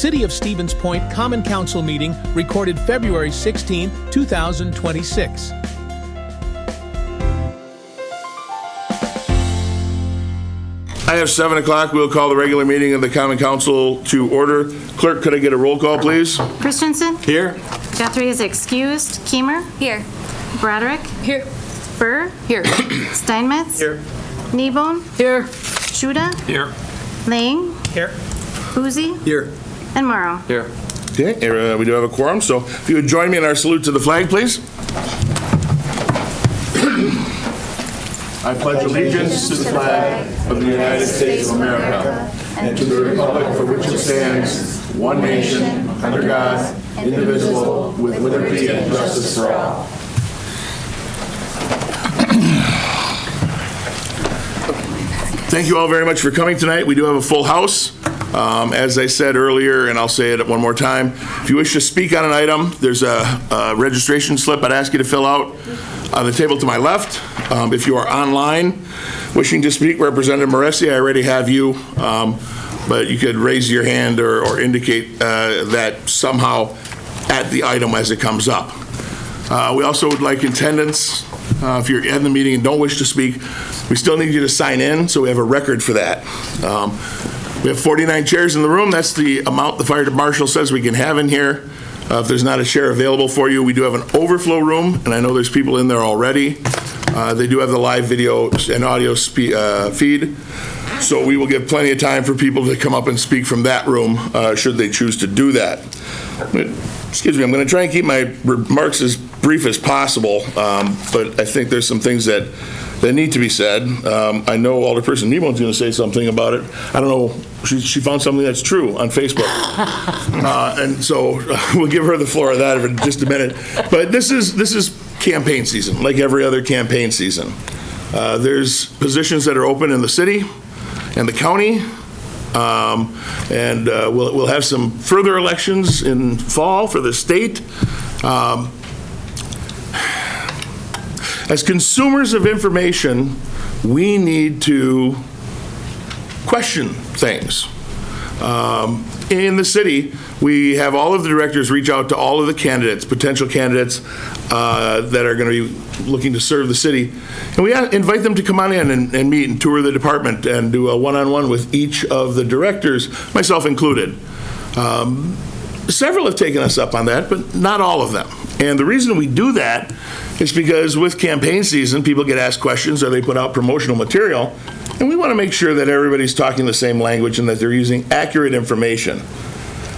City of Stevens Point Common Council meeting recorded February 16, 2026. I have 7 o'clock. We'll call the regular meeting of the Common Council to order. Clerk, could I get a roll call, please? Christensen? Here. Guthrie is excused. Kiemer? Here. Broderick? Here. Burr? Here. Steinmetz? Here. Kneebone? Here. Shuda? Here. Lang? Here. Boozy? Here. And Morrow. Here. Okay, we do have a quorum, so if you would join me in our salute to the flag, please. I pledge allegiance to the flag of the United States of America and to the republic for which it stands, one nation, under God, indivisible, with liberty and justice for all. Thank you all very much for coming tonight. We do have a full house. As I said earlier, and I'll say it one more time, if you wish to speak on an item, there's a registration slip I'd ask you to fill out on the table to my left. If you are online wishing to speak, Representative Moresi, I already have you, but you could raise your hand or indicate that somehow at the item as it comes up. We also would like attendance. If you're in the meeting and don't wish to speak, we still need you to sign in, so we have a record for that. We have 49 chairs in the room. That's the amount the fire marshal says we can have in here. If there's not a chair available for you, we do have an overflow room, and I know there's people in there already. They do have the live video and audio feed, so we will give plenty of time for people to come up and speak from that room should they choose to do that. Excuse me, I'm going to try and keep my remarks as brief as possible, but I think there's some things that need to be said. I know Alderperson Kneebone's going to say something about it. I don't know, she found something that's true on Facebook. And so we'll give her the floor of that in just a minute. But this is campaign season, like every other campaign season. There's positions that are open in the city and the county. And we'll have some further elections in fall for the state. As consumers of information, we need to question things. In the city, we have all of the directors reach out to all of the candidates, potential candidates that are going to be looking to serve the city. And we invite them to come on in and meet and tour the department and do a one-on-one with each of the directors, myself included. Several have taken us up on that, but not all of them. And the reason we do that is because with campaign season, people get asked questions or they put out promotional material, and we want to make sure that everybody's talking the same language and that they're using accurate information.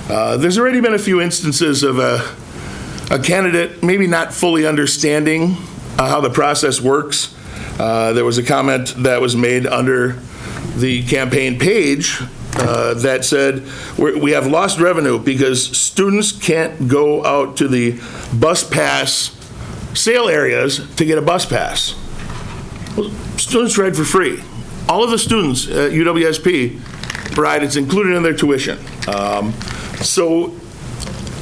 There's already been a few instances of a candidate maybe not fully understanding how the process works. There was a comment that was made under the campaign page that said we have lost revenue because students can't go out to the bus pass sale areas to get a bus pass. Well, students ride for free. All of the students at UWSP ride, it's included in their tuition. So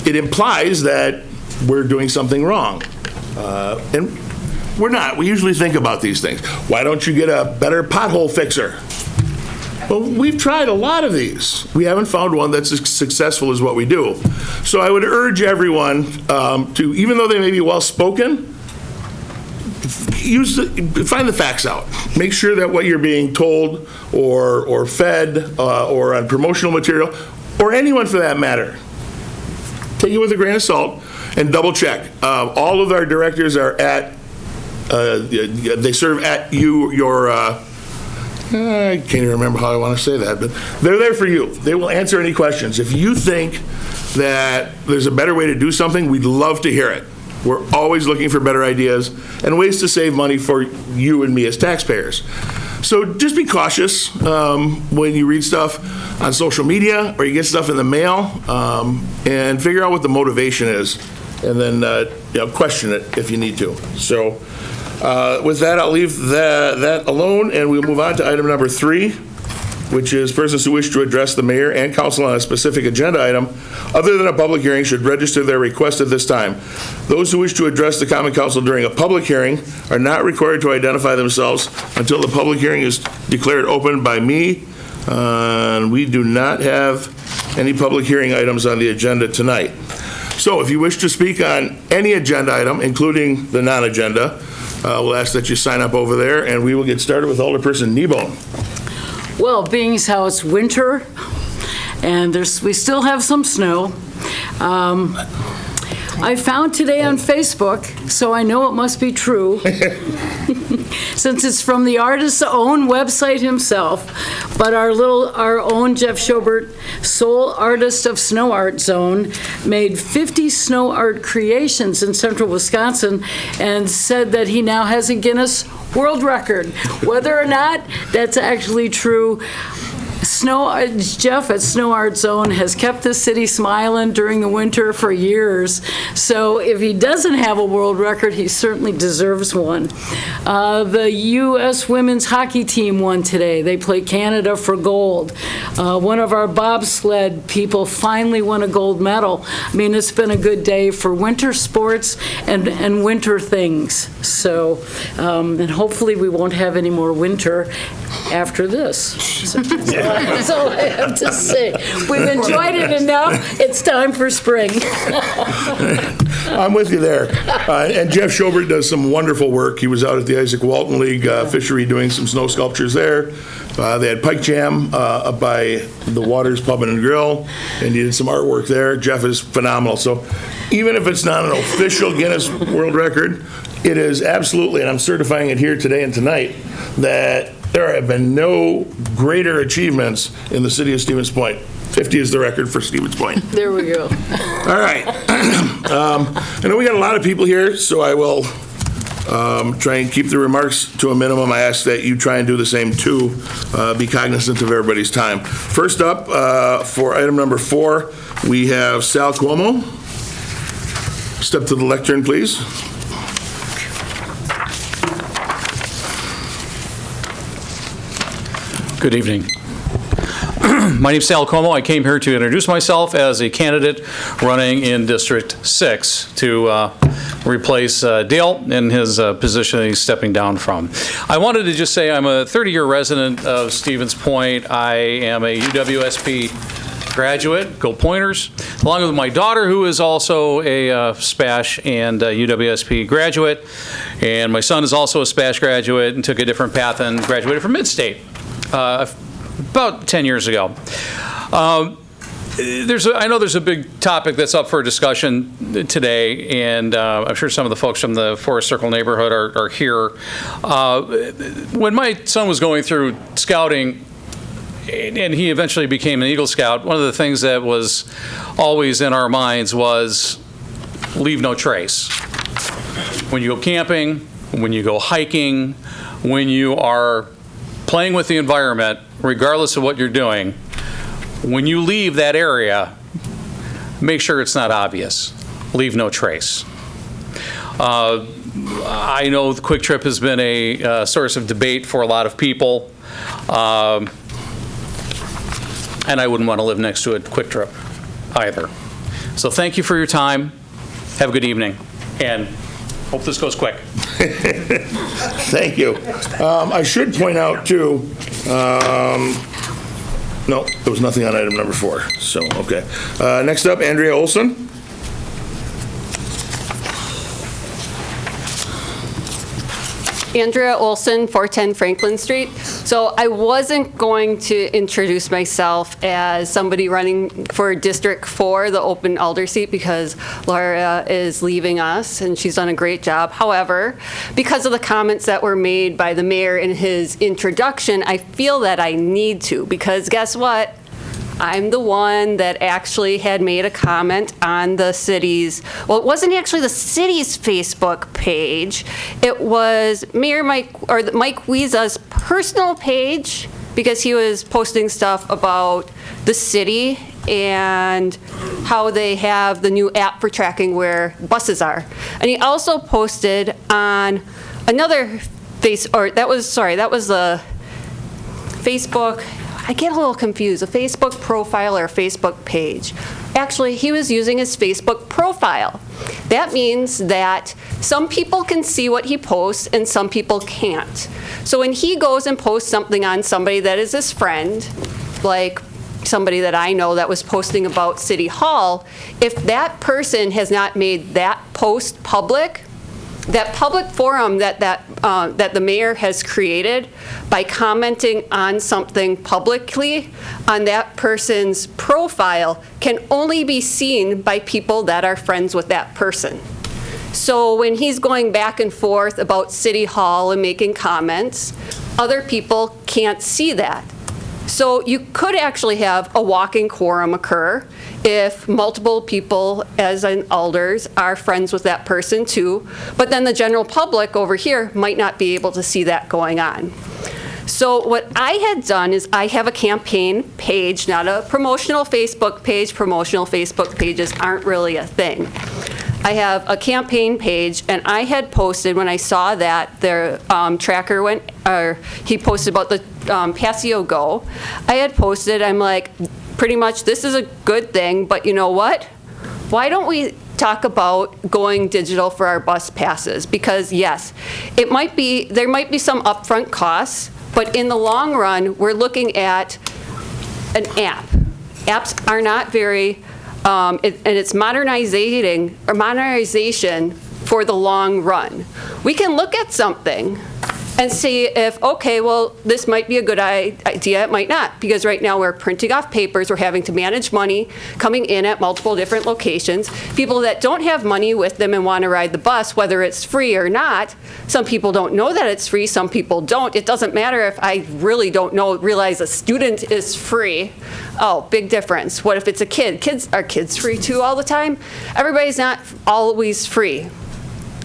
it implies that we're doing something wrong. And we're not. We usually think about these things. Why don't you get a better pothole fixer? Well, we've tried a lot of these. We haven't found one that's as successful as what we do. So I would urge everyone to, even though they may be well-spoken, find the facts out. Make sure that what you're being told or fed or on promotional material, or anyone for that matter, take it with a grain of salt and double check. All of our directors are at, they serve at your I can't even remember how I want to say that, but they're there for you. They will answer any questions. If you think that there's a better way to do something, we'd love to hear it. We're always looking for better ideas and ways to save money for you and me as taxpayers. So just be cautious when you read stuff on social media or you get stuff in the mail, and figure out what the motivation is, and then question it if you need to. So with that, I'll leave that alone, and we'll move on to item number 3, which is persons who wish to address the mayor and council on a specific agenda item other than a public hearing should register their request at this time. Those who wish to address the common council during a public hearing are not required to identify themselves until the public hearing is declared open by me. And we do not have any public hearing items on the agenda tonight. So if you wish to speak on any agenda item, including the non-agenda, we'll ask that you sign up over there, and we will get started with Alderperson Kneebone. Well, being as how it's winter, and we still have some snow, I found today on Facebook, so I know it must be true, since it's from the artist's own website himself, but our own Jeff Schobert, sole artist of Snow Art Zone, made 50 snow art creations in central Wisconsin and said that he now has a Guinness World Record. Whether or not that's actually true, Jeff at Snow Art Zone has kept the city smiling during the winter for years. So if he doesn't have a world record, he certainly deserves one. The U.S. women's hockey team won today. They played Canada for gold. One of our bobsled people finally won a gold medal. I mean, it's been a good day for winter sports and winter things. So, and hopefully we won't have any more winter after this. That's all I have to say. We've enjoyed it enough. It's time for spring. I'm with you there. And Jeff Schobert does some wonderful work. He was out at the Isaac Walton League Fishery doing some snow sculptures there. They had Pike Jam up by the Waters Pub and Grill, and he did some artwork there. Jeff is phenomenal. So even if it's not an official Guinness World Record, it is absolutely, and I'm certifying it here today and tonight, that there have been no greater achievements in the city of Stevens Point. 50 is the record for Stevens Point. There we go. All right. I know we got a lot of people here, so I will try and keep the remarks to a minimum. I ask that you try and do the same too. Be cognizant of everybody's time. First up, for item number 4, we have Sal Cuomo. Step to the lectern, please. Good evening. My name's Sal Como. I came here to introduce myself as a candidate running in District 6 to replace Dale in his position that he's stepping down from. I wanted to just say I'm a 30-year resident of Stevens Point. I am a UWSP graduate, go Pointers, along with my daughter, who is also a SPASH and UWSP graduate. And my son is also a SPASH graduate and took a different path and graduated from Midstate. About 10 years ago. I know there's a big topic that's up for discussion today, and I'm sure some of the folks from the Forest Circle neighborhood are here. When my son was going through scouting, and he eventually became an Eagle Scout, one of the things that was always in our minds was leave no trace. When you go camping, when you go hiking, when you are playing with the environment, regardless of what you're doing, when you leave that area, make sure it's not obvious. Leave no trace. I know the Kwik Trip has been a source of debate for a lot of people, and I wouldn't want to live next to a Kwik Trip either. So thank you for your time. Have a good evening, and hope this goes quick. Thank you. I should point out, too, no, there was nothing on item number 4. So, okay. Next up, Andrea Olson. Andrea Olson, 410 Franklin Street. So I wasn't going to introduce myself as somebody running for District 4, the open alder seat, because Laura is leaving us and she's done a great job. However, because of the comments that were made by the mayor in his introduction, I feel that I need to, because guess what? I'm the one that actually had made a comment on the city's, well, it wasn't actually the city's Facebook page. It was Mayor Mike Weeza's personal page, because he was posting stuff about the city and how they have the new app for tracking where buses are. And he also posted on another that was the Facebook, I get a little confused, a Facebook profile or a Facebook page. Actually, he was using his Facebook profile. That means that some people can see what he posts and some people can't. So when he goes and posts something on somebody that is his friend, like somebody that I know that was posting about City Hall, if that person has not made that post public, that public forum that the mayor has created by commenting on something publicly on that person's profile can only be seen by people that are friends with that person. So when he's going back and forth about City Hall and making comments, other people can't see that. So you could actually have a walking quorum occur if multiple people, as in alders, are friends with that person too, but then the general public over here might not be able to see that going on. So what I had done is I have a campaign page, not a promotional Facebook page. Promotional Facebook pages aren't really a thing. I have a campaign page, and I had posted when I saw that their tracker went, or he posted about the Passio Go. I had posted, I'm like, pretty much this is a good thing, but you know what? Why don't we talk about going digital for our bus passes? Because yes, there might be some upfront costs, but in the long run, we're looking at an app. Apps are not very, and it's modernization for the long run. We can look at something and see if, okay, well, this might be a good idea, it might not, because right now we're printing off papers, we're having to manage money coming in at multiple different locations. People that don't have money with them and want to ride the bus, whether it's free or not, some people don't know that it's free, some people don't. It doesn't matter if I really don't realize a student is free. Oh, big difference. What if it's a kid? Are kids free too all the time? Everybody's not always free.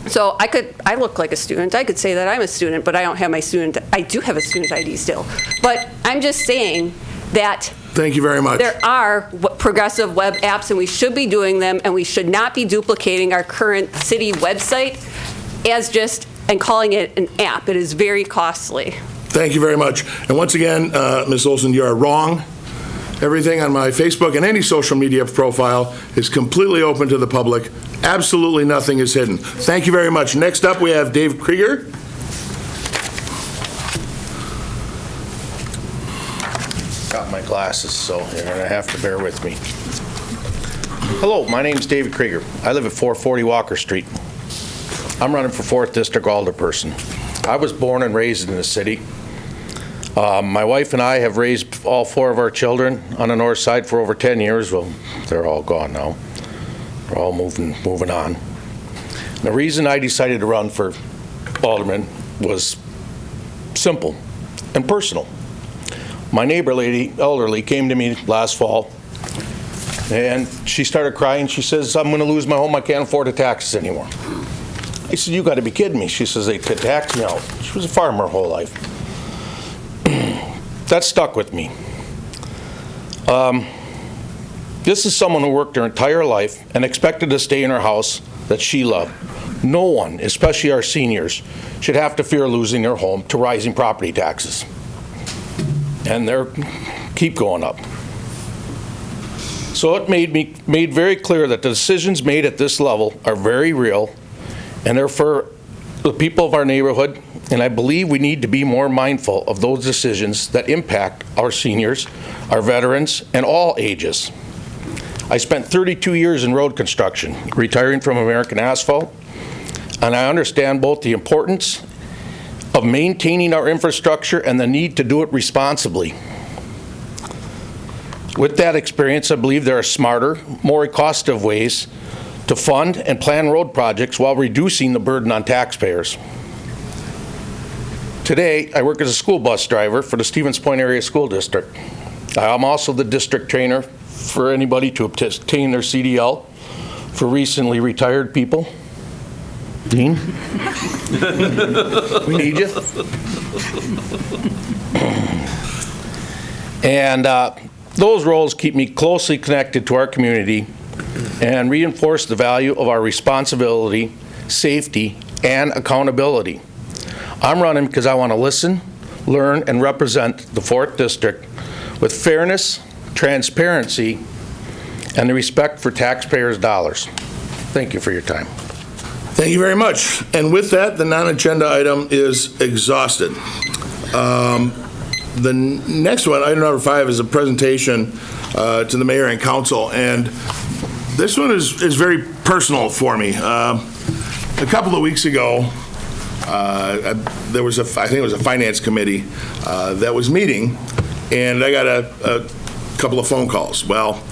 So I look like a student. I could say that I'm a student, but I don't have my student. I do have a student ID still. But I'm just saying that. Thank you very much. There are progressive web apps, and we should be doing them, and we should not be duplicating our current city website and calling it an app. It is very costly. Thank you very much. And once again, Ms. Olson, you are wrong. Everything on my Facebook and any social media profile is completely open to the public. Absolutely nothing is hidden. Thank you very much. Next up, we have Dave Krieger. Got my glasses, so you're going to have to bear with me. Hello, my name's David Krieger. I live at 440 Walker Street. I'm running for 4th District Alderperson. I was born and raised in the city. My wife and I have raised all 4 of our children on the north side for over 10 years. Well, they're all gone now. We're all moving on. The reason I decided to run for alderman was simple and personal. My neighbor lady, elderly, came to me last fall, and she started crying. She says, I'm going to lose my home. I can't afford the taxes anymore. I said, you got to be kidding me. She says, they could tax me out. She was a farmer her whole life. That stuck with me. This is someone who worked her entire life and expected to stay in her house that she loved. No one, especially our seniors, should have to fear losing their home to rising property taxes. And they keep going up. So it made very clear that the decisions made at this level are very real, and they're for the people of our neighborhood, and I believe we need to be more mindful of those decisions that impact our seniors, our veterans, and all ages. I spent 32 years in road construction, retiring from American Asphalt, and I understand both the importance of maintaining our infrastructure and the need to do it responsibly. With that experience, I believe there are smarter, more cost-effective ways to fund and plan road projects while reducing the burden on taxpayers. Today, I work as a school bus driver for the Stevens Point Area School District. I'm also the district trainer for anybody to obtain their CDL for recently retired people. Dean? We need you. And those roles keep me closely connected to our community and reinforce the value of our responsibility, safety, and accountability. I'm running because I want to listen, learn, and represent the 4th District with fairness, transparency, and the respect for taxpayers' dollars. Thank you for your time. Thank you very much. And with that, the non-agenda item is exhausted. The next one, item number 5, is a presentation to the mayor and council, and this one is very personal for me. A couple of weeks ago, there was I think it was a finance committee that was meeting, and I got a couple of phone calls. Well,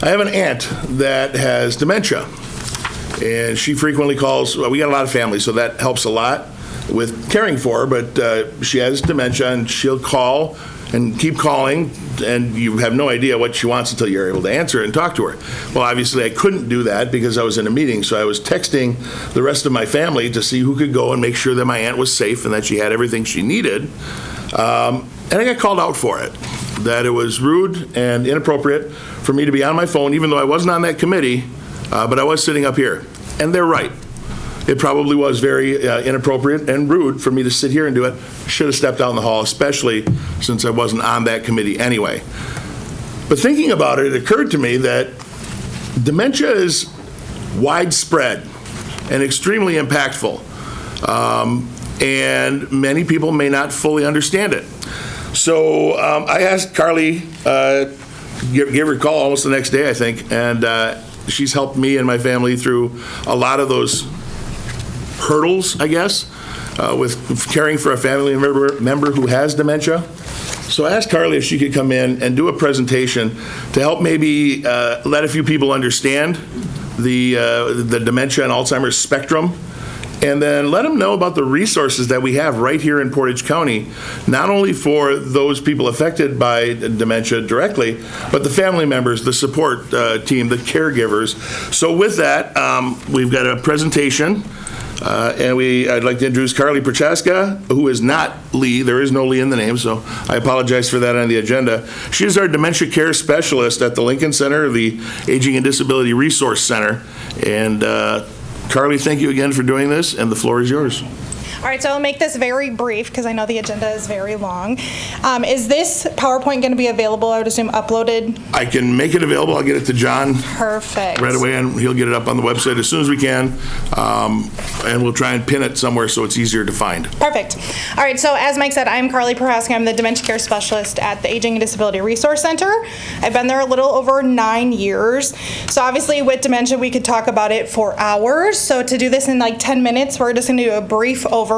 I have an aunt that has dementia, and she frequently calls. Well, we got a lot of family, so that helps a lot with caring for her, but she has dementia, and she'll call and keep calling, and you have no idea what she wants until you're able to answer it and talk to her. Well, obviously, I couldn't do that because I was in a meeting, so I was texting the rest of my family to see who could go and make sure that my aunt was safe and that she had everything she needed. And I got called out for it, that it was rude and inappropriate for me to be on my phone, even though I wasn't on that committee, but I was sitting up here. And they're right. It probably was very inappropriate and rude for me to sit here and do it. Should have stepped out in the hall, especially since I wasn't on that committee anyway. But thinking about it, it occurred to me that dementia is widespread and extremely impactful. And many people may not fully understand it. So I asked Carley, gave her a call almost the next day, I think, and she's helped me and my family through a lot of those hurdles, I guess, with caring for a family member who has dementia. So I asked Carley if she could come in and do a presentation to help maybe let a few people understand the dementia and Alzheimer's spectrum, and then let them know about the resources that we have right here in Portage County, not only for those people affected by dementia directly, but the family members, the support team, the caregivers. So with that, we've got a presentation. And I'd like to introduce Carley Prochaska, who is not Lee. There is no Lee in the name, so I apologize for that on the agenda. She is our dementia care specialist at the Lincoln Center, the Aging and Disability Resource Center. And Carley, thank you again for doing this, and the floor is yours. All right, so I'll make this very brief because I know the agenda is very long. Is this PowerPoint going to be available, I would assume, uploaded? I can make it available. I'll get it to John Perfect. right away, and he'll get it up on the website as soon as we can. And we'll try and pin it somewhere so it's easier to find. Perfect. All right, so as Mike said, I'm Carley Prochaska. I'm the Dementia Care Specialist at the Aging and Disability Resource Center. I've been there a little over 9 years. So obviously with dementia, we could talk about it for hours. So to do this in like 10 minutes, we're just going to do a brief overview.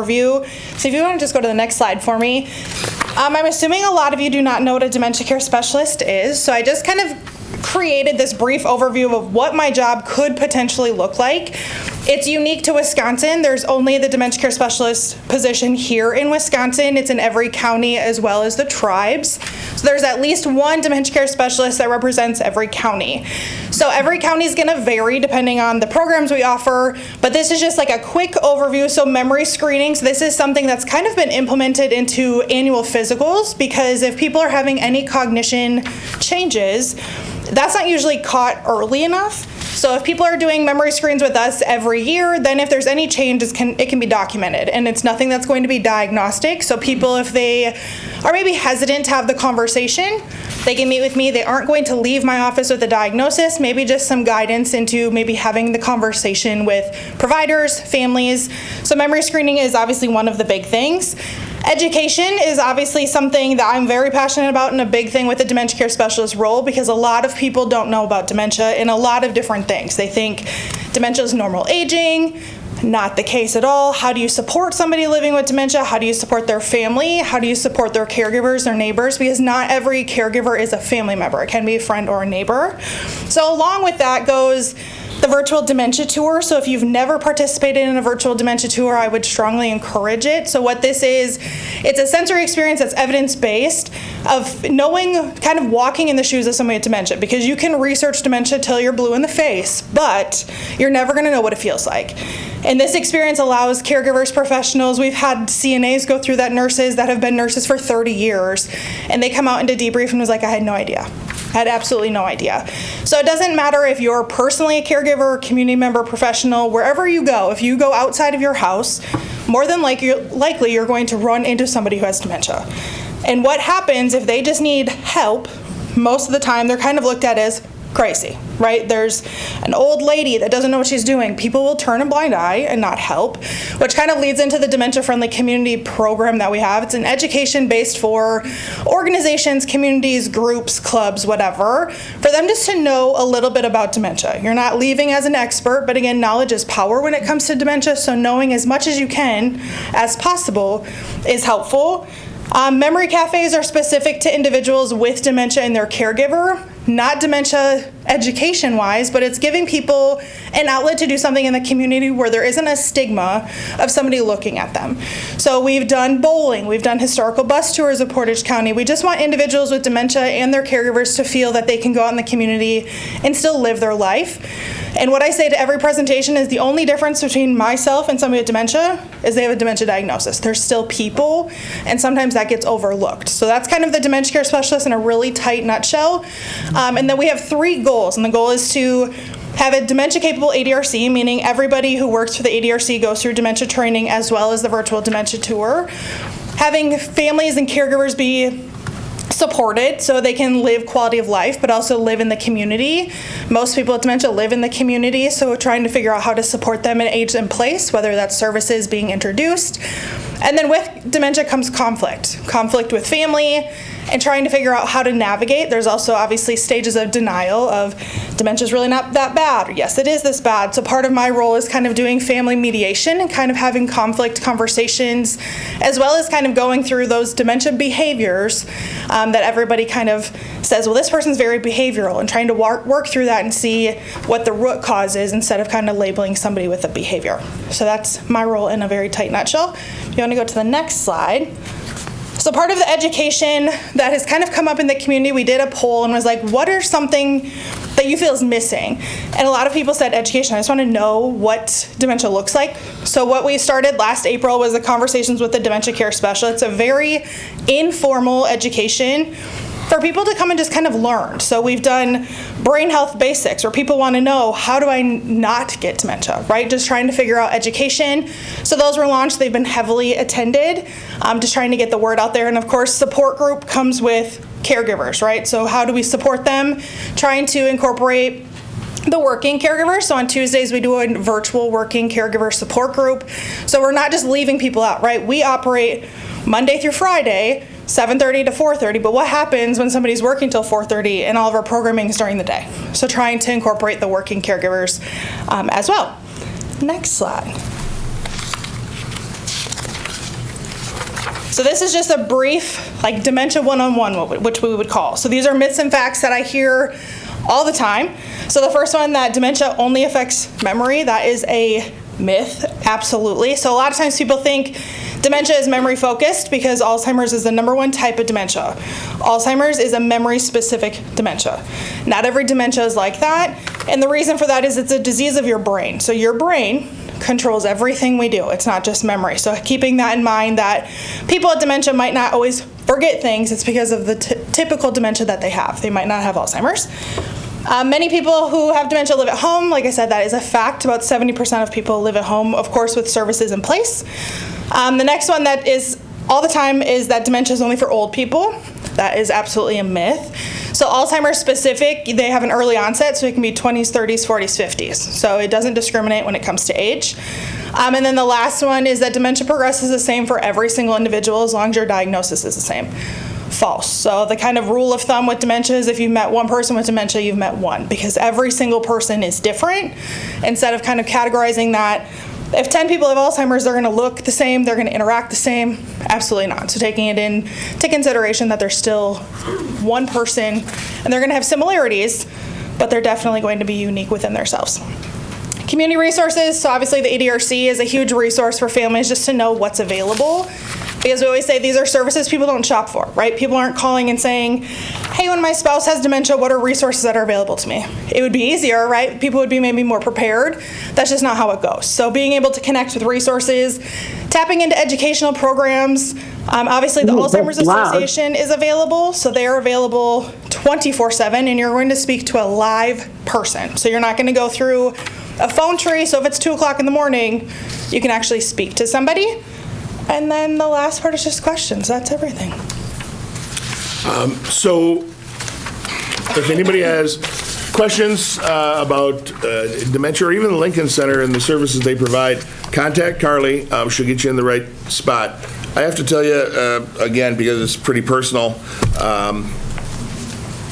So if you want to just go to the next slide for me. I'm assuming a lot of you do not know what a dementia care specialist is. So I just kind of created this brief overview of what my job could potentially look like. It's unique to Wisconsin. There's only the dementia care specialist position here in Wisconsin. It's in every county as well as the tribes. So there's at least one dementia care specialist that represents every county. So every county is going to vary depending on the programs we offer, but this is just like a quick overview. So memory screenings, this is something that's kind of been implemented into annual physicals, because if people are having any cognition changes, that's not usually caught early enough. So if people are doing memory screens with us every year, then if there's any changes, it can be documented, and it's nothing that's going to be diagnostic. So people, if they are maybe hesitant to have the conversation, they can meet with me. They aren't going to leave my office with a diagnosis, maybe just some guidance into maybe having the conversation with providers, families. So memory screening is obviously one of the big things. Education is obviously something that I'm very passionate about, and a big thing with the dementia care specialist role, because a lot of people don't know about dementia and a lot of different things. They think dementia is normal aging. Not the case at all. How do you support somebody living with dementia? How do you support their family? How do you support their caregivers, their neighbors? Because not every caregiver is a family member. It can be a friend or a neighbor. So along with that goes the virtual dementia tour. So if you've never participated in a virtual dementia tour, I would strongly encourage it. So what this is, it's a sensory experience that's evidence-based, of knowing, kind of walking in the shoes of somebody with dementia, because you can research dementia till you're blue in the face, but you're never going to know what it feels like. And this experience allows caregivers, professionals, we've had CNAs go through that, nurses that have been nurses for 30 years, and they come out into debrief and was like, I had no idea. I had absolutely no idea. So it doesn't matter if you're personally a caregiver, community member, professional, wherever you go, if you go outside of your house, more than likely you're going to run into somebody who has dementia. And what happens if they just need help, most of the time they're kind of looked at as crazy, right? There's an old lady that doesn't know what she's doing. People will turn a blind eye and not help, which kind of leads into the dementia-friendly community program that we have. It's an education based for organizations, communities, groups, clubs, whatever, for them just to know a little bit about dementia. You're not leaving as an expert, but again, knowledge is power when it comes to dementia, so knowing as much as you can as possible is helpful. Memory cafes are specific to individuals with dementia and their caregiver, not dementia education-wise, but it's giving people an outlet to do something in the community where there isn't a stigma of somebody looking at them. So we've done bowling, we've done historical bus tours of Portage County. We just want individuals with dementia and their caregivers to feel that they can go out in the community and still live their life. And what I say to every presentation is the only difference between myself and somebody with dementia is they have a dementia diagnosis. They're still people, and sometimes that gets overlooked. So that's kind of the dementia care specialist in a really tight nutshell. And then we have 3 goals, and the goal is to have a dementia-capable ADRC, meaning everybody who works for the ADRC goes through dementia training as well as the virtual dementia tour. Having families and caregivers be supported so they can live quality of life, but also live in the community. Most people with dementia live in the community, so we're trying to figure out how to support them in age and place, whether that's services being introduced. And then with dementia comes conflict with family, and trying to figure out how to navigate. There's also obviously stages of denial of dementia is really not that bad, or yes, it is this bad. So part of my role is kind of doing family mediation and kind of having conflict conversations, as well as kind of going through those dementia behaviors that everybody kind of says, well, this person's very behavioral, and trying to work through that and see what the root cause is instead of kind of labeling somebody with a behavior. So that's my role in a very tight nutshell. If you want to go to the next slide. So part of the education that has kind of come up in the community, we did a poll and was like, what are something that you feel is missing? And a lot of people said education. I just want to know what dementia looks like. So what we started last April was the conversations with the dementia care specialist. It's a very informal education for people to come and just kind of learn. So we've done brain health basics, where people want to know, how do I not get dementia, right? Just trying to figure out education. So those were launched. They've been heavily attended, just trying to get the word out there. And of course, support group comes with caregivers, right? So how do we support them? Trying to incorporate the working caregivers. So on Tuesdays, we do a virtual working caregiver support group. So we're not just leaving people out, right? We operate Monday through Friday, 7:30 to 4:30, but what happens when somebody's working till 4:30 and all of our programming is during the day? So trying to incorporate the working caregivers as well. Next slide. So this is just a brief, like, dementia one-on-one, which we would call. So these are myths and facts that I hear all the time. So the first one, that dementia only affects memory, that is a myth, absolutely. So a lot of times people think dementia is memory focused because Alzheimer's is the #1 type of dementia. Alzheimer's is a memory specific dementia. Not every dementia is like that. And the reason for that is it's a disease of your brain. So your brain controls everything we do. It's not just memory. So keeping that in mind, that people with dementia might not always forget things. It's because of the typical dementia that they have. They might not have Alzheimer's. Many people who have dementia live at home. Like I said, that is a fact. About 70% of people live at home, of course, with services in place. The next one that is all the time is that dementia is only for old people. That is absolutely a myth. So Alzheimer's specific, they have an early onset, so it can be 20s, 30s, 40s, 50s. So it doesn't discriminate when it comes to age. And then the last one is that dementia progresses the same for every single individual as long as your diagnosis is the same. False. So the kind of rule of thumb with dementia is if you've met one person with dementia, you've met one, because every single person is different. Instead of kind of categorizing that, if 10 people have Alzheimer's, they're going to look the same, they're going to interact the same. Absolutely not. So taking it into consideration that they're still one person and they're going to have similarities, but they're definitely going to be unique within themselves. Community resources. So obviously the ADRC is a huge resource for families just to know what's available. Because we always say these are services people don't shop for, right? People aren't calling and saying, hey, when my spouse has dementia, what are resources that are available to me? It would be easier, right? People would be maybe more prepared. That's just not how it goes. So being able to connect with resources, tapping into educational programs. Obviously, the Alzheimer's Association is available. So they are available 24/7, and you're going to speak to a live person. So you're not going to go through a phone tree. So if it's 2 o'clock in the morning, you can actually speak to somebody. And then the last part is just questions. That's everything. So if anybody has questions about dementia or even the Lincoln Center and the services they provide, contact Carley. She'll get you in the right spot. I have to tell you, again, because it's pretty personal,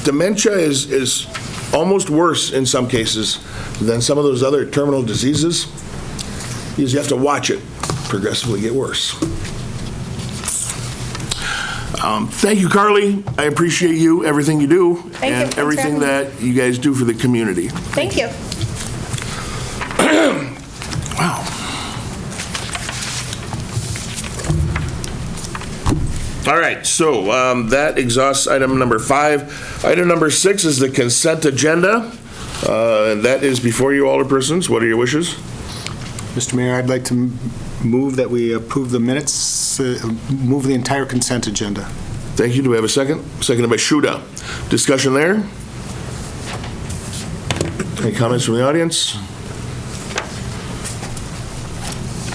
dementia is almost worse in some cases than some of those other terminal diseases, because you have to watch it progressively get worse. Thank you, Carley. I appreciate you, everything you do, Thank you. and Thanks for everything having that you guys do for the community. Thank you. Wow. All right, so that exhausts item number 5. Item number 6 is the consent agenda. That is before you, alderpersons. What are your wishes? Mr. Mayor, I'd like to move that we approve the minutes, move the entire consent agenda. Thank you. Do we have a second? Seconded by Shuda. Discussion there? Any comments from the audience?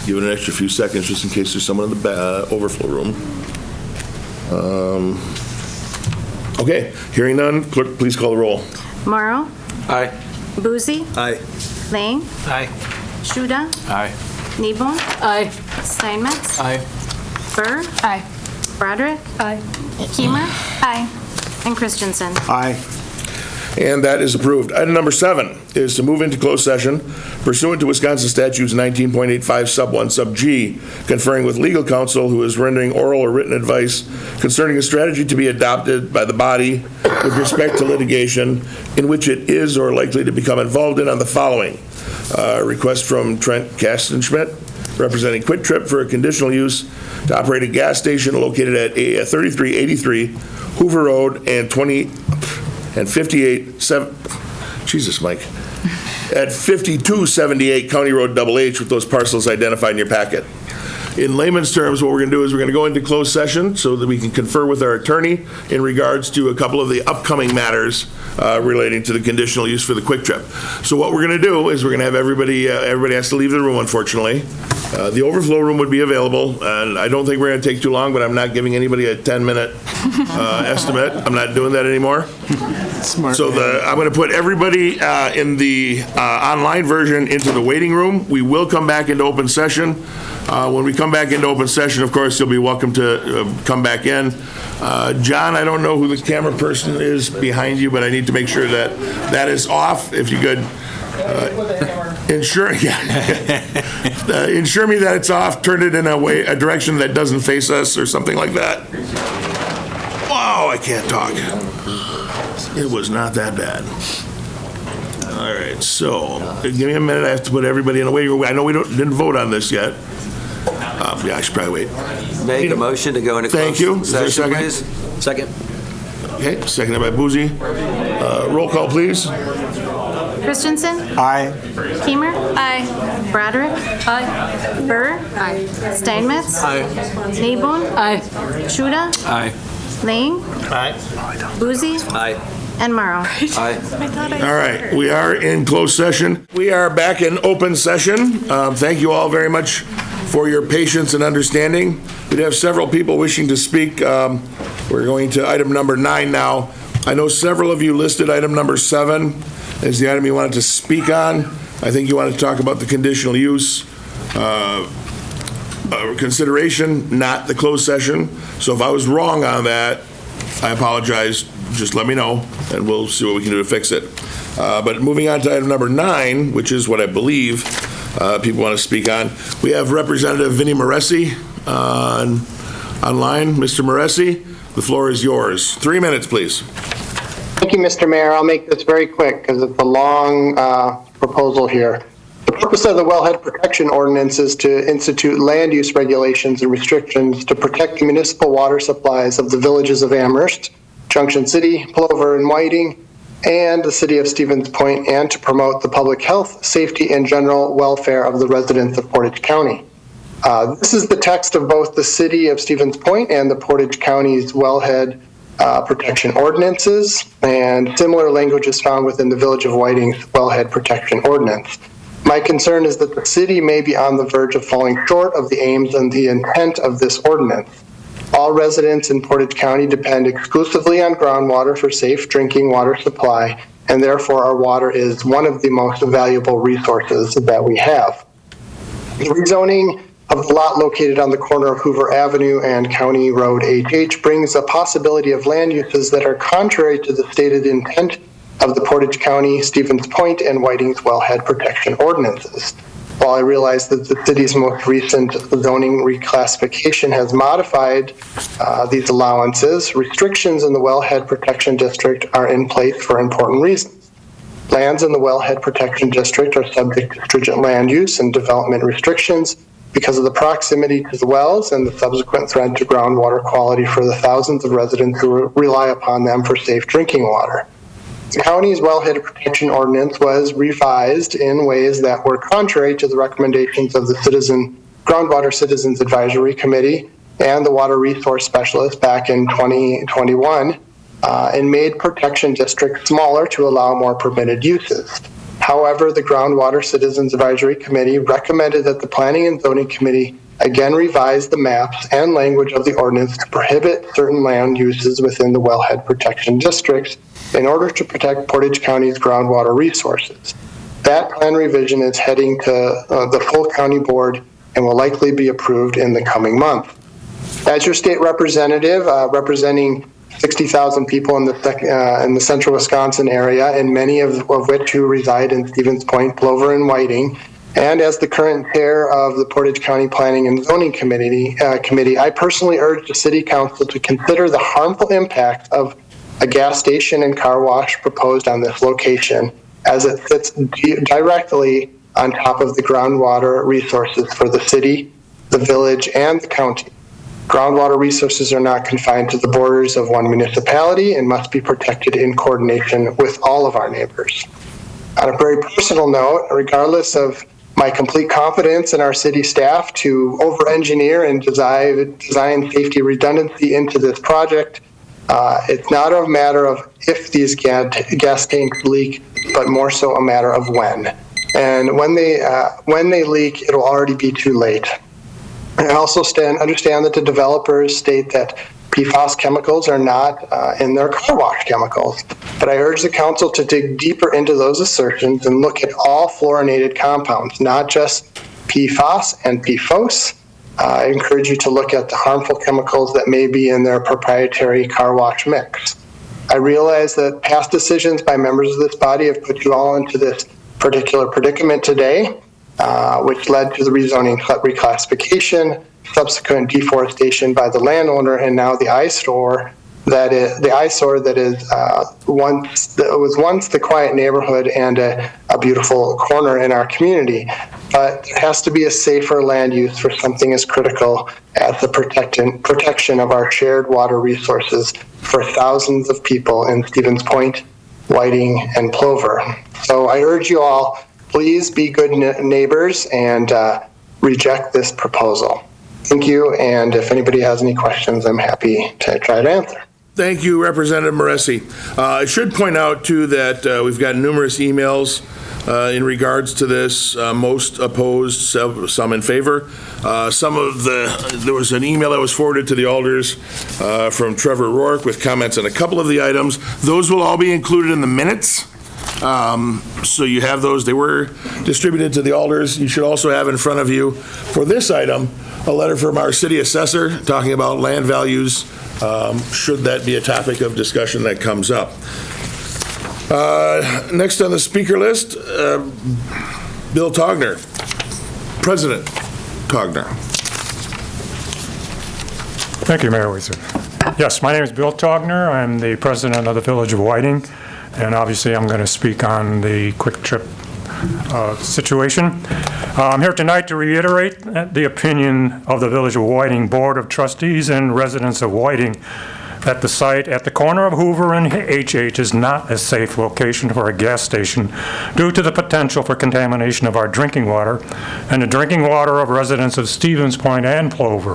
Give it an extra few seconds just in case there's someone in the overflow room. Okay, hearing none, clerk, please call the roll. Morrow, Aye. Boozy, Aye. Lang, Aye. Shuda, Aye. Nebon, Aye. Steinmetz, Aye. Burr, Aye. Broderick, Aye. Keemer, and Christensen. Aye. And that is approved. Item number 7 is to move into closed session pursuant to Wisconsin Statutes 19.85 sub 1 sub G, conferring with legal counsel who is rendering oral or written advice concerning a strategy to be adopted by the body with respect to litigation in which it is or likely to become involved in on the following. Request from Trent Kastenschmidt, representing Kwik Trip, for a conditional use to operate a gas station located at 3383 Hoover Road and 5278 County Road Double H, with those parcels identified in your packet. In layman's terms, what we're going to do is we're going to go into closed session so that we can confer with our attorney in regards to a couple of the upcoming matters relating to the conditional use for the Kwik Trip. So what we're going to do is we're going to have everybody has to leave the room, unfortunately. The overflow room would be available, and I don't think we're going to take too long, but I'm not giving anybody a 10-minute estimate. I'm not doing that anymore. Smart. So I'm going to put everybody in the online version into the waiting room. We will come back into open session. When we come back into open session, of course, you'll be welcome to come back in. John, I don't know who the camera person is behind you, but I need to make sure that that is off. If you could ensure me that it's off, turn it in a direction that doesn't face us or something like that. Wow, I can't talk. It was not that bad. All right, so give me a minute. I have to put everybody in a waiting room. I know we didn't vote on this yet. Yeah, I should probably wait. Make a motion to go into Thank you. closed Is there a session, second? please. Second. Okay, seconded by Boozy. Roll call, please. Christensen, Aye. Keemer, Broderick, Burr, Steinmetz, Nebon, Shuda, Aye. Lang, Boozy, Aye. and Morrow. Aye. All right, we are in closed session. We are back in open session. Thank you all very much for your patience and understanding. We have several people wishing to speak. We're going to item number 9 now. I know several of you listed item number 7 as the item you wanted to speak on. I think you wanted to talk about the conditional use consideration, not the closed session. So if I was wrong on that, I apologize. Just let me know, and we'll see what we can do to fix it. But moving on to item number 9, which is what I believe people want to speak on, we have Representative Vinnie Moresi online. Mr. Moresi, the floor is yours. 3 minutes, please. Thank you, Mr. Mayor. I'll make this very quick because it's a long proposal here. The purpose of the Wellhead Protection Ordinance is to institute land use regulations and restrictions to protect the municipal water supplies of the villages of Amherst, Junction City, Plover, and Whiting, and the city of Stevens Point, and to promote the public health, safety, and general welfare of the residents of Portage County. This is the text of both the city of Stevens Point and the Portage County's Wellhead Protection Ordinances, and similar language is found within the Village of Whiting's Wellhead Protection Ordinance. My concern is that the city may be on the verge of falling short of the aims and the intent of this ordinance. All residents in Portage County depend exclusively on groundwater for safe drinking water supply, and therefore our water is one of the most valuable resources that we have. The rezoning of the lot located on the corner of Hoover Avenue and County Road HH brings a possibility of land uses that are contrary to the stated intent of the Portage County, Stevens Point, and Whiting's wellhead protection ordinances. While I realize that the city's most recent zoning reclassification has modified these allowances, restrictions in the wellhead protection district are in place for important reasons. Lands in the wellhead protection district are subject to stringent land use and development restrictions because of the proximity to the wells and the subsequent threat to groundwater quality for the thousands of residents who rely upon them for safe drinking water. The county's wellhead protection ordinance was revised in ways that were contrary to the recommendations of the Groundwater Citizens Advisory Committee and the Water Resource Specialist back in 2021, and made protection districts smaller to allow more permitted uses. However, the Groundwater Citizens Advisory Committee recommended that the Planning and Zoning Committee again revise the maps and language of the ordinance to prohibit certain land uses within the wellhead protection districts in order to protect Portage County's groundwater resources. That plan revision is heading to the full county board and will likely be approved in the coming month. As your state representative, representing 60,000 people in the central Wisconsin area, and many of which who reside in Stevens Point, Plover, and Whiting, and as the current chair of the Portage County Planning and Zoning Committee, I personally urge the City Council to consider the harmful impact of a gas station and car wash proposed on this location, as it sits directly on top of the groundwater resources for the city, the village, and the county. Groundwater resources are not confined to the borders of one municipality and must be protected in coordination with all of our neighbors. On a very personal note, regardless of my complete confidence in our city staff to over-engineer and design safety redundancy into this project, it's not a matter of if these gas tanks leak, but more so a matter of when. And when they leak, it'll already be too late. I also understand that the developers state that PFAS chemicals are not in their car wash chemicals, but I urge the council to dig deeper into those assertions and look at all fluorinated compounds, not just PFAS and PFOS. I encourage you to look at the harmful chemicals that may be in their proprietary car wash mix. I realize that past decisions by members of this body have put you all into this particular predicament today, which led to the rezoning reclassification, subsequent deforestation by the landowner, and now the eyesore that was once the quiet neighborhood and a beautiful corner in our community. But there has to be a safer land use for something as critical as the protection of our shared water resources for thousands of people in Stevens Point, Whiting, and Plover. So I urge you all, please be good neighbors and reject this proposal. Thank you, and if anybody has any questions, I'm happy to try to answer. Thank you, Representative Moresi. I should point out, too, that we've got numerous emails in regards to this, most opposed, some in favor. There was an email that was forwarded to the alders from Trevor Rourke with comments on a couple of the items. Those will all be included in the minutes. So you have those. They were distributed to the alders. You should also have in front of you, for this item, a letter from our city assessor talking about land values, should that be a topic of discussion that comes up. Next on the speaker list, Bill Togner. President Togner. Thank you, Mayor Weiser. Yes, my name is Bill Togner. I'm the president of the Village of Whiting, and obviously I'm going to speak on the Kwik Trip situation. I'm here tonight to reiterate the opinion of the Village of Whiting Board of Trustees and residents of Whiting that the site at the corner of Hoover and HH is not a safe location for a gas station due to the potential for contamination of our drinking water and the drinking water of residents of Stevens Point and Plover.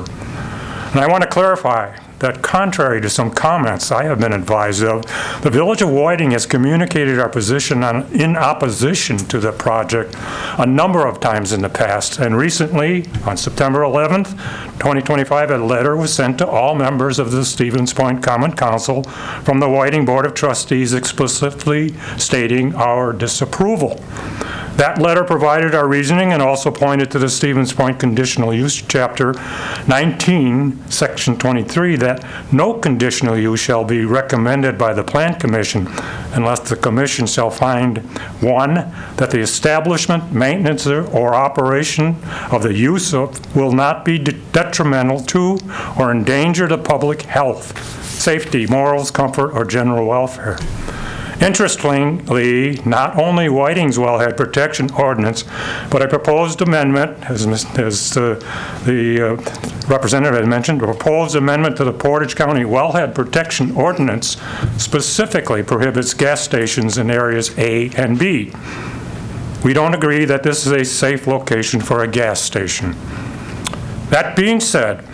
And I want to clarify that contrary to some comments I have been advised of, the Village of Whiting has communicated our position in opposition to the project a number of times in the past, and recently, on September 11th, 2025, a letter was sent to all members of the Stevens Point Common Council from the Whiting Board of Trustees explicitly stating our disapproval. That letter provided our reasoning and also pointed to the Stevens Point Conditional Use Chapter 19, Section 23, that no conditional use shall be recommended by the Plan Commission unless the Commission shall find, 1, that the establishment, maintenance, or operation of the use will not be detrimental to or endanger the public health, safety, morals, comfort, or general welfare. Interestingly, not only Whiting's Wellhead Protection Ordinance, but a proposed amendment, as the representative had mentioned, a proposed amendment to the Portage County Wellhead Protection Ordinance specifically prohibits gas stations in areas A and B. We don't agree that this is a safe location for a gas station. That being said,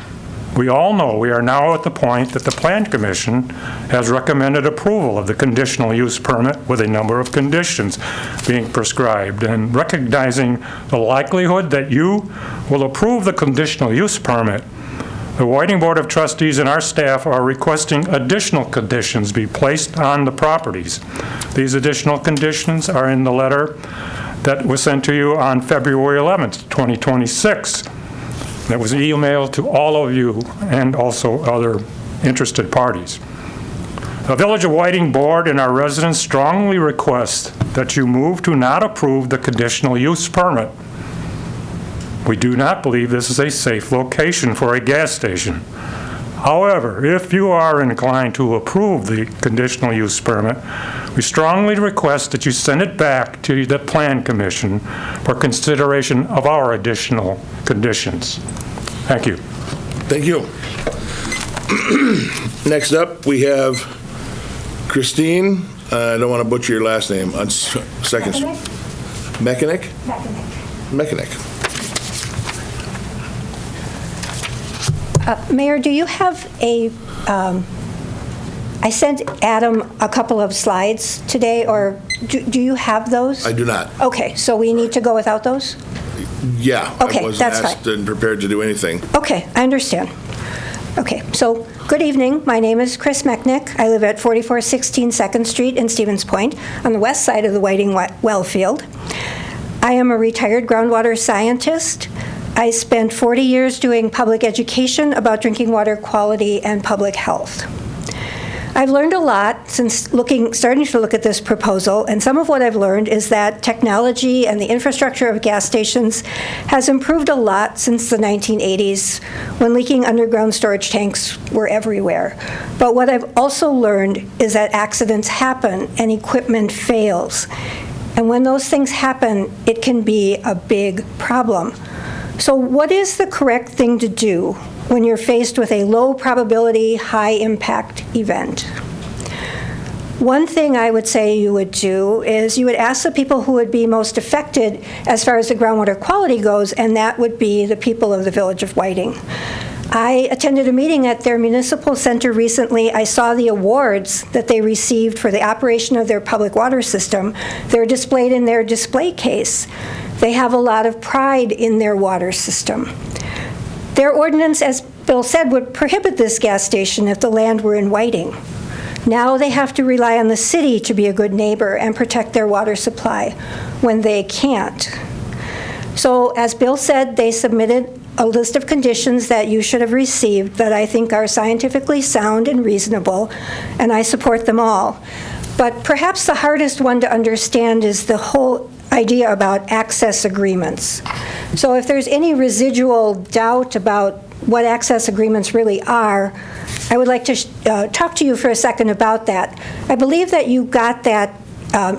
we all know we are now at the point that the Plan Commission has recommended approval of the conditional use permit with a number of conditions being prescribed, and recognizing the likelihood that you will approve the conditional use permit, the Whiting Board of Trustees and our staff are requesting additional conditions be placed on the properties. These additional conditions are in the letter that was sent to you on February 11th, 2026. That was emailed to all of you and also other interested parties. The Village of Whiting Board and our residents strongly request that you move to not approve the conditional use permit. We do not believe this is a safe location for a gas station. However, if you are inclined to approve the conditional use permit, we strongly request that you send it back to the Plan Commission for consideration of our additional conditions. Thank you. Thank you. Next up, we have Christine. I don't want to butcher your last name. On second. Mechanic? Mechanic. Mayor, do you have a, I sent Adam a couple of slides today, or do you have those? I do not. Okay, so we need to go without those? Yeah. Okay, I wasn't that's asked fine. and prepared to do anything. Okay, I understand. Okay, so good evening. My name is Chris Mechnick. I live at 4416 2nd Street in Stevens Point on the west side of the Whiting well field. I am a retired groundwater scientist. I spent 40 years doing public education about drinking water quality and public health. I've learned a lot since starting to look at this proposal, and some of what I've learned is that technology and the infrastructure of gas stations has improved a lot since the 1980s, when leaking underground storage tanks were everywhere. But what I've also learned is that accidents happen and equipment fails. And when those things happen, it can be a big problem. So what is the correct thing to do when you're faced with a low probability, high impact event? One thing I would say you would do is you would ask the people who would be most affected as far as the groundwater quality goes, and that would be the people of the Village of Whiting. I attended a meeting at their municipal center recently. I saw the awards that they received for the operation of their public water system. They're displayed in their display case. They have a lot of pride in their water system. Their ordinance, as Bill said, would prohibit this gas station if the land were in Whiting. Now they have to rely on the city to be a good neighbor and protect their water supply when they can't. So as Bill said, they submitted a list of conditions that you should have received that I think are scientifically sound and reasonable, and I support them all. But perhaps the hardest one to understand is the whole idea about access agreements. So if there's any residual doubt about what access agreements really are, I would like to talk to you for a second about that. I believe that you got that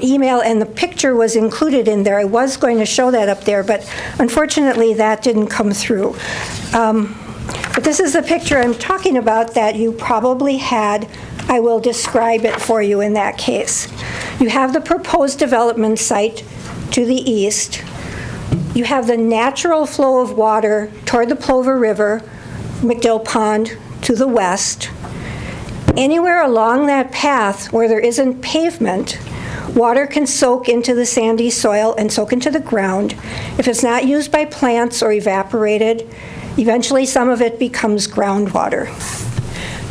email and the picture was included in there. I was going to show that up there, but unfortunately that didn't come through. But this is the picture I'm talking about that you probably had. I will describe it for you in that case. You have the proposed development site to the east. You have the natural flow of water toward the Plover River, McDill Pond, to the west. Anywhere along that path where there isn't pavement, water can soak into the sandy soil and soak into the ground. If it's not used by plants or evaporated, eventually some of it becomes groundwater.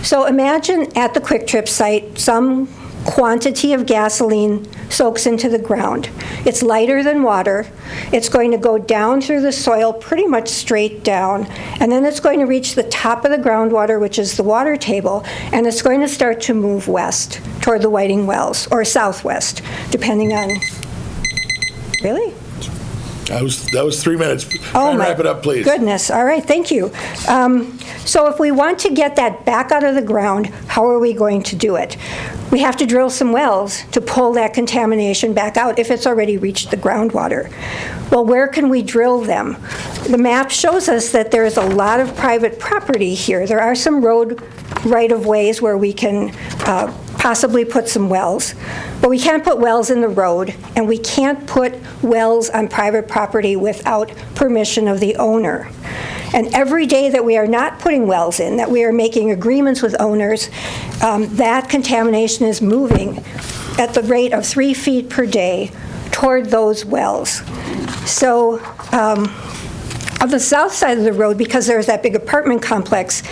So imagine at the Kwik Trip site, some quantity of gasoline soaks into the ground. It's lighter than water. It's going to go down through the soil pretty much straight down, and then it's going to reach the top of the groundwater, which is the water table, and it's going to start to move west toward the Whiting Wells, or southwest, depending on, really? That was 3 minutes. Try and wrap it up, please. Goodness. All right, thank you. So if we want to get that back out of the ground, how are we going to do it? We have to drill some wells to pull that contamination back out if it's already reached the groundwater. Well, where can we drill them? The map shows us that there is a lot of private property here. There are some road right-of-ways where we can possibly put some wells, but we can't put wells in the road, and we can't put wells on private property without permission of the owner. And every day that we are not putting wells in, that we are making agreements with owners, that contamination is moving at the rate of 3 feet per day toward those wells. So on the south side of the road, because there's that big apartment complex,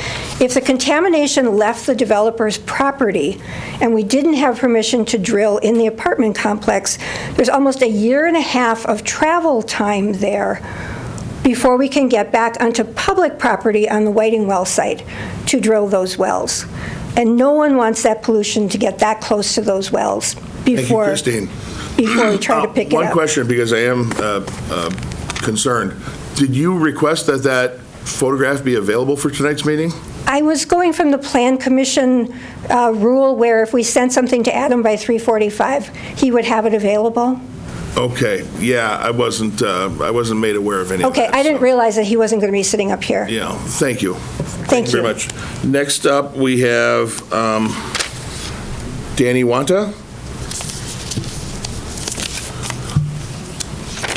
if the contamination left the developer's property and we didn't have permission to drill in the apartment complex, there's almost 1.5 years of travel time there before we can get back onto public property on the Whiting Well site to drill those wells. And no one wants that pollution to get that close to those wells before, Thank you, Christine. Before we try to pick it up. One question, because I am concerned. Did you request that photograph be available for tonight's meeting? I was going from the Plan Commission rule where if we sent something to Adam by 3:45, he would have it available. Okay, yeah, I wasn't made aware of any of Okay, that, I didn't so. realize that he wasn't going to be sitting up here. Yeah, thank you. Thank you very much. Next up, we have Danny Wanta.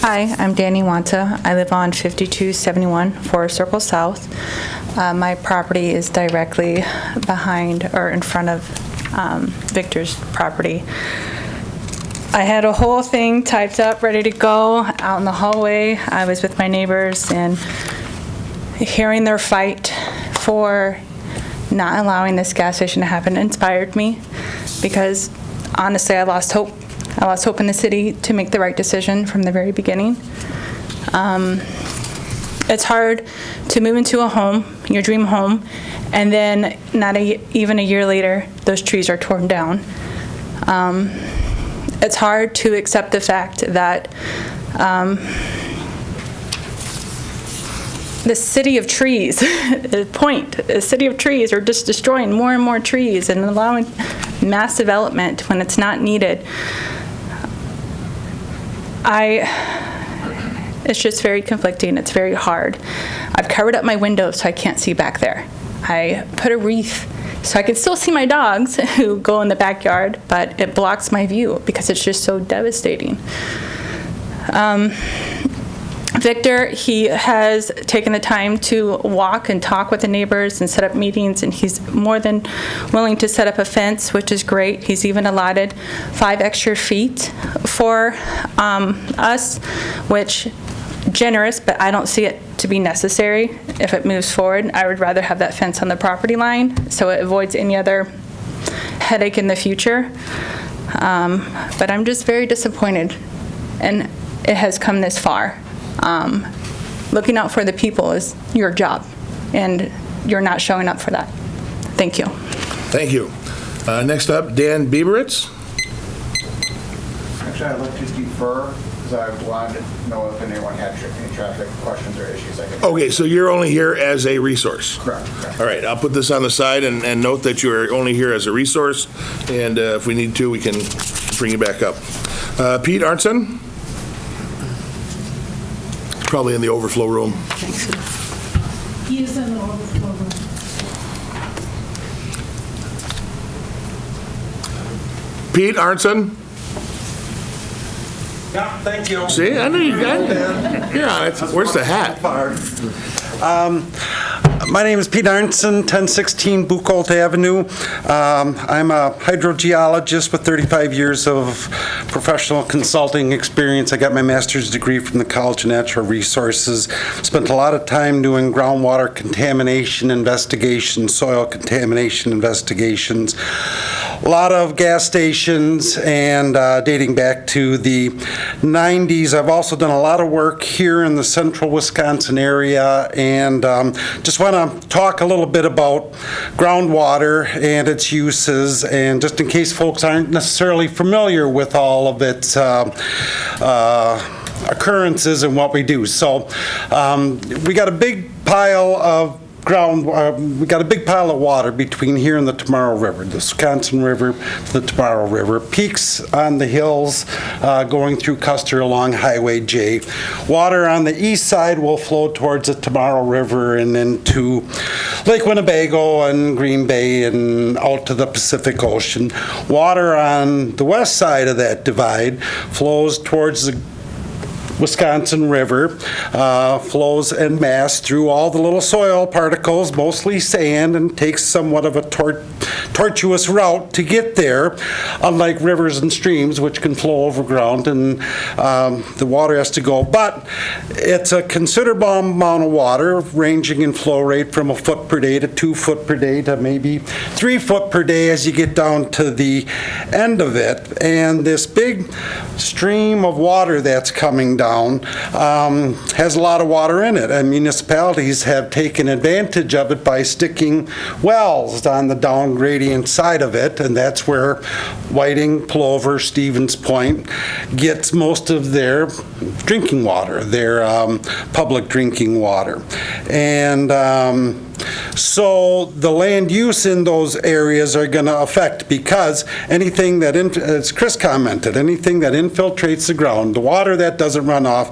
Hi, I'm Danny Wanta. I live on 5271 Forest Circle South. My property is directly behind or in front of Victor's property. I had a whole thing typed up, ready to go out in the hallway. I was with my neighbors, and hearing their fight for not allowing this gas station to happen inspired me, because honestly, I lost hope. I lost hope in the city to make the right decision from the very beginning. It's hard to move into a home, your dream home, and then not even a year later, those trees are torn down. It's hard to accept the fact that the city of trees, the city of trees are just destroying more and more trees and allowing mass development when it's not needed. It's just very conflicting. It's very hard. I've covered up my windows so I can't see back there. I put a wreath so I can still see my dogs who go in the backyard, but it blocks my view because it's just so devastating. Victor, he has taken the time to walk and talk with the neighbors and set up meetings, and he's more than willing to set up a fence, which is great. He's even allotted 5 extra feet for us, which generous, but I don't see it to be necessary if it moves forward. I would rather have that fence on the property line so it avoids any other headache in the future. But I'm just very disappointed, and it has come this far. Looking out for the people is your job, and you're not showing up for that. Thank you. Thank you. Next up, Dan Bieberitz. Actually, I'd like to defer because I wanted to know if anyone had any traffic questions or issues. Okay, so you're only here as a resource? Correct. All right, I'll put this on the side and note that you're only here as a resource, and if we need to, we can bring you back up. Pete Arnson? Probably in the overflow room. He is in the overflow room. Pete Arnson? Yeah, thank you. See, I knew you got it. You're on it. Where's the hat? My name is Pete Arnson, 1016 Buchholz Avenue. I'm a hydrogeologist with 35 years of professional consulting experience. I got my master's degree from the College of Natural Resources. Spent a lot of time doing groundwater contamination investigations, soil contamination investigations, a lot of gas stations, and dating back to the 90s. I've also done a lot of work here in the central Wisconsin area, and just want to talk a little bit about groundwater and its uses, and just in case folks aren't necessarily familiar with all of its occurrences and what we do. So we got a big pile of we got a big pile of water between here and the Tomorrow River, the Wisconsin River, the Tomorrow River. Peaks on the hills going through Custer along Highway J. Water on the east side will flow towards the Tomorrow River and into Lake Winnebago and Green Bay and out to the Pacific Ocean. Water on the west side of that divide flows towards the Wisconsin River, flows en masse through all the little soil particles, mostly sand, and takes somewhat of a tortuous route to get there, unlike rivers and streams, which can flow over ground, and the water has to go. But it's a considerable amount of water, ranging in flow rate from a foot per day to 2 foot per day to maybe 3 foot per day as you get down to the end of it. And this big stream of water that's coming down has a lot of water in it, and municipalities have taken advantage of it by sticking wells on the down gradient side of it, and that's where Whiting, Plover, Stevens Point gets most of their drinking water, their public drinking water. And so the land use in those areas are going to affect, because anything that, as Chris commented, anything that infiltrates the ground, the water that doesn't run off,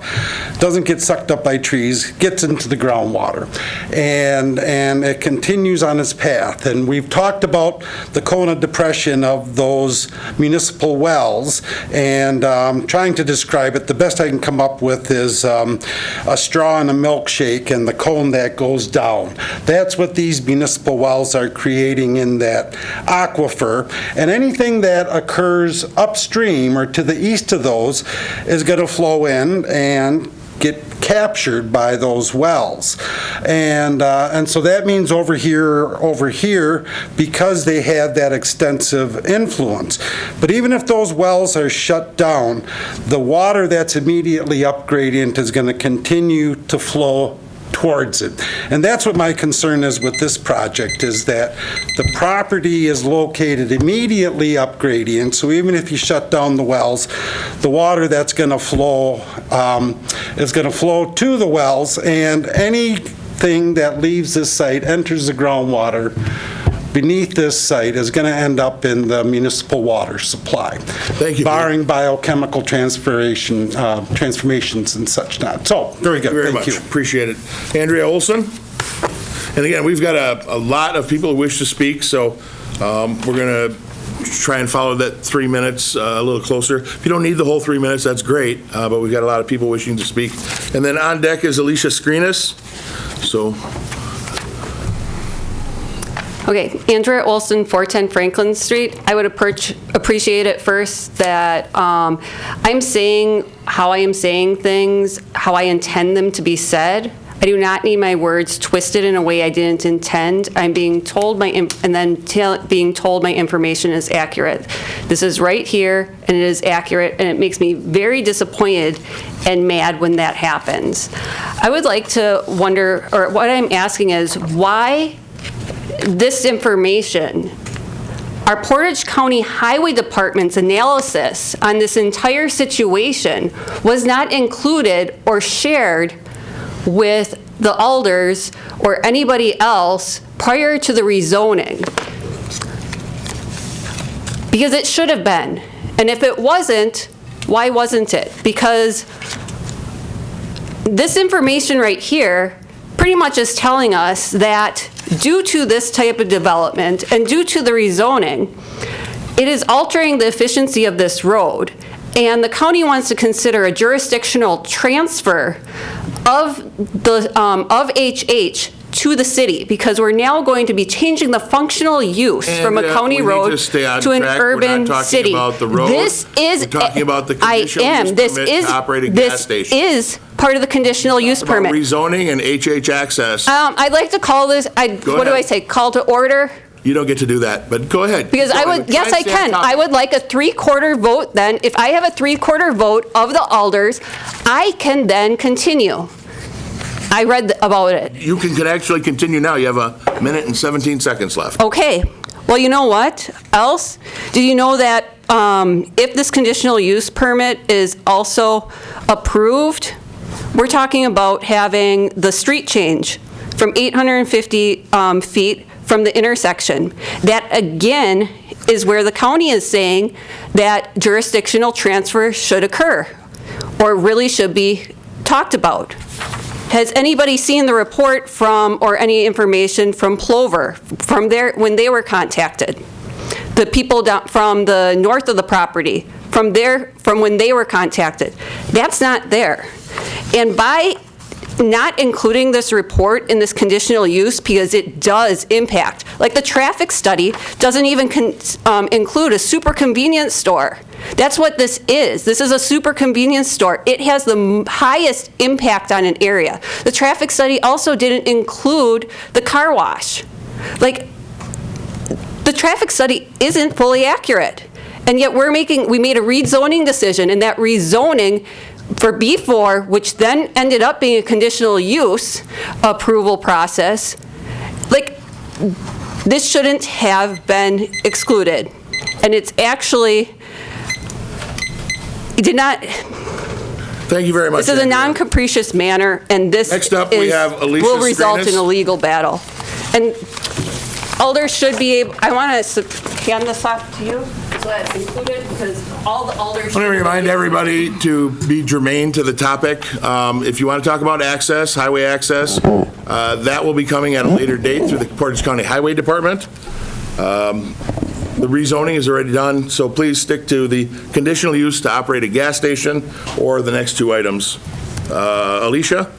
doesn't get sucked up by trees, gets into the groundwater, and it continues on its path. And we've talked about the Kona depression of those municipal wells, and trying to describe it, the best I can come up with is a straw in a milkshake and the cone that goes down. That's what these municipal wells are creating in that aquifer, and anything that occurs upstream or to the east of those is going to flow in and get captured by those wells. And so that means over here, because they have that extensive influence. But even if those wells are shut down, the water that's immediately up gradient is going to continue to flow towards it. And that's what my concern is with this project, is that the property is located immediately up gradient, so even if you shut down the wells, the water that's going to flow is going to flow to the wells, and anything that leaves this site, enters the groundwater beneath this site, is going to end up in the municipal water supply. Thank you. Barring biochemical transformations and such not. So, very good. Thank you. Appreciate it. Andrea Olson. And again, we've got a lot of people who wish to speak, so we're going to try and follow that 3 minutes a little closer. If you don't need the whole 3 minutes, that's great, but we've got a lot of people wishing to speak. And then on deck is Alicia Skrinas. So. Okay, Andrea Olson, 410 Franklin Street. I would appreciate it first that I'm saying how I am saying things, how I intend them to be said. I do not need my words twisted in a way I didn't intend. I'm being told being told my information is accurate. This is right here, and it is accurate, and it makes me very disappointed and mad when that happens. I would like to wonder, or what I'm asking is, why this information, our Portage County Highway Department's analysis on this entire situation was not included or shared with the alders or anybody else prior to the rezoning. Because it should have been. And if it wasn't, why wasn't it? Because this information right here pretty much is telling us that due to this type of development and due to the rezoning, it is altering the efficiency of this road. And the county wants to consider a jurisdictional transfer of HH to the city, because we're now going to be changing the functional use from a county road to an urban city. We're not talking about the road. This is, We're talking about the conditional use permit to operate a gas station. This is part of the conditional use permit. Rezoning and HH access. I'd like to call this, what do I say, call to order? You don't get to do that, but go ahead. Because I would, yes, I can. I would like a 3/4 vote then. If I have a 3/4 vote of the alders, I can then continue. I read about it. You can actually continue now. You have a minute and 17 seconds left. Okay. Well, you know what else? Do you know that if this conditional use permit is also approved, we're talking about having the street change from 850 feet from the intersection. That, again, is where the county is saying that jurisdictional transfer should occur, or really should be talked about. Has anybody seen the report from, or any information from Plover, from their, when they were contacted? The people down from the north of the property, from when they were contacted. That's not there. And by not including this report in this conditional use, because it does impact, like the traffic study doesn't even include a super convenience store. That's what this is. This is a super convenience store. It has the highest impact on an area. The traffic study also didn't include the car wash. Like, the traffic study isn't fully accurate. And yet we made a rezoning decision, and that rezoning for B4, which then ended up being a conditional use approval process, like, this shouldn't have been excluded. And it's actually, it did not. Thank you very much. This is a non-capricious manner, and this Next up, we have Alicia will result Screenis. in a legal battle. And alders should be able, I want to hand this off to you so that's included, because all the alders. Let me remind everybody to be germane to the topic. If you want to talk about access, highway access, that will be coming at a later date through the Portage County Highway Department. The rezoning is already done, so please stick to the conditional use to operate a gas station or the next two items. Alicia?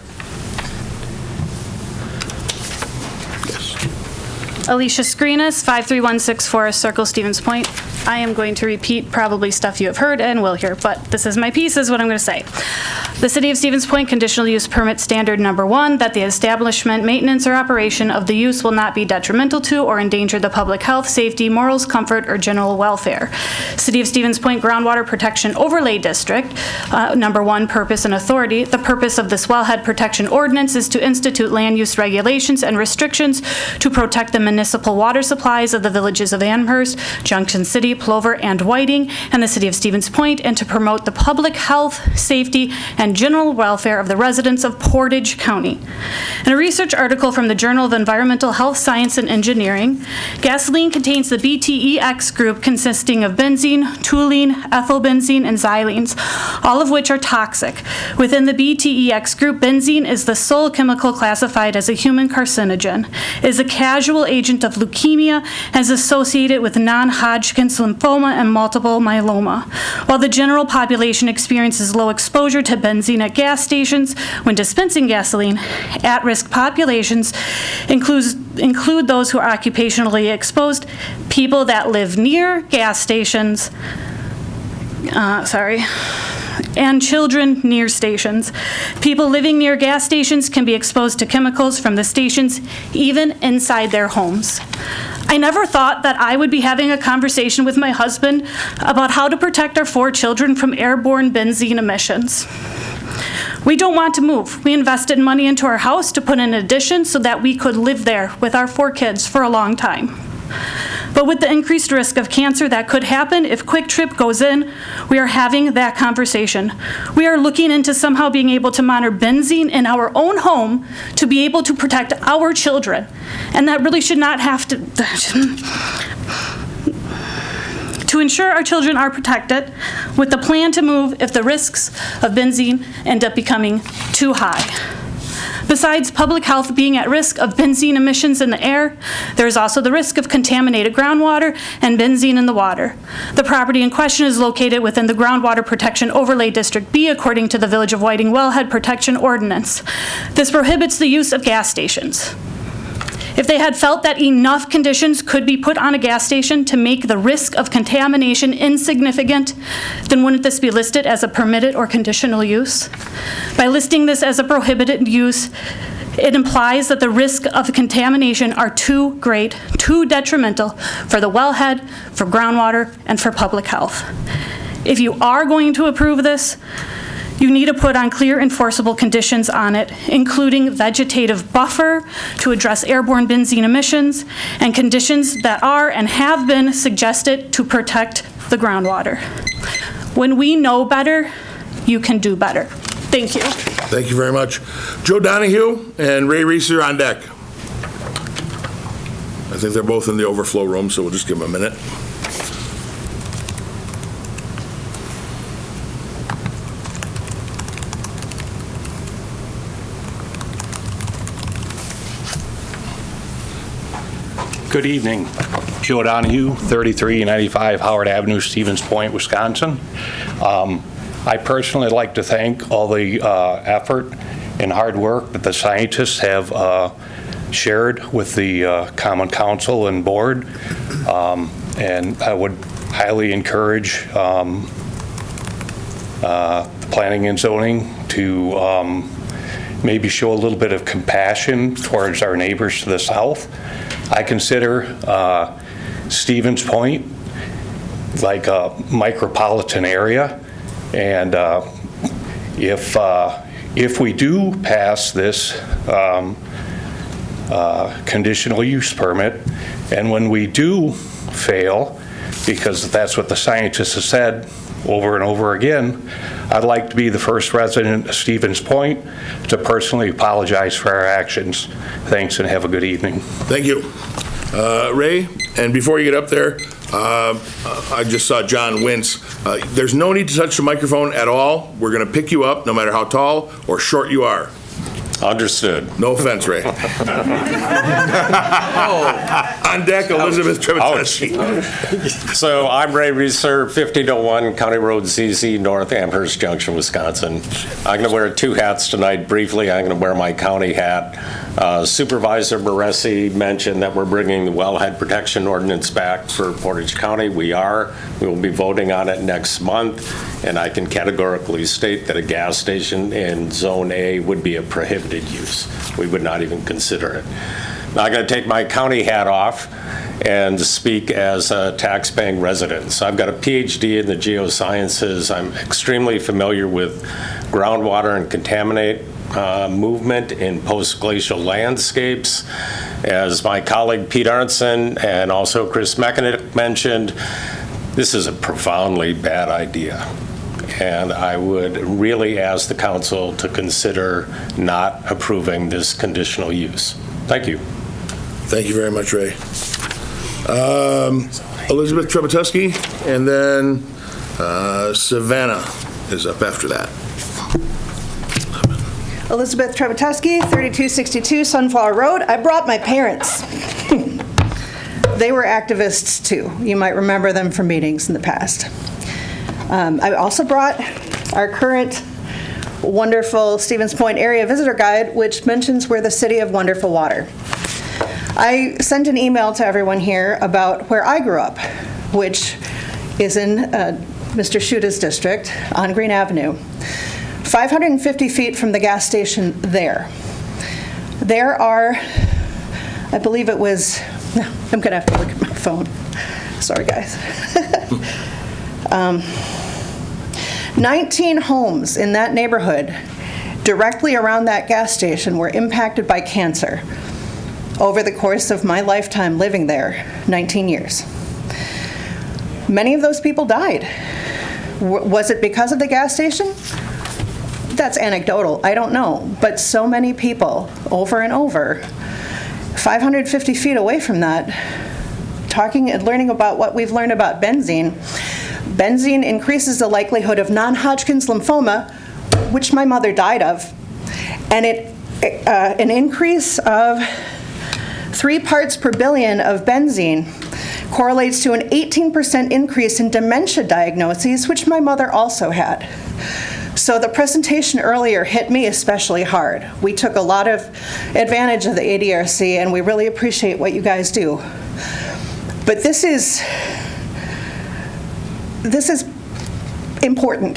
Alicia Screenis, 53164 Forest Circle, Stevens Point. I am going to repeat probably stuff you have heard and will hear, but this is my piece, is what I'm going to say. The City of Stevens Point Conditional Use Permit Standard Number 1, that the establishment, maintenance, or operation of the use will not be detrimental to or endanger the public health, safety, morals, comfort, or general welfare. City of Stevens Point Groundwater Protection Overlay District, Number 1, purpose and authority. The purpose of this wellhead protection ordinance is to institute land use regulations and restrictions to protect the municipal water supplies of the villages of Amherst, Junction City, Plover, and Whiting, and the City of Stevens Point, and to promote the public health, safety, and general welfare of the residents of Portage County. In a research article from the Journal of Environmental Health, Science, and Engineering, gasoline contains the BTEX group consisting of benzene, toluene, ethylbenzene, and xylenes, all of which are toxic. Within the BTEX group, benzene is the sole chemical classified as a human carcinogen, is a casual agent of leukemia, and is associated with non-Hodgkin's lymphoma and multiple myeloma. While the general population experiences low exposure to benzene at gas stations when dispensing gasoline, at-risk populations include those who are occupationally exposed, people that live near gas stations, and children near stations. People living near gas stations can be exposed to chemicals from the stations even inside their homes. I never thought that I would be having a conversation with my husband about how to protect our 4 children from airborne benzene emissions. We don't want to move. We invested money into our house to put in an addition so that we could live there with our 4 kids for a long time. But with the increased risk of cancer that could happen if Kwik Trip goes in, we are having that conversation. We are looking into somehow being able to monitor benzene in our own home to be able to protect our children. And that really should not have to ensure our children are protected, with the plan to move if the risks of benzene end up becoming too high. Besides public health being at risk of benzene emissions in the air, there is also the risk of contaminated groundwater and benzene in the water. The property in question is located within the Groundwater Protection Overlay District B, according to the Village of Whiting Wellhead Protection Ordinance. This prohibits the use of gas stations. If they had felt that enough conditions could be put on a gas station to make the risk of contamination insignificant, then wouldn't this be listed as a permitted or conditional use? By listing this as a prohibited use, it implies that the risk of contamination are too great, too detrimental for the wellhead, for groundwater, and for public health. If you are going to approve this, you need to put on clear enforceable conditions on it, including vegetative buffer to address airborne benzene emissions, and conditions that are and have been suggested to protect the groundwater. When we know better, you can do better. Thank you. Thank you very much. Joe Donahue and Ray Reeser on deck. I think they're both in the overflow room, so we'll just give them a minute. Good evening. Joe Donahue, 3395 Howard Avenue, Stevens Point, Wisconsin. I personally like to thank all the effort and hard work that the scientists have shared with the Common Council and Board. And I would highly encourage planning and zoning to maybe show a little bit of compassion towards our neighbors to the south. I consider Stevens Point like a micropolitan area, and if we do pass this conditional use permit, and when we do fail, because that's what the scientists have said over and over again, I'd like to be the first resident of Stevens Point to personally apologize for our actions. Thanks, and have a good evening. Thank you. Ray, and before you get up there, I just saw John wince. There's no need to touch the microphone at all. We're going to pick you up no matter how tall or short you are. Understood. No offense, Ray. On deck, Elizabeth Revocable. So I'm Ray Reeser, 1501 County Road ZZ, North Amherst Junction, Wisconsin. I'm going to wear two hats tonight. Briefly, I'm going to wear my county hat. Supervisor Baresi mentioned that we're bringing the wellhead protection ordinance back for Portage County. We are. We will be voting on it next month, and I can categorically state that a gas station in Zone A would be a prohibited use. We would not even consider it. Now I'm going to take my county hat off and speak as a tax-paying resident. So I've got a PhD in the geosciences. I'm extremely familiar with groundwater and contaminate movement in post-glacial landscapes. As my colleague Pete Arntzen and also Chris Mechanic mentioned, this is a profoundly bad idea. And I would really ask the council to consider not approving this conditional use. Thank you. Thank you very much, Ray. Elizabeth Trebotuski, and then Savannah is up after that. Elizabeth Trebotuski, 3262 Sunflower Road. I brought my parents. They were activists too. You might remember them from meetings in the past. I also brought our current wonderful Stevens Point area visitor guide, which mentions we're the city of wonderful water. I sent an email to everyone here about where I grew up, which is in Mr. Schuda's district on Green Avenue. 550 feet from the gas station there. There are, I believe it was, I'm gonna have to look at my phone. Sorry, guys. 19 homes in that neighborhood directly around that gas station were impacted by cancer over the course of my lifetime living there, 19 years. Many of those people died. Was it because of the gas station? That's anecdotal, I don't know, but so many people over and over, 550 feet away from that, talking and learning about what we've learned about benzene. Benzene increases the likelihood of non-Hodgkin's lymphoma, which my mother died of, and an increase of 3 parts per billion of benzene correlates to an 18% increase in dementia diagnoses, which my mother also had. So the presentation earlier hit me especially hard. We took a lot of advantage of the ADRC, and we really appreciate what you guys do. But this is important.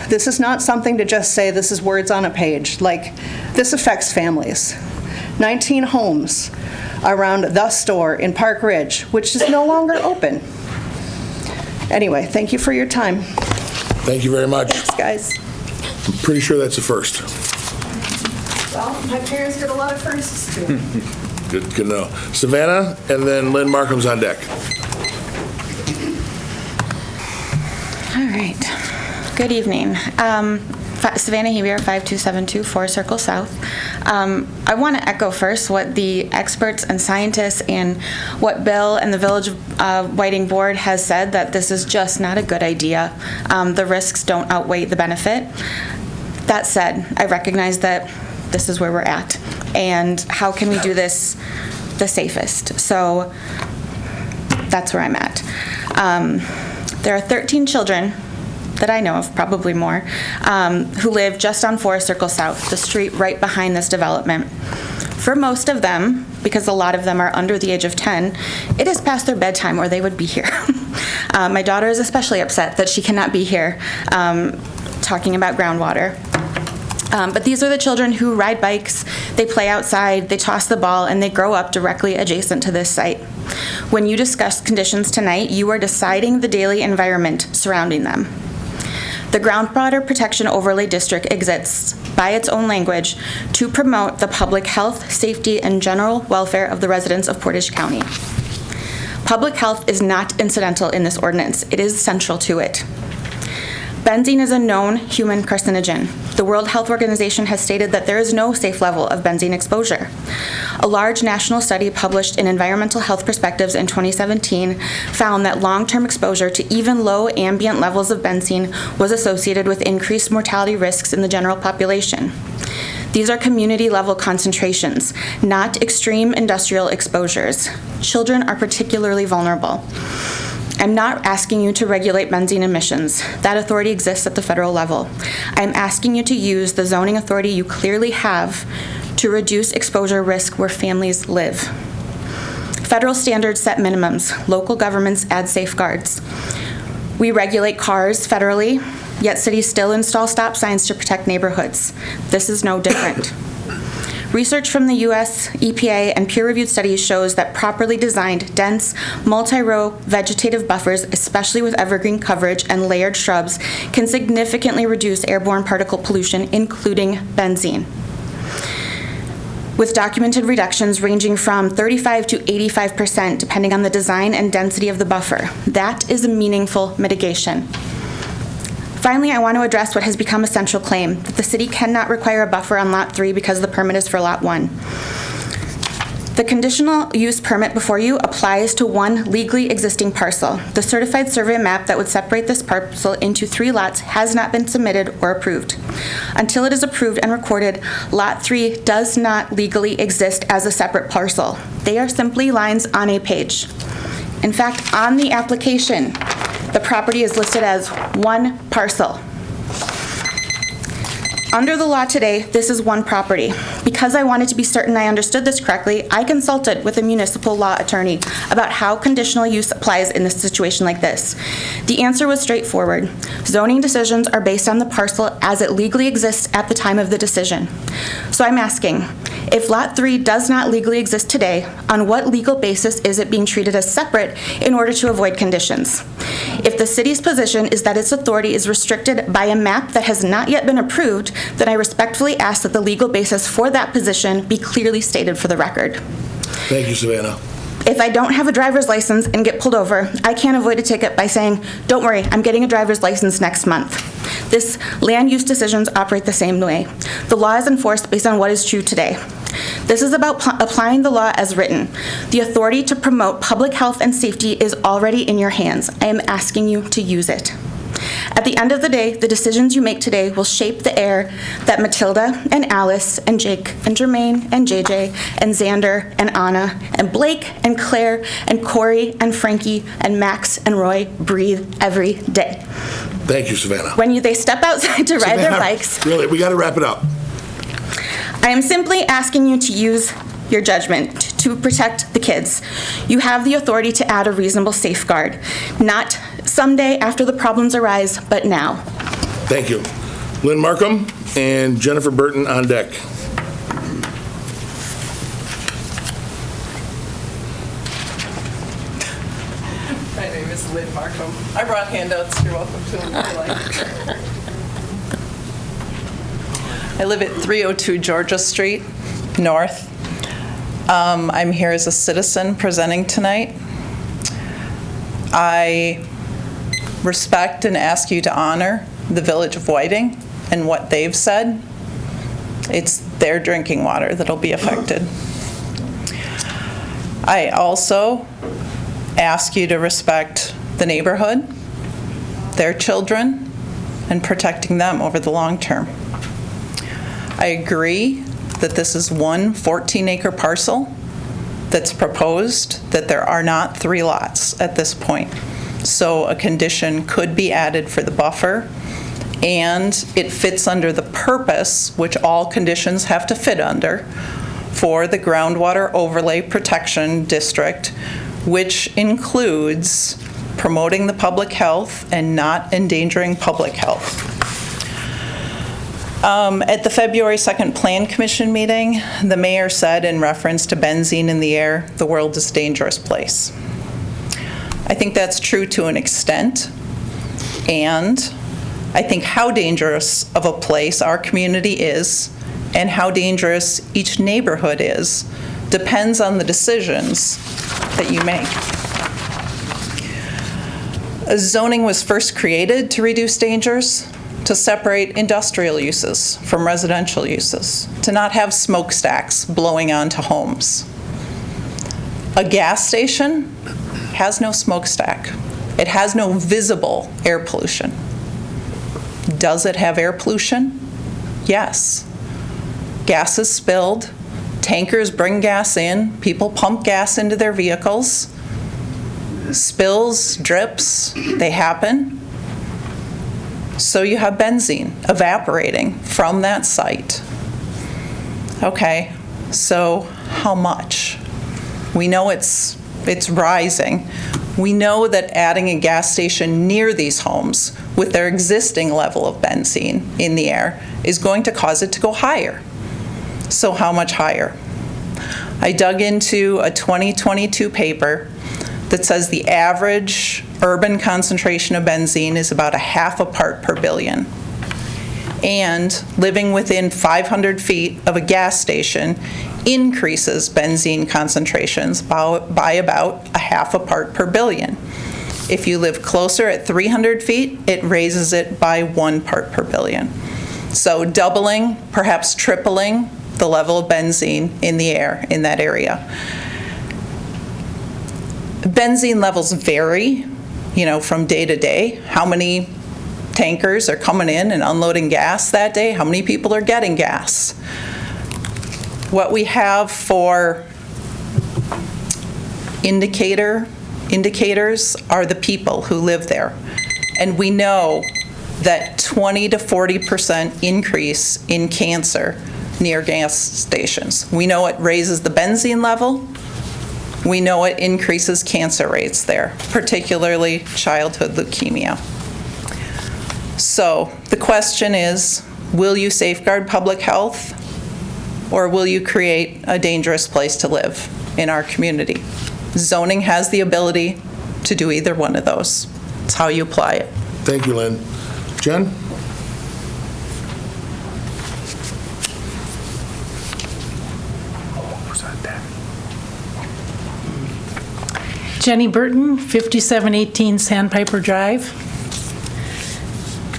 This is not something to just say this is words on a page. Like, this affects families. 19 homes around the store in Park Ridge, which is no longer open. Anyway, thank you for your time. Thank you very much. Thanks, guys. I'm pretty sure that's a first. Well, my parents did a lot of firsts too. Good to know. Savannah, and then Lynn Markham's on deck. All right. Good evening. Savannah Heber, 5272 4 Circle South. I want to echo first what the experts and scientists and what Bill and the Village of Whiting Board has said, that this is just not a good idea. The risks don't outweigh the benefit. That said, I recognize that this is where we're at, and how can we do this the safest? So that's where I'm at. There are 13 children that I know of, probably more, who live just on 4 Circle South, the street right behind this development. For most of them, because a lot of them are under the age of 10, it is past their bedtime or they would be here. My daughter is especially upset that she cannot be here talking about groundwater. But these are the children who ride bikes, they play outside, they toss the ball, and they grow up directly adjacent to this site. When you discuss conditions tonight, you are deciding the daily environment surrounding them. The Groundwater Protection Overlay District exists, by its own language, to promote the public health, safety, and general welfare of the residents of Portage County. Public health is not incidental in this ordinance. It is central to it. Benzene is a known human carcinogen. The World Health Organization has stated that there is no safe level of benzene exposure. A large national study published in Environmental Health Perspectives in 2017 found that long-term exposure to even low ambient levels of benzene was associated with increased mortality risks in the general population. These are community-level concentrations, not extreme industrial exposures. Children are particularly vulnerable. I'm not asking you to regulate benzene emissions. That authority exists at the federal level. I'm asking you to use the zoning authority you clearly have to reduce exposure risk where families live. Federal standards set minimums. Local governments add safeguards. We regulate cars federally, yet cities still install stop signs to protect neighborhoods. This is no different. Research from the U.S. EPA and peer-reviewed studies shows that properly designed, dense, multi-row vegetative buffers, especially with evergreen coverage and layered shrubs, can significantly reduce airborne particle pollution, including benzene, with documented reductions ranging from 35% to 85%, depending on the design and density of the buffer. That is a meaningful mitigation. Finally, I want to address what has become a central claim, that the city cannot require a buffer on Lot 3 because the permit is for Lot 1. The conditional use permit before you applies to one legally existing parcel. The certified survey map that would separate this parcel into 3 lots has not been submitted or approved. Until it is approved and recorded, Lot 3 does not legally exist as a separate parcel. They are simply lines on a page. In fact, on the application, the property is listed as one parcel. Under the law today, this is one property. Because I wanted to be certain I understood this correctly, I consulted with a municipal law attorney about how conditional use applies in a situation like this. The answer was straightforward. Zoning decisions are based on the parcel as it legally exists at the time of the decision. So I'm asking, if Lot 3 does not legally exist today, on what legal basis is it being treated as separate in order to avoid conditions? If the city's position is that its authority is restricted by a map that has not yet been approved, then I respectfully ask that the legal basis for that position be clearly stated for the record. Thank you, Savannah. If I don't have a driver's license and get pulled over, I can't avoid a ticket by saying, don't worry, I'm getting a driver's license next month. This land use decisions operate the same way. The law is enforced based on what is true today. This is about applying the law as written. The authority to promote public health and safety is already in your hands. I am asking you to use it. At the end of the day, the decisions you make today will shape the heir that Matilda and Alice and Jake and Jermaine and JJ and Xander and Anna and Blake and Claire and Corey and Frankie and Max and Roy breathe every day. Thank you, Savannah. When they step outside to ride their bikes. Really, we got to wrap it up. I am simply asking you to use your judgment to protect the kids. You have the authority to add a reasonable safeguard, not someday after the problems arise, but now. Thank you. Lynn Markham and Jennifer Burton on deck. My name is Lynn Markham. I brought handouts. You're welcome to them if you like. I live at 302 Georgia Street, North. I'm here as a citizen presenting tonight. I respect and ask you to honor the Village of Whiting and what they've said. It's their drinking water that'll be affected. I also ask you to respect the neighborhood, their children, and protecting them over the long term. I agree that this is one 14-acre parcel that's proposed, that there are not 3 lots at this point. So a condition could be added for the buffer, and it fits under the purpose, which all conditions have to fit under, for the groundwater overlay protection district, which includes promoting the public health and not endangering public health. At the February 2nd Plan Commission meeting, the mayor said in reference to benzene in the air, the world is a dangerous place. I think that's true to an extent, and I think how dangerous of a place our community is and how dangerous each neighborhood is depends on the decisions that you make. Zoning was first created to reduce dangers, to separate industrial uses from residential uses, to not have smokestacks blowing onto homes. A gas station has no smokestack. It has no visible air pollution. Does it have air pollution? Yes. Gas is spilled. Tankers bring gas in. People pump gas into their vehicles. Spills, drips, they happen. So you have benzene evaporating from that site. Okay, so how much? We know it's rising. We know that adding a gas station near these homes with their existing level of benzene in the air is going to cause it to go higher. So how much higher? I dug into a 2022 paper that says the average urban concentration of benzene is about 0.5 part per billion. And living within 500 feet of a gas station increases benzene concentrations by about 0.5 part per billion. If you live closer at 300 feet, it raises it by 1 part per billion. So doubling, perhaps tripling the level of benzene in the air in that area. Benzene levels vary, from day to day. How many tankers are coming in and unloading gas that day? How many people are getting gas? What we have for indicators are the people who live there. And we know that 20 to 40% increase in cancer near gas stations. We know it raises the benzene level. We know it increases cancer rates there, particularly childhood leukemia. So the question is, will you safeguard public health, or will you create a dangerous place to live in our community? Zoning has the ability to do either one of those. It's how you apply it. Thank you, Lynn. Jen? Jenny Burton, 5718 Sandpiper Drive.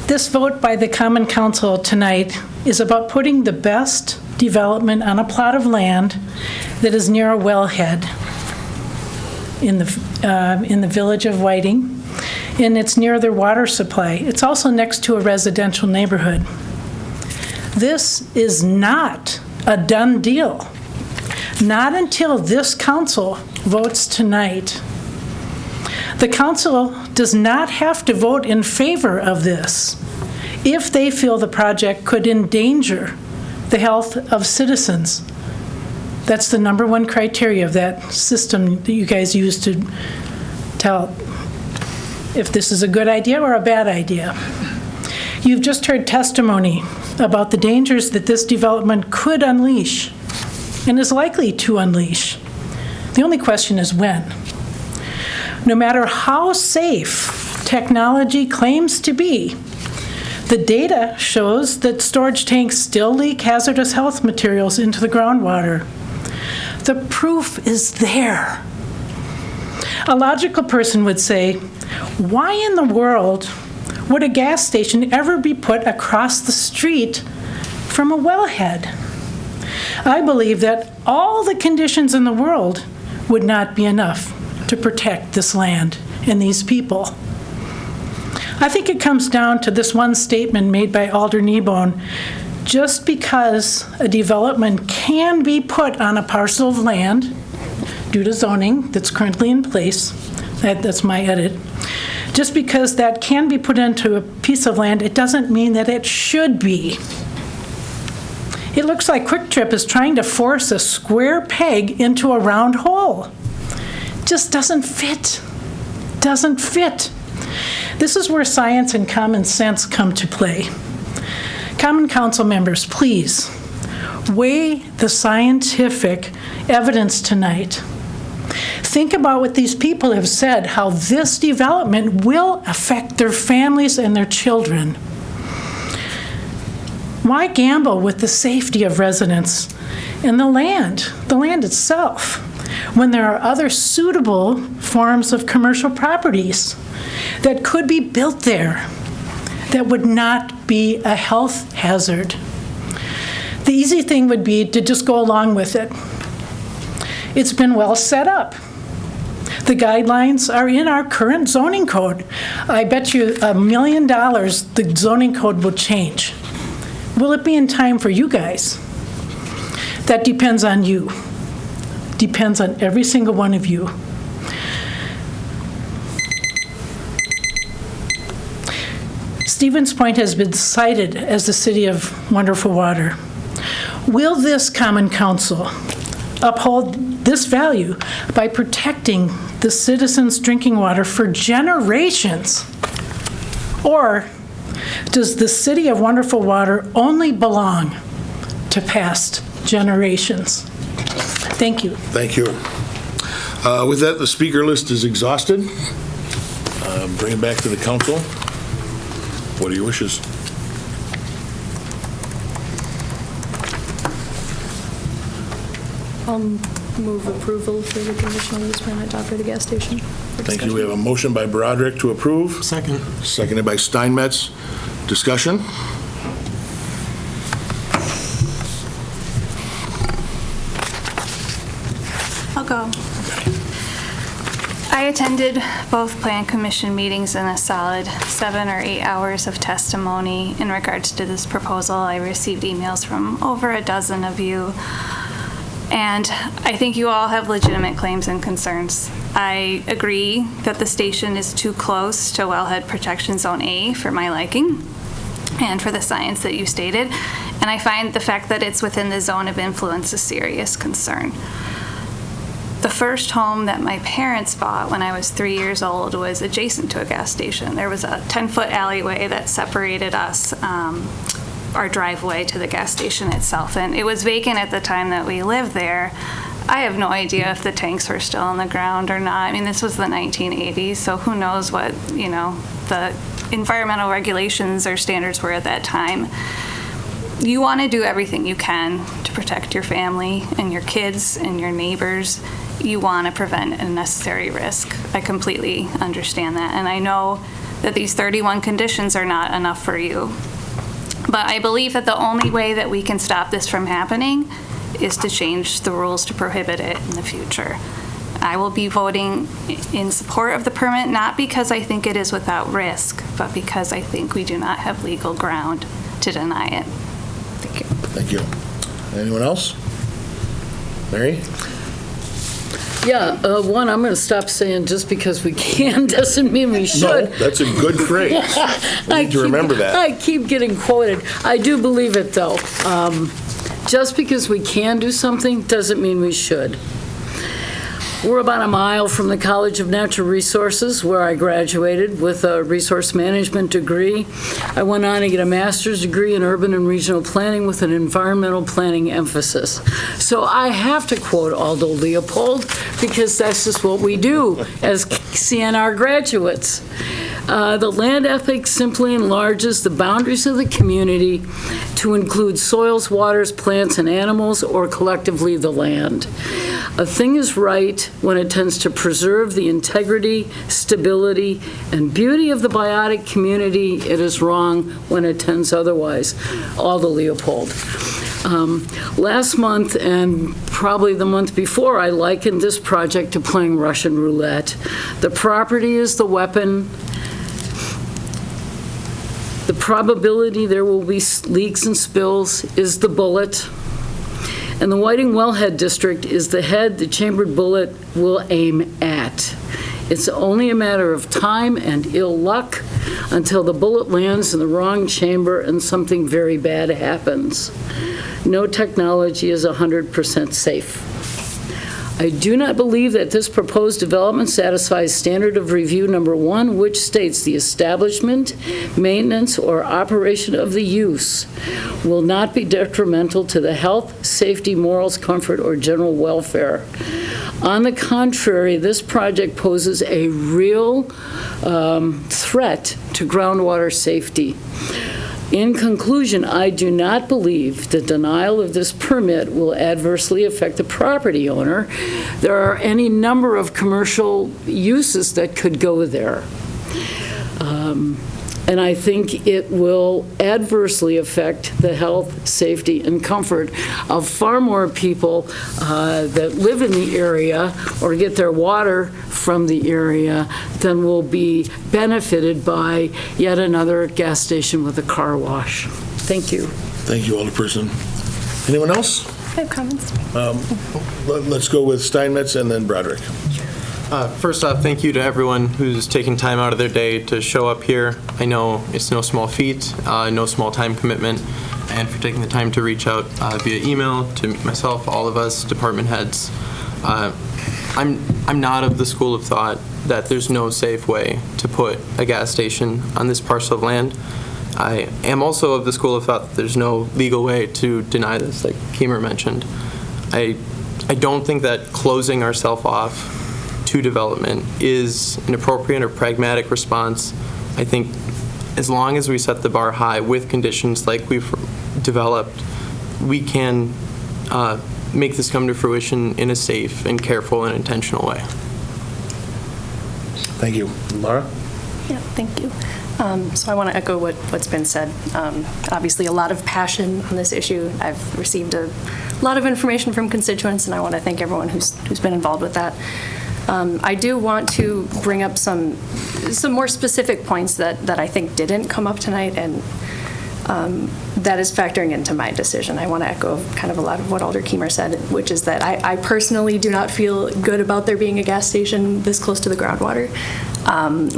This vote by the Common Council tonight is about putting the best development on a plot of land that is near a wellhead in the village of Whiting. and it's near their water supply. It's also next to a residential neighborhood. This is not a done deal. Not until this council votes tonight. The council does not have to vote in favor of this if they feel the project could endanger the health of citizens. That's the number one criteria of that system that you guys use to tell if this is a good idea or a bad idea. You've just heard testimony about the dangers that this development could unleash and is likely to unleash. The only question is when. No matter how safe technology claims to be, the data shows that storage tanks still leak hazardous health materials into the groundwater. The proof is there. A logical person would say, why in the world would a gas station ever be put across the street from a wellhead? I believe that all the conditions in the world would not be enough to protect this land and these people. I think it comes down to this one statement made by Alder Kneebone. Just because a development can be put on a parcel of land due to zoning that's currently in place, that's my edit, just because that can be put into a piece of land, it doesn't mean that it should be. It looks like Kwik Trip is trying to force a square peg into a round hole. It just doesn't fit. Doesn't fit. This is where science and common sense come to play. Common Council members, please weigh the scientific evidence tonight. Think about what these people have said, how this development will affect their families and their children. Why gamble with the safety of residents and the land itself, when there are other suitable forms of commercial properties that could be built there that would not be a health hazard? The easy thing would be to just go along with it. It's been well set up. The guidelines are in our current zoning code. I bet you $1 million the zoning code will change. Will it be in time for you guys? That depends on you. Depends on every single one of you. Stevens Point has been cited as the city of wonderful water. Will this Common Council uphold this value by protecting the citizens' drinking water for generations? Or does the city of wonderful water only belong to past generations? Thank you. Thank you. With that, the speaker list is exhausted. Bring it back to the council. What are your wishes? Move approval for the conditional use permit to operate a gas station. Thank you. We have a motion by Broderick to approve. Second. Seconded by Steinmetz. Discussion? I'll go. I attended both Plan Commission meetings and a solid 7 or 8 hours of testimony in regards to this proposal. I received emails from over a dozen of you, and I think you all have legitimate claims and concerns. I agree that the station is too close to Wellhead Protection Zone A for my liking and for the science that you stated, and I find the fact that it's within the zone of influence a serious concern. The first home that my parents bought when I was 3 years old was adjacent to a gas station. There was a 10-foot alleyway that separated us, our driveway to the gas station itself, and it was vacant at the time that we lived there. I have no idea if the tanks were still on the ground or not. I mean, this was the 1980s, so who knows what, the environmental regulations or standards were at that time. You want to do everything you can to protect your family and your kids and your neighbors. You want to prevent unnecessary risk. I completely understand that, and I know that these 31 conditions are not enough for you. But I believe that the only way that we can stop this from happening is to change the rules to prohibit it in the future. I will be voting in support of the permit, not because I think it is without risk, but because I think we do not have legal ground to deny it. Thank you. Thank you. Anyone else? Mary? Yeah, one, I'm going to stop saying just because we can doesn't mean we should. No, that's a good phrase. I need to remember that. I keep getting quoted. I do believe it, though. Just because we can do something doesn't mean we should. We're about a mile from the College of Natural Resources, where I graduated with a resource management degree. I went on to get a master's degree in urban and regional planning with an environmental planning emphasis. So I have to quote Aldo Leopold, because that's just what we do as CNR graduates. The land ethic simply enlarges the boundaries of the community to include soils, waters, plants, and animals, or collectively the land. A thing is right when it tends to preserve the integrity, stability, and beauty of the biotic community. It is wrong when it tends otherwise. Aldo Leopold. Last month, and probably the month before, I likened this project to playing Russian roulette. The property is the weapon. The probability there will be leaks and spills is the bullet. And the Whiting Wellhead District is the head the chambered bullet will aim at. It's only a matter of time and ill luck until the bullet lands in the wrong chamber and something very bad happens. No technology is 100% safe. I do not believe that this proposed development satisfies standard of review number 1, which states the establishment, maintenance, or operation of the use will not be detrimental to the health, safety, morals, comfort, or general welfare. On the contrary, this project poses a real threat to groundwater safety. In conclusion, I do not believe the denial of this permit will adversely affect the property owner. There are any number of commercial uses that could go there. And I think it will adversely affect the health, safety, and comfort of far more people that live in the area or get their water from the area than will be benefited by yet another gas station with a car wash. Thank you. Thank you, Alderperson. Anyone else? I have comments. Let's go with Steinmetz and then Broderick. First off, thank you to everyone who's taken time out of their day to show up here. I know it's no small feat, no small time commitment, and for taking the time to reach out via email to myself, all of us, department heads. I'm not of the school of thought that there's no safe way to put a gas station on this parcel of land. I am also of the school of thought that there's no legal way to deny this, like Keemer mentioned. I don't think that closing ourselves off to development is an appropriate or pragmatic response. I think as long as we set the bar high with conditions like we've developed, we can make this come to fruition in a safe and careful and intentional way. Thank you. Laura? Yeah, thank you. So I want to echo what's been said. Obviously, a lot of passion on this issue. I've received a lot of information from constituents, and I want to thank everyone who's been involved with that. I do want to bring up some more specific points that I think didn't come up tonight, and that is factoring into my decision. I want to echo kind of a lot of what Alder Keemer said, which is that I personally do not feel good about there being a gas station this close to the groundwater.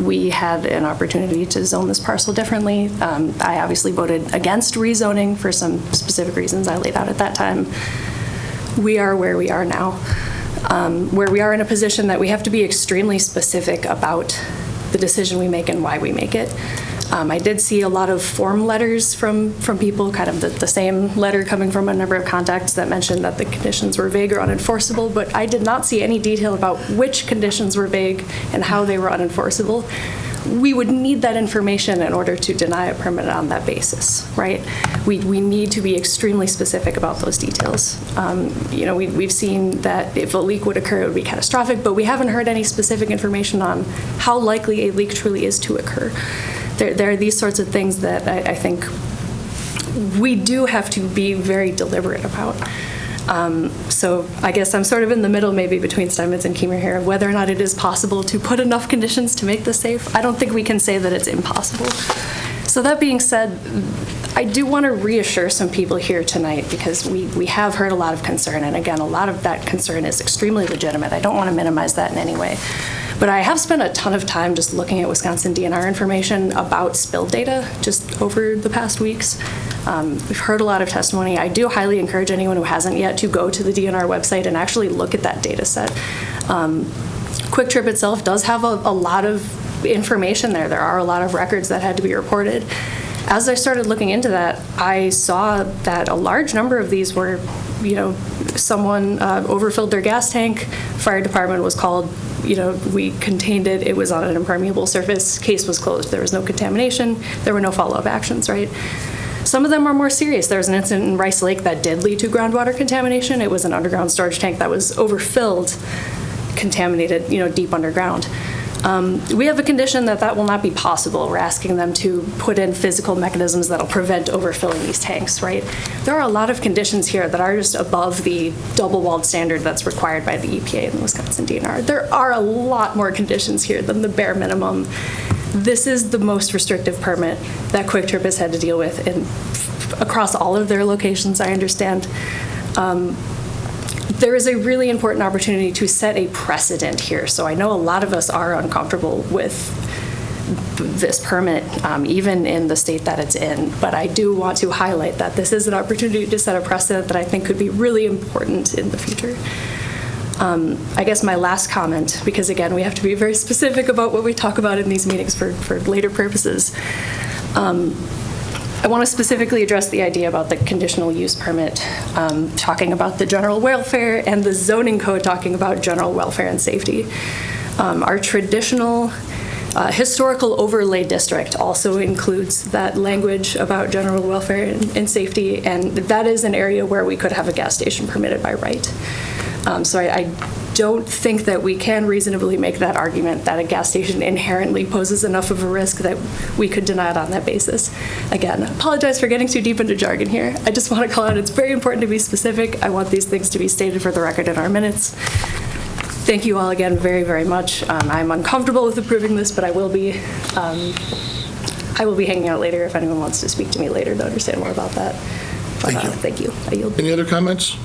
We had an opportunity to zone this parcel differently. I obviously voted against rezoning for some specific reasons I laid out at that time. We are where we are now. Where we are in a position that we have to be extremely specific about the decision we make and why we make it. I did see a lot of form letters from people, kind of the same letter coming from a number of contacts that mentioned that the conditions were vague or unenforceable, but I did not see any detail about which conditions were vague and how they were unenforceable. We would need that information in order to deny a permit on that basis, right? We need to be extremely specific about those details. We've seen that if a leak would occur, it would be catastrophic, but we haven't heard any specific information on how likely a leak truly is to occur. There are these sorts of things that I think we do have to be very deliberate about. So I guess I'm sort of in the middle maybe between Steinmetz and Kiemer here, whether or not it is possible to put enough conditions to make this safe. I don't think we can say that it's impossible. So that being said, I do want to reassure some people here tonight because we have heard a lot of concern, and again, a lot of that concern is extremely legitimate. I don't want to minimize that in any way. But I have spent a ton of time just looking at Wisconsin DNR information about spill data just over the past weeks. We've heard a lot of testimony. I do highly encourage anyone who hasn't yet to go to the DNR website and actually look at that data set. Kwik Trip itself does have a lot of information there. There are a lot of records that had to be reported. As I started looking into that, I saw that a large number of these were, someone overfilled their gas tank, fire department was called, we contained it, it was on an impermeable surface, case was closed, there was no contamination, there were no follow-up actions, right? Some of them are more serious. There was an incident in Rice Lake that did lead to groundwater contamination. It was an underground storage tank that was overfilled, contaminated, deep underground. We have a condition that will not be possible. We're asking them to put in physical mechanisms that'll prevent overfilling these tanks, right? There are a lot of conditions here that are just above the double-walled standard that's required by the EPA and the Wisconsin DNR. There are a lot more conditions here than the bare minimum. This is the most restrictive permit that Kwik Trip has had to deal with across all of their locations, I understand. There is a really important opportunity to set a precedent here. So I know a lot of us are uncomfortable with this permit, even in the state that it's in. But I do want to highlight that this is an opportunity to set a precedent that I think could be really important in the future. I guess my last comment, because again, we have to be very specific about what we talk about in these meetings for later purposes. I want to specifically address the idea about the conditional use permit, talking about the general welfare, and the zoning code talking about general welfare and safety. Our traditional historical overlay district also includes that language about general welfare and safety, and that is an area where we could have a gas station permitted by right. So I don't think that we can reasonably make that argument that a gas station inherently poses enough of a risk that we could deny it on that basis. Again, I apologize for getting too deep into jargon here. I just want to call out it's very important to be specific. I want these things to be stated for the record in our minutes. Thank you all again very, very much. I'm uncomfortable with approving this, but I will be hanging out later if anyone wants to speak to me later to understand more about that. Thank you. Thank you. I yield. Any other comments?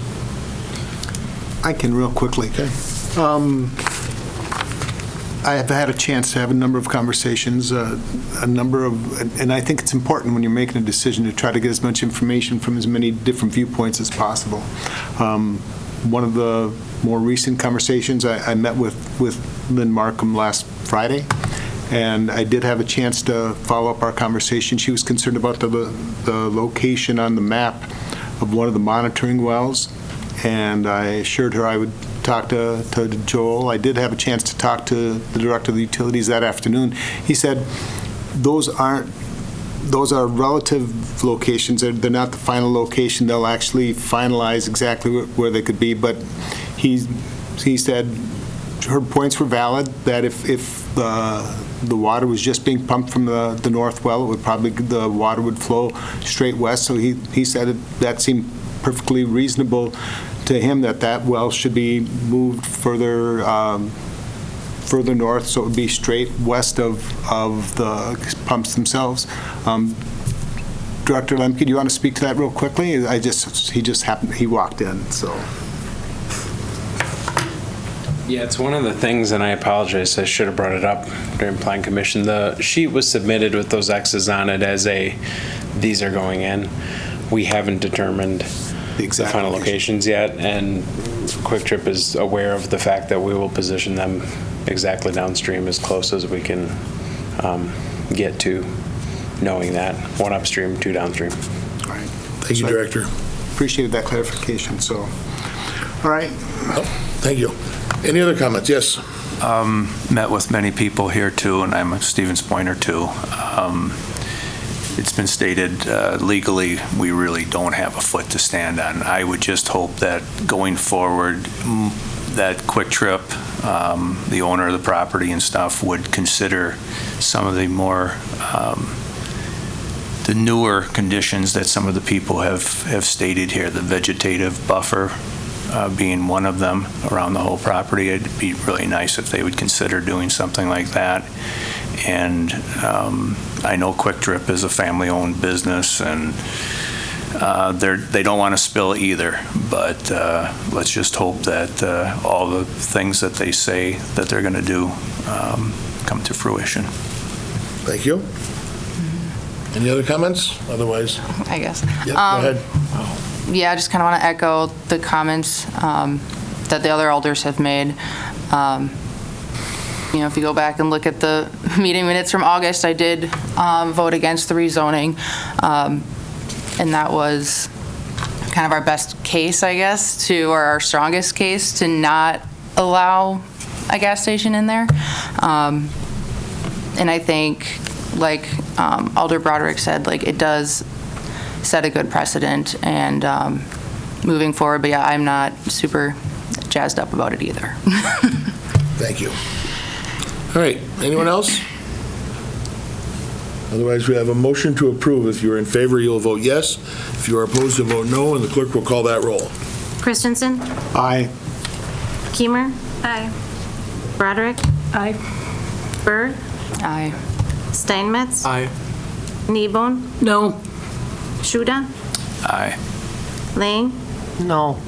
I can real quickly. Okay. I have had a chance to have a number of conversations, and I think it's important when you're making a decision to try to get as much information from as many different viewpoints as possible. One of the more recent conversations, I met with Lynn Markham last Friday, and I did have a chance to follow up our conversation. She was concerned about the location on the map of one of the monitoring wells, and I assured her I would talk to Joel. I did have a chance to talk to the director of the utilities that afternoon. He said those are relative locations. They're not the final location. They'll actually finalize exactly where they could be, but he said her points were valid, that if the water was just being pumped from the north well, the water would flow straight west. So he said that seemed perfectly reasonable to him, that well should be moved further north, so it would be straight west of the pumps themselves. Director Lemke, do you want to speak to that real quickly? He walked in, so. Yeah, it's one of the things, and I apologize, I should have brought it up during Plan Commission. The sheet was submitted with those X's on it as these are going in. We haven't determined the final locations yet, and Kwik Trip is aware of the fact that we will position them exactly downstream as close as we can get to knowing that. One upstream, two downstream. All right. Thank you, Director. Appreciated that clarification. So, all right. Thank you. Any other comments? Yes. Met with many people here too, and I'm a Stevens Pointer too. It's been stated legally we really don't have a foot to stand on. I would just hope that going forward that Kwik Trip, the owner of the property and stuff, would consider some of the more the newer conditions that some of the people have stated here, the vegetative buffer being one of them around the whole property. It'd be really nice if they would consider doing something like that. And I know Kwik Trip is a family-owned business, and they don't want to spill either, but let's just hope that all the things that they say that they're going to do come to fruition. Thank you. Any other comments? Otherwise, I guess. Go ahead. Yeah, I just kind of want to echo the comments that the other alders have made. If you go back and look at the meeting minutes from August, I did vote against the rezoning, and that was kind of our best case, I guess, or our strongest case to not allow a gas station in there. And I think, like Alder Broderick said, it does set a good precedent and moving forward. But yeah, I'm not super jazzed up about it either. Thank you. All right, anyone else? Otherwise, we have a motion to approve. If you're in favor, you'll vote yes. If you are opposed, you'll vote no, and the clerk will call that roll. Christensen? Aye. Keemer? Aye. Broderick? Aye. Berg? Aye. Steinmetz? Aye. Kneebone? No. Shuda? Aye. Lang? No.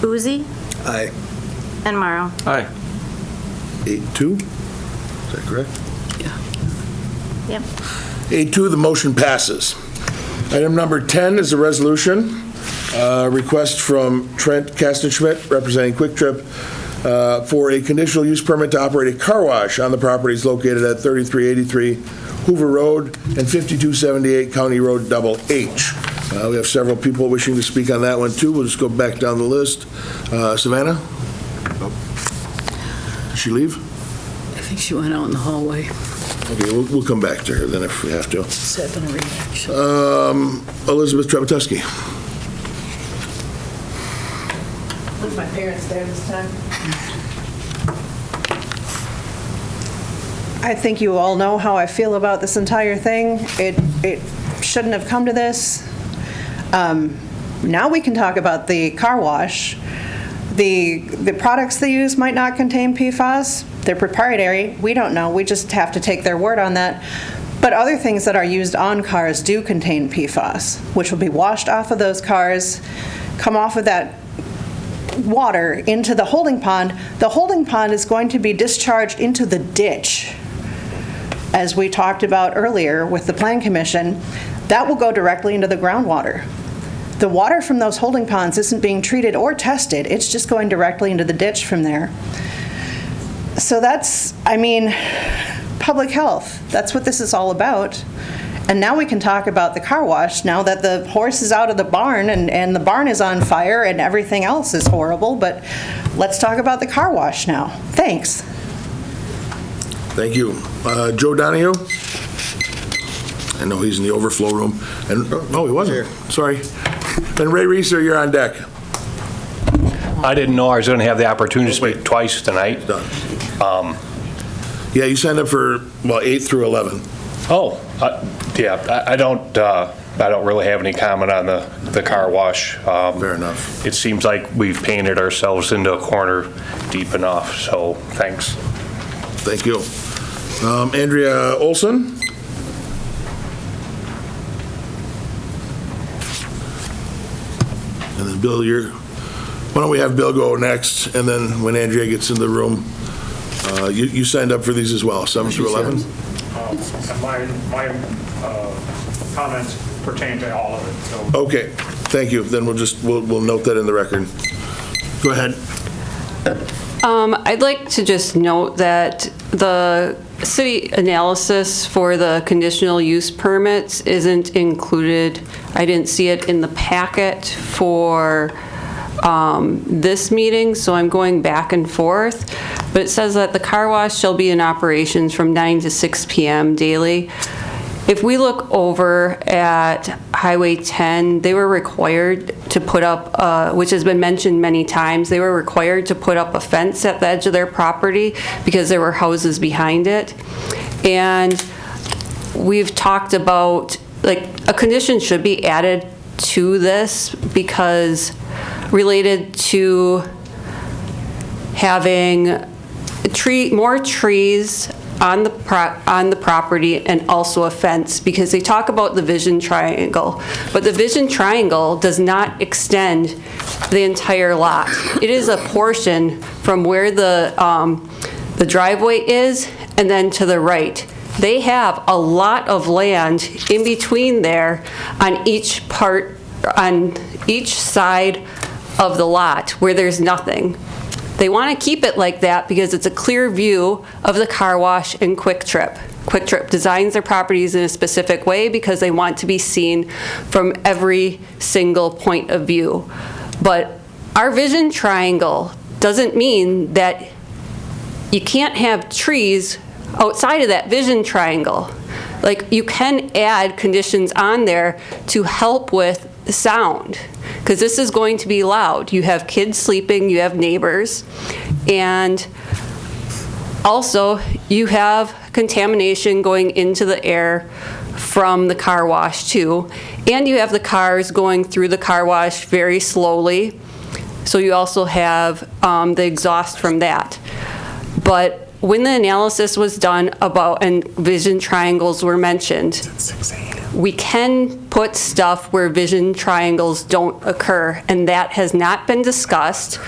Boozy? Aye. And Morrow? Aye. 8-2, is that correct? Yep. 8-2, the motion passes. Item number 10 is a resolution, request from Trent Kastenschmidt, representing Kwik Trip, for a conditional use permit to operate a car wash on the properties located at 3383 Hoover Road and 5278 County Road Double H. We have several people wishing to speak on that one too. We'll just go back down the list. Savannah? Did she leave? I think she went out in the hallway. Okay, we'll come back to her then if we have to. 7 or 8, actually. Elizabeth Revocable. Was my parents there this time? I think you all know how I feel about this entire thing. It shouldn't have come to this. Now we can talk about the car wash. The products they use might not contain PFAS. They're proprietary. We don't know. We just have to take their word on that. But other things that are used on cars do contain PFAS, which will be washed off of those cars, come off of that water into the holding pond. The holding pond is going to be discharged into the ditch. As we talked about earlier with the Plan Commission, that will go directly into the groundwater. The water from those holding ponds isn't being treated or tested. It's just going directly into the ditch from there. So that's, public health. That's what this is all about. And now we can talk about the car wash now that the horse is out of the barn and the barn is on fire and everything else is horrible. But let's talk about the car wash now. Thanks. Thank you. Joe Donahue? I know he's in the overflow room. And he wasn't. Sorry. And Ray Reeser, you're on deck. I didn't know I was going to have the opportunity to speak twice tonight. Yeah, you signed up for 8 through 11. Oh, yeah. I don't really have any comment on the car wash. Fair enough. It seems like we've painted ourselves into a corner deep enough. So thanks. Thank you. Andrea Olson. And then Bill, why don't we have Bill go next, and then when Andrea gets in the room, you signed up for these as well, 7 through 11? My comments pertain to all of it. So. Okay, thank you. Then we'll note that in the record. Go ahead. I'd like to just note that the city analysis for the conditional use permits isn't included. I didn't see it in the packet for this meeting, so I'm going back and forth. But it says that the car wash shall be in operations from 9 to 6 p.m. daily. If we look over at Highway 10, they were required to put up, which has been mentioned many times, they were required to put up a fence at the edge of their property because there were houses behind it. And we've talked about like, a condition should be added to this because related to having more trees on the property and also a fence, because they talk about the vision triangle, but the vision triangle does not extend the entire lot. It is a portion from where the driveway is and then to the right. They have a lot of land in between there on each side of the lot where there's nothing. They want to keep it like that because it's a clear view of the car wash and Kwik Trip. Kwik Trip designs their properties in a specific way because they want to be seen from every single point of view. But our vision triangle doesn't mean that you can't have trees outside of that vision triangle. Like, you can add conditions on there to help with the sound, because this is going to be loud. You have kids sleeping, you have neighbors, and also you have contamination going into the air from the car wash too, and you have the cars going through the car wash very slowly, so you also have the exhaust from that. But when the analysis was done about, and vision triangles were mentioned, we can put stuff where vision triangles don't occur, and that has not been discussed,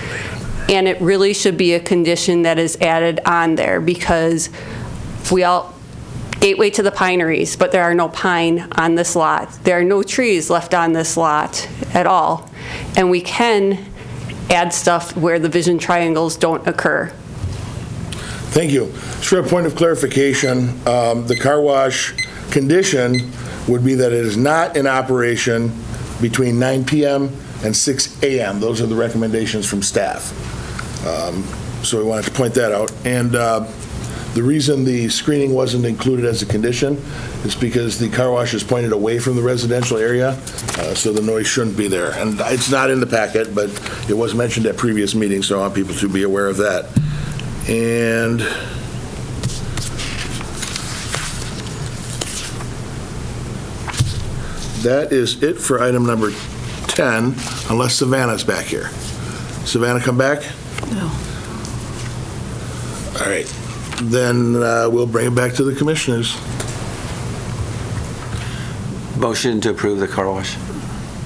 and it really should be a condition that is added on there, because gateway to the pineries, but there are no pine on this lot. There are no trees left on this lot at all, and we can add stuff where the vision triangles don't occur. Thank you. Just for a point of clarification, the car wash condition would be that it is not in operation between 9 p.m. and 6 a.m. Those are the recommendations from staff. So we wanted to point that out. And the reason the screening wasn't included as a condition is because the car wash is pointed away from the residential area, so the noise shouldn't be there. And it's not in the packet, but it was mentioned at previous meetings, so I want people to be aware of that. And that is it for item number 10, unless Savannah's back here. Savannah, come back? No. All right. Then we'll bring it back to the commissioners. Motion to approve the car wash.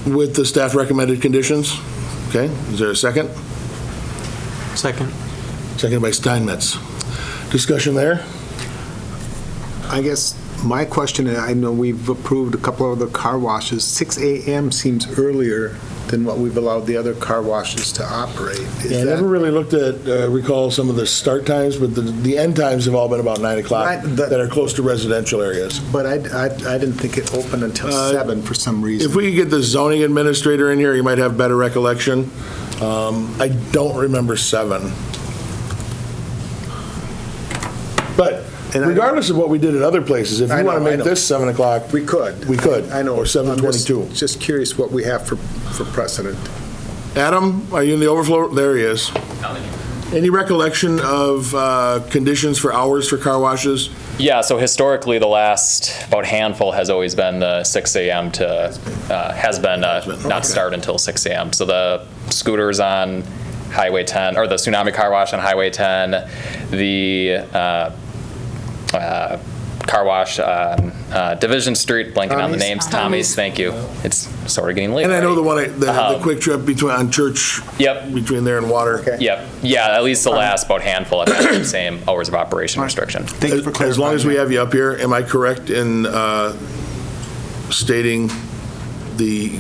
With the staff recommended conditions. Okay. Is there a second? Second. Seconded by Steinmetz. Discussion there? I guess my question, I know we've approved a couple of the car washes. 6 a.m. seems earlier than what we've allowed the other car washes to operate. I never really looked at, recall some of the start times, but the end times have all been about 9 o'clock that are close to residential areas. But I didn't think it opened until 7 for some reason. If we could get the zoning administrator in here, he might have better recollection. I don't remember 7. But regardless of what we did at other places, if you want to make this 7 o'clock, we could. We could. I know. Or 7:22. Just curious what we have for precedent. Adam, are you in the overflow? There he is. Any recollection of conditions for hours for car washes? Yeah, so historically, the last about handful has always been the 6 a.m. to, not start until 6 a.m. So the scooters on Highway 10, or the Tsunami Car Wash on Highway 10, the car wash on Division Street, blanking on the names. Tommy's, thank you. It's sort of getting late. And I know the one, the Kwik Trip on Church, between there and Water. Yep. Yeah, at least the last about handful have had the same hours of operation restriction. Thank you for clarifying. As long as we have you up here, am I correct in stating the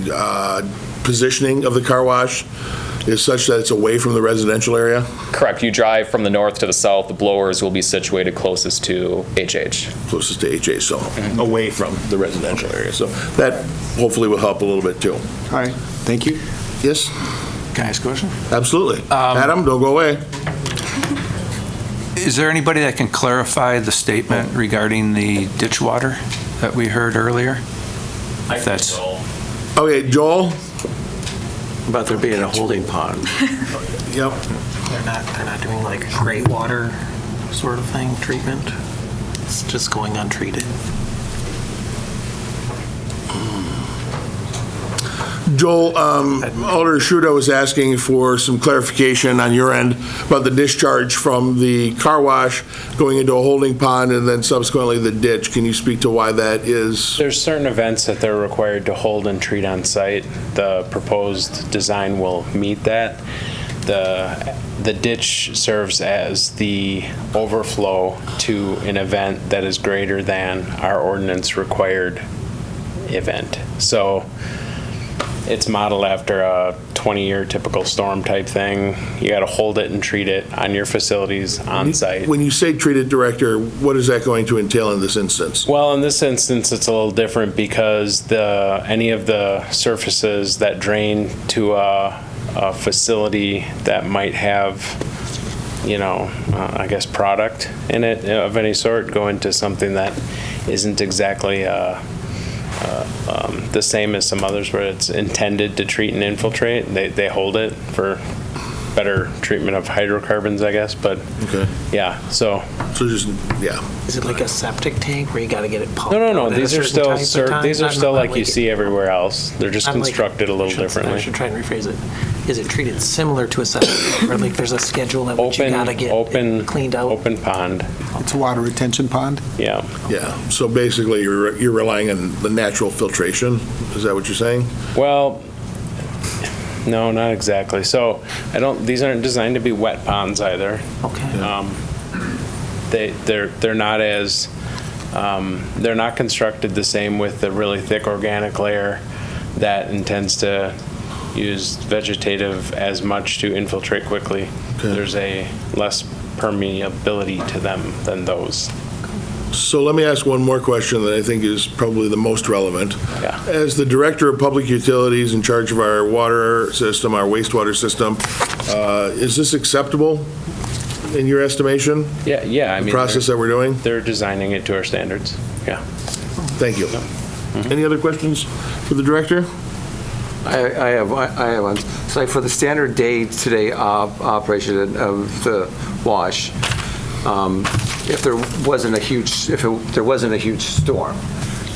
positioning of the car wash is such that it's away from the residential area? Correct. You drive from the north to the south. The blowers will be situated closest to HH. Closest to HH, so away from the residential area. So that hopefully will help a little bit too. All right. Thank you. Yes? Can I ask a question? Absolutely. Adam, don't go away. Is there anybody that can clarify the statement regarding the ditch water that we heard earlier? If that's okay, Joel. About there being a holding pond. Yep. They're not doing like a great water sort of thing, treatment. It's just going untreated. Joel, Alder Schuda was asking for some clarification on your end about the discharge from the car wash going into a holding pond and then subsequently the ditch. Can you speak to why that is? There's certain events that they're required to hold and treat on site. The proposed design will meet that. The ditch serves as the overflow to an event that is greater than our ordinance required event. So it's modeled after a 20-year typical storm type thing. You got to hold it and treat it on your facilities on site. When you say treated, Director, what is that going to entail in this instance? Well, in this instance, it's a little different because any of the surfaces that drain to a facility that might have, I guess, product in it of any sort go into something that isn't exactly the same as some others where it's intended to treat and infiltrate. They hold it for better treatment of hydrocarbons, I guess, but yeah, so just, Is it like a septic tank where you got to get it pumped? No. out at These a are certain still type of these are time? still Not like you see everywhere else. They're just Not like- constructed a little I differently. should try and rephrase it. Is it treated similar to a septic tank, or like there's a schedule at which you got to get it cleaned out? Open pond. It's a water retention pond? Yeah. Yeah, so basically you're relying on the natural filtration. Is that what you're saying? Well, no, not exactly. So these aren't designed to be wet ponds either. Okay. They're not as, they're not constructed the same with the really thick organic layer that intends to use vegetative as much to infiltrate quickly. There's a less permeability to them than those. So let me ask one more question that I think is probably the most relevant. Yeah. As the Director of Public Utilities in charge of our water system, our wastewater system, is this acceptable in your estimation? Yeah. I mean, the process that we're doing? They're designing it to our standards. Yeah. Thank you. Any other questions for the Director? I have one. So like for the standard day-to-day operation of the wash, if there wasn't a huge storm,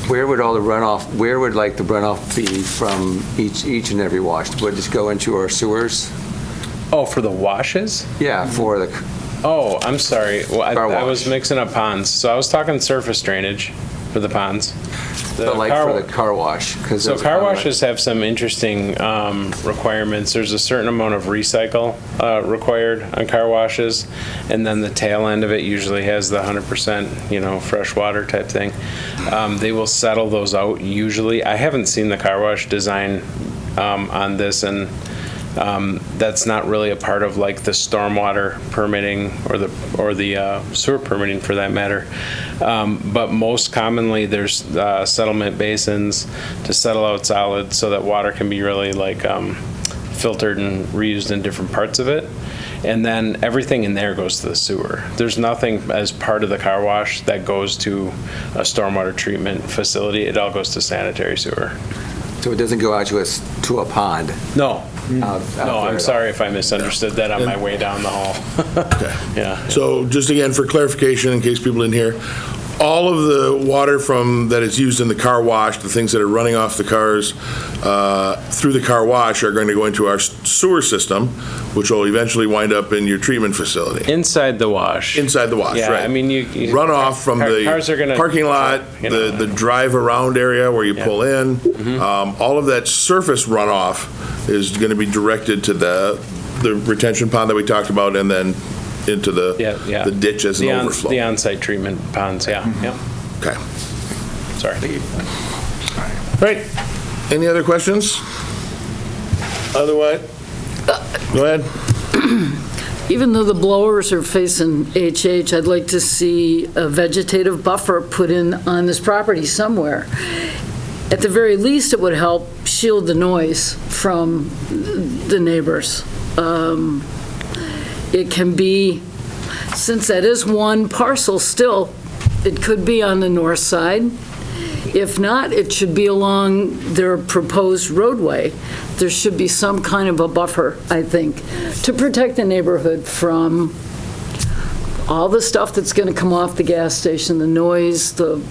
where would all the runoff? Where would like the runoff be from each and every wash? Would it just go into our sewers? Oh, for the washes? Yeah, for the. Oh, I'm sorry. Well, I was mixing up ponds. So I was talking surface drainage for the ponds. But like for the car wash, so car washes have some interesting requirements. There's a certain amount of recycle required on car washes, and then the tail end of it usually has the 100%, fresh water type thing. They will settle those out usually. I haven't seen the car wash design on this, and that's not really a part of like the stormwater permitting or the sewer permitting for that matter. But most commonly there's settlement basins to settle out solids so that water can be really like filtered and reused in different parts of it. And then everything in there goes to the sewer. There's nothing as part of the car wash that goes to a stormwater treatment facility. It all goes to sanitary sewer. So it doesn't go out to a pond? No. No, I'm sorry if I misunderstood that on my way down the hall. Okay. Yeah. So just again, for clarification, in case people didn't hear, all of the water that is used in the car wash, the things that are running off the cars through the car wash are going to go into our sewer system, which will eventually wind up in your treatment facility. Inside the wash. Inside the wash, Yeah, right. I mean, you runoff from the cars are gonna, parking lot, the drive around area where you pull in, all of that surface runoff is going to be directed to the retention pond that we talked about, and then into the ditch as an overflow. The on-site treatment ponds, yeah. Okay. Sorry. Right. Any other questions? Otherwise, go ahead. Even though the blowers are facing HH, I'd like to see a vegetative buffer put in on this property somewhere. At the very least, it would help shield the noise from the neighbors. It can be, since that is one parcel still, it could be on the north side. If not, it should be along their proposed roadway. There should be some kind of a buffer, I think, to protect the neighborhood from all the stuff that's going to come off the gas station, the noise, the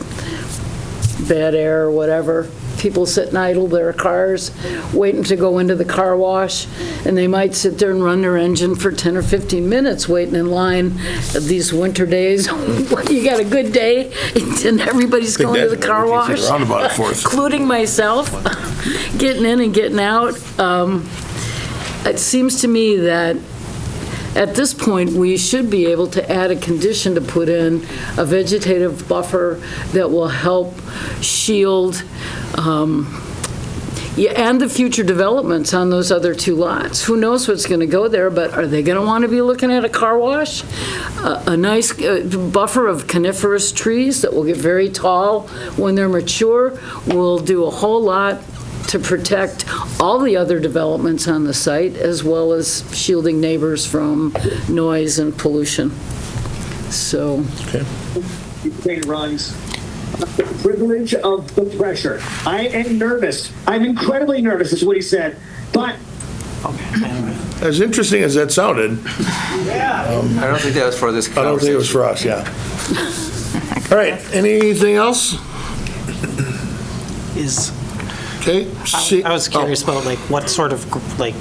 bad air, whatever. people sitting idle their cars, waiting to go into the car wash, and they might sit there and run their engine for 10 or 15 minutes waiting in line these winter days. You got a good day, and everybody's going to the car wash, including myself, getting in and getting out. It seems to me that at this point, we should be able to add a condition to put in a vegetative buffer that will help shield and the future developments on those other two lots. Who knows what's going to go there, but are they going to want to be looking at a car wash? A nice buffer of coniferous trees that will get very tall when they're mature will do a whole lot to protect all the other developments on the site, as well as shielding neighbors from noise and pollution. So. Ukraine runs the privilege of the pressure. I am nervous. I'm incredibly nervous, is what he said. But as interesting as that sounded, I don't think that was for this conversation. I don't think it was for us, yeah. All right, anything else? I was curious about like what sort of like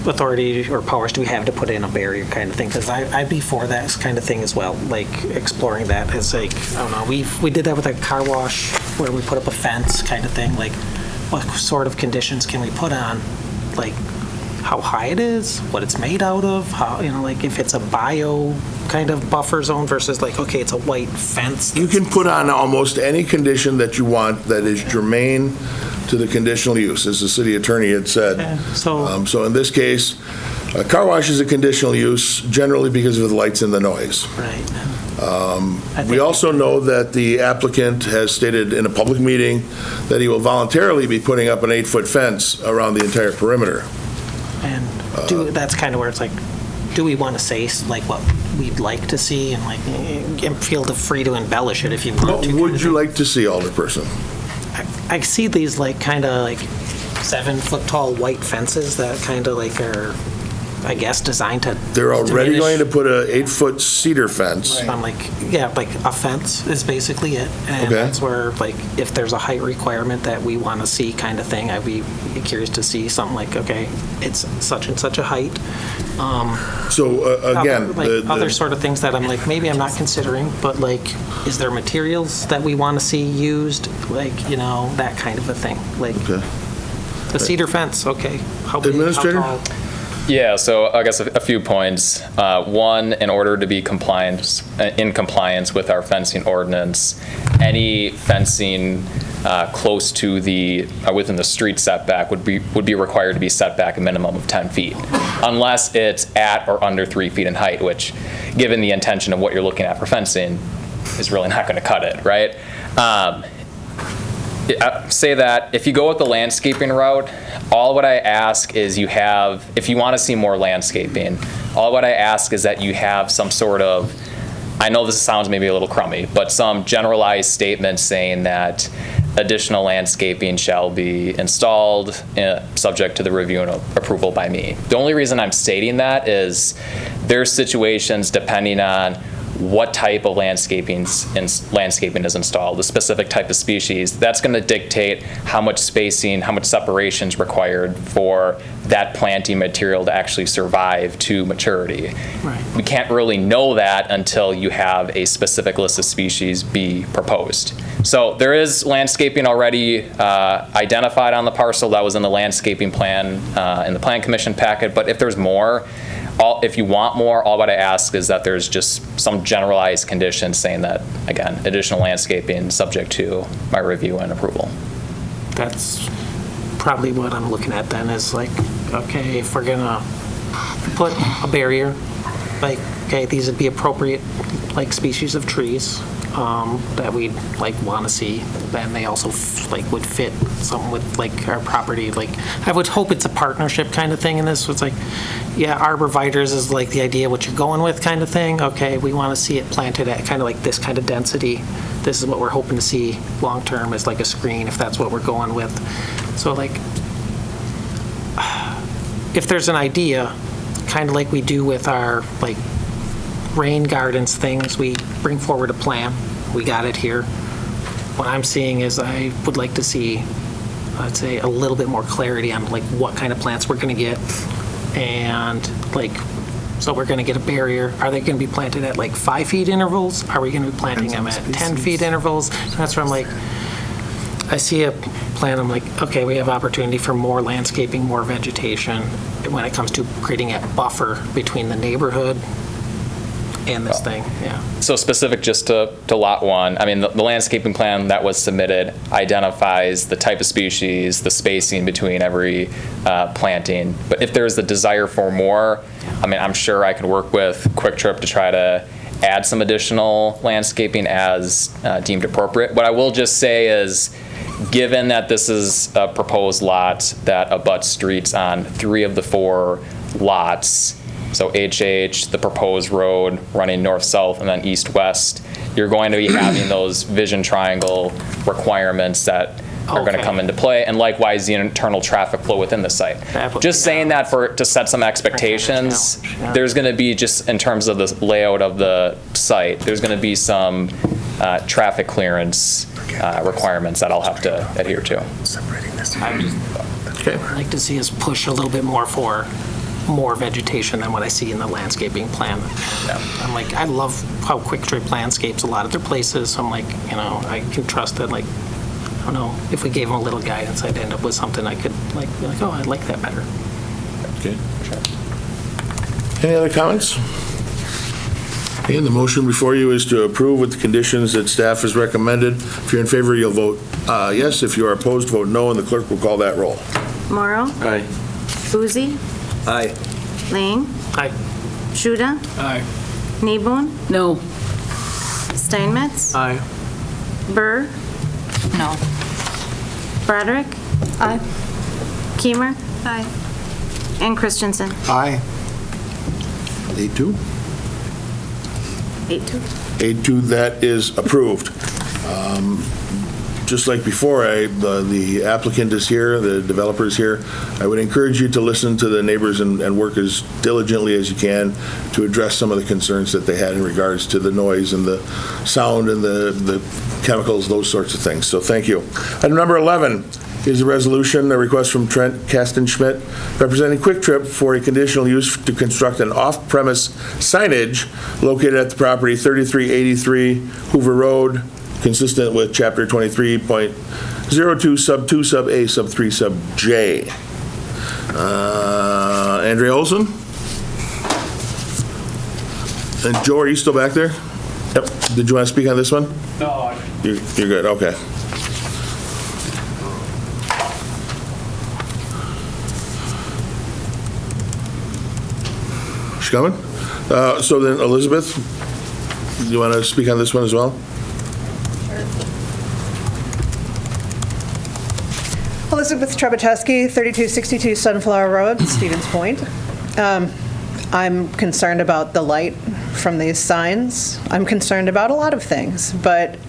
authority or powers do we have to put in a barrier kind of thing? Because I'd be for that kind of thing as well, like exploring that as like, I don't know, we did that with a car wash where we put up a fence kind of thing. Like what sort of conditions can we put on, like how high it is, what it's made out of, how, you know, like if it's a bio kind of buffer zone versus like, okay, it's a white fence. You can put on almost any condition that you want that is germane to the conditional use, as the city attorney had said. Okay, so in this case, a car wash is a conditional use generally because of the lights and the noise. Right. We also know that the applicant has stated in a public meeting that he will voluntarily be putting up an 8-foot fence around the entire perimeter. And that's kind of where it's like, do we want to say like what we'd like to see and like and feel free to embellish it if you want to? What would you like to see, Alderperson? I see these like kind of like 7-foot tall white fences that kind of like are, I guess, designed to. They're already going to put a 8-foot cedar fence. I'm like, yeah, like a fence is basically it. And that's where like if there's a height requirement that we want to see kind of thing, I'd be curious to see something like, okay, it's such and such a height. Again, other sort of things that I'm like, maybe I'm not considering, but like, is there materials that we want to see used? Like, you know, that kind of a thing. Like the cedar fence, okay. How big, Administrator? how tall? Yeah, so I guess a few points. One, in order to be in compliance with our fencing ordinance, any fencing close to within the street setback would be required to be set back a minimum of 10 feet, unless it's at or under 3 feet in height, which, given the intention of what you're looking at for fencing, is really not going to cut it, right? Say that if you go with the landscaping route, all what I ask is if you want to see more landscaping, all what I ask is that you have some sort of, I know this sounds maybe a little crummy, but some generalized statement saying that additional landscaping shall be installed subject to the review and approval by me. The only reason I'm stating that is there's situations depending on what type of landscaping is installed, the specific type of species, that's going to dictate how much spacing, how much separation is required for that planting material to actually survive to maturity. Right. We can't really know that until you have a specific list of species be proposed. So there is landscaping already identified on the parcel that was in the landscaping plan in the Plan Commission packet, but if there's more, if you want more, all what I ask is that there's just some generalized conditions saying that, again, additional landscaping subject to my review and approval. That's probably what I'm looking at then is like, okay, if we're gonna put a barrier, like, okay, these would be appropriate like species of trees that we'd like want to see. Then they also like would fit something with like our property. Like I would hope it's a partnership kind of thing in this. So it's like, yeah, arborvitae's is like the idea what you're going with kind of thing. Okay, we want to see it planted at kind of like this kind of density. This is what we're hoping to see long term is like a screen if that's what we're going with. So like, if there's an idea, kind of like we do with our like rain gardens things, we bring forward a plan. We got it here. What I'm seeing is I would like to see I'd say, a little bit more clarity on like what kind of plants we're going to get. And like, so we're going to get a barrier. Are they going to be planted at like 5 feet intervals? Are we going to be planting them at 10 feet intervals? And that's where I'm like, I see a plan, I'm like, okay, we have opportunity for more landscaping, more vegetation when it comes to creating a buffer between the neighborhood and this thing, yeah. So specific just to Lot 1, I mean, the landscaping plan that was submitted identifies the type of species, the spacing between every planting. But if there's a desire for more, I mean, I'm sure I could work with Kwik Trip to try to add some additional landscaping as deemed appropriate. What I will just say is, given that this is a proposed lot that abuts streets on 3 of the 4 lots, so HH, the proposed road running north-south and then east-west, you're going to be having those vision triangle requirements that are going to come into play, and likewise the internal traffic flow within the site. Just saying that to set some expectations, there's going to be, just in terms of the layout of the site, there's going to be some traffic clearance requirements that I'll have to adhere to. I'd like to see us push a little bit more for more vegetation than what I see in the landscaping plan. I'm like, I love how Kwik Trip landscapes a lot of their places. I'm like, you know, I can trust that, like, I don't know, if we gave them a little guidance, I'd end up with something I could like be like, oh, I like that better. Okay. Any other comments? Okay, the motion before you is to approve with the conditions that staff has recommended. If you're in favor, you'll vote yes. If you are opposed, vote no, and the clerk will call that roll. Morrow. Aye. Boozy. Aye. Lang. Aye. Shuda. Aye. Kneebone. No. Steinmetz. Aye. Burr. No. Broderick. Aye. Keemer. Aye. And Christensen. Aye. 8-2? 8-2. 8-2, that is approved. Just like before, the applicant is here, the developer is here. I would encourage you to listen to the neighbors and work as diligently as you can to address some of the concerns that they had in regards to the noise and the sound and the chemicals, those sorts of things. So thank you. Item number 11 is a resolution, a request from Trent Kastenschmidt, representing Kwik Trip for a conditional use to construct an off-premise signage located at the property 3383 Hoover Road, consistent with Chapter 23.02 sub 2 sub A sub 3 sub J. Andrea Olson? And Joe, are you still back there? Yep. Did you want to speak on this one? No. You're good, okay. She's coming? So then, Elizabeth, do you want to speak on this one as well? Elizabeth Trebacheski, 3262 Sunflower Road, Stevens Point. I'm concerned about the light from these signs. I'm concerned about a lot of things, but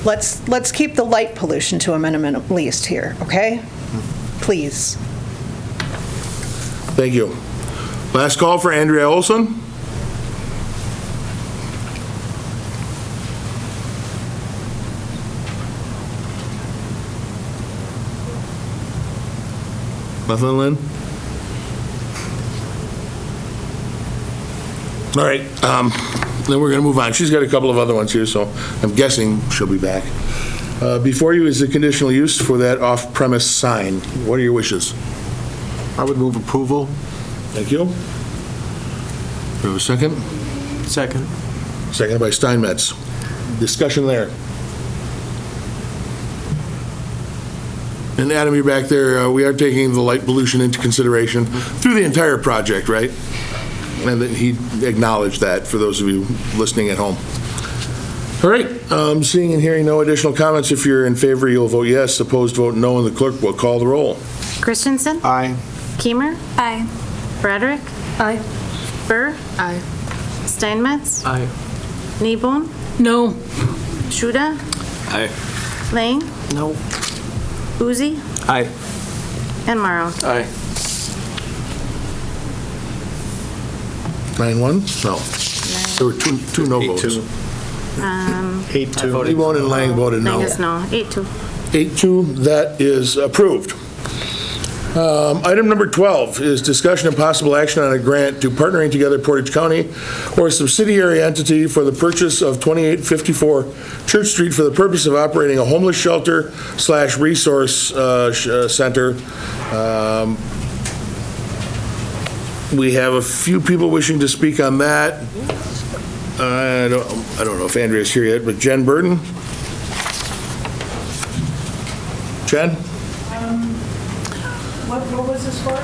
let's keep the light pollution to a minimum at least here, okay? Please. Thank you. Last call for Andrea Olson. Nothing, Lynn? All right, then we're going to move on. She's got a couple of other ones here, so I'm guessing she'll be back. Before you is the conditional use for that off-premise sign. What are your wishes? I would move approval. Thank you. Do we have a second? Second. Seconded by Steinmetz. Discussion there. And Adam, you're back there. We are taking the light pollution into consideration through the entire project, right? And that he acknowledged that for those of you listening at home. All right, seeing and hearing no additional comments. If you're in favor, you'll vote yes. Opposed, vote no, and the clerk will call the roll. Christensen. Aye. Keemer. Aye. Broderick. Aye. Burr. Aye. Steinmetz. Aye. Kneebone. No. Shuda. Aye. Lang. No. Boozy. Aye. And Morrow. Aye. 9-1? No. There were two no votes. 8-2. Levon and Lang voted no. Lang is no. 8-2. 8-2, that is approved. Item number 12 is discussion and possible action on a grant to Partnering Together Portage County or a subsidiary entity for the purchase of 2854 Church Street for the purpose of operating a homeless shelter / resource center. We have a few people wishing to speak on that. I don't know if Andrea's here yet, but Jen Burden? Jen? What was this for?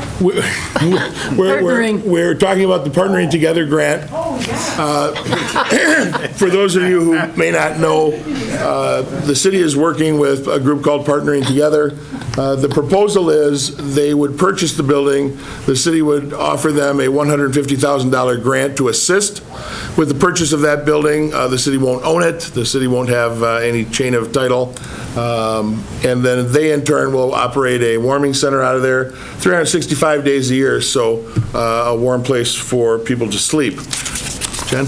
We're talking about the Partnering Together grant. Oh, yeah. For those of you who may not know, the city is working with a group called Partnering Together. The proposal is they would purchase the building. The city would offer them a $150,000 grant to assist with the purchase of that building. The city won't own it. The city won't have any chain of title. And then they, in turn, will operate a warming center out of there 365 days a year, so a warm place for people to sleep. Jen?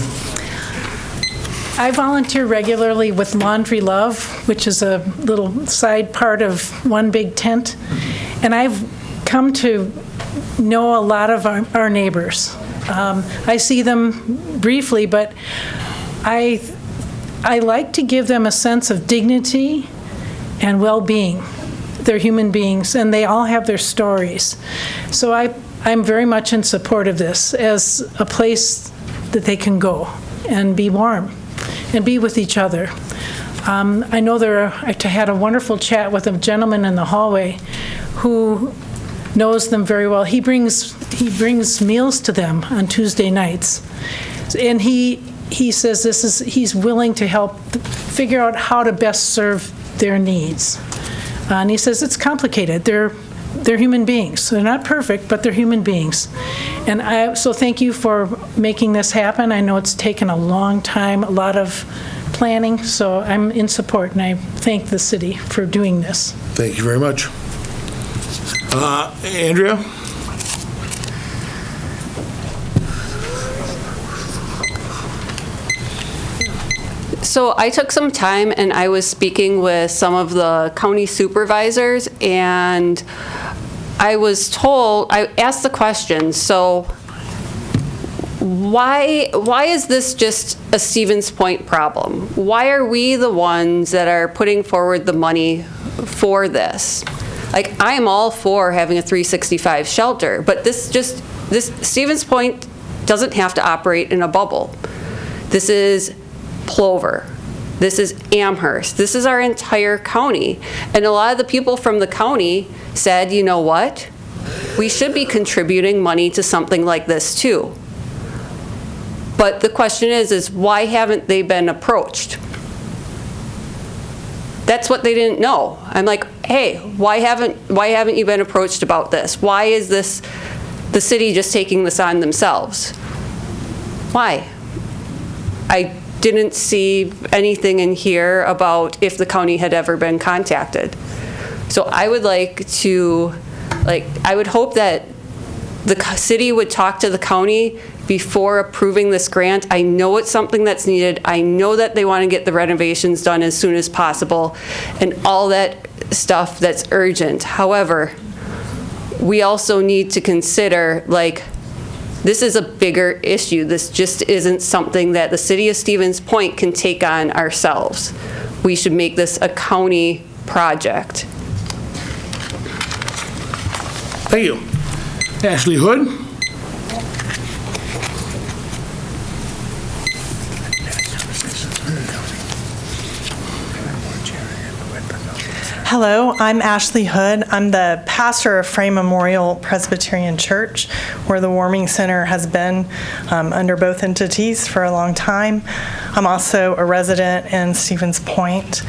I volunteer regularly with Laundry Love, which is a little side part of One Big Tent, and I've come to know a lot of our neighbors. I see them briefly, but I like to give them a sense of dignity and well-being. They're human beings, and they all have their stories. So I'm very much in support of this as a place that they can go and be warm and be with each other. I know I had a wonderful chat with a gentleman in the hallway who knows them very well. He brings meals to them on Tuesday nights, and he says he's willing to help figure out how to best serve their needs. And he says it's complicated. They're human beings. They're not perfect, but they're human beings. And so thank you for making this happen. I know it's taken a long time, a lot of planning, so I'm in support, and I thank the city for doing this. Thank you very much. Andrea? So I took some time and I was speaking with some of the county supervisors, and I was told, I asked the question, so why is this just a Stevens Point problem? Why are we the ones that are putting forward the money for this? Like, I'm all for having a 365 shelter, but this Stevens Point doesn't have to operate in a bubble. This is Plover. This is Amherst. This is our entire county. And a lot of the people from the county said, you know what? We should be contributing money to something like this too. But the question is why haven't they been approached? That's what they didn't know. I'm like, hey, why haven't you been approached about this? Why is this the city just taking this on themselves? Why? I didn't see anything in here about if the county had ever been contacted. So I would like to, I would hope that the city would talk to the county before approving this grant. I know it's something that's needed. I know that they want to get the renovations done as soon as possible and all that stuff that's urgent. However, we also need to consider, this is a bigger issue. This just isn't something that the city of Stevens Point can take on ourselves. We should make this a county project. Thank you. Ashley Hood? Hello, I'm Ashley Hood. I'm the pastor of Frey Memorial Presbyterian Church, where the warming center has been under both entities for a long time. I'm also a resident in Stevens Point.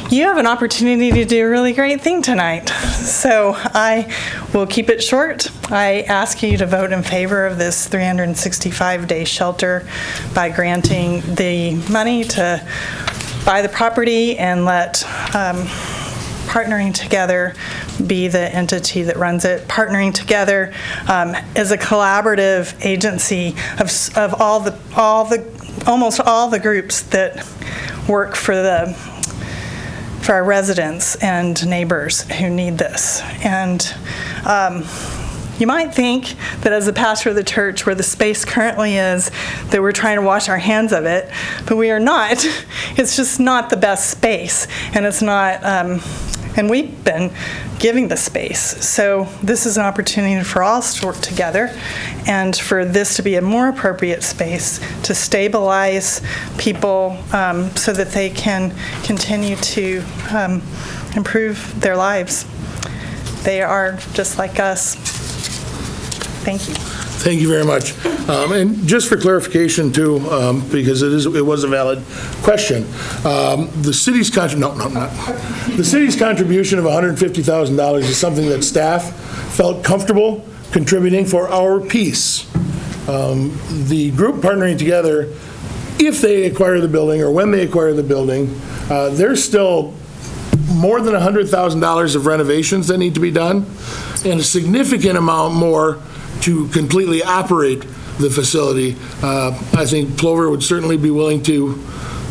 You have an opportunity to do a really great thing tonight, so I will keep it short. I ask you to vote in favor of this 365-day shelter by granting the money to buy the property and let Partnering Together be the entity that runs it. Partnering Together is a collaborative agency of all the almost all the groups that work for our residents and neighbors who need this. And you might think that as a pastor of the church, where the space currently is, that we're trying to wash our hands of it, but we are not. It's just not the best space, and it's not, and we've been giving the space. So this is an opportunity for all to work together and for this to be a more appropriate space to stabilize people so that they can continue to improve their lives. They are just like us. Thank you. Thank you very much. And just for clarification too, because it was a valid question, the city's the city's contribution of $150,000 is something that staff felt comfortable contributing for our piece. The group Partnering Together, if they acquire the building or when they acquire the building, there's still more than $100,000 of renovations that need to be done, and a significant amount more to completely operate the facility. I think Plover would certainly be willing to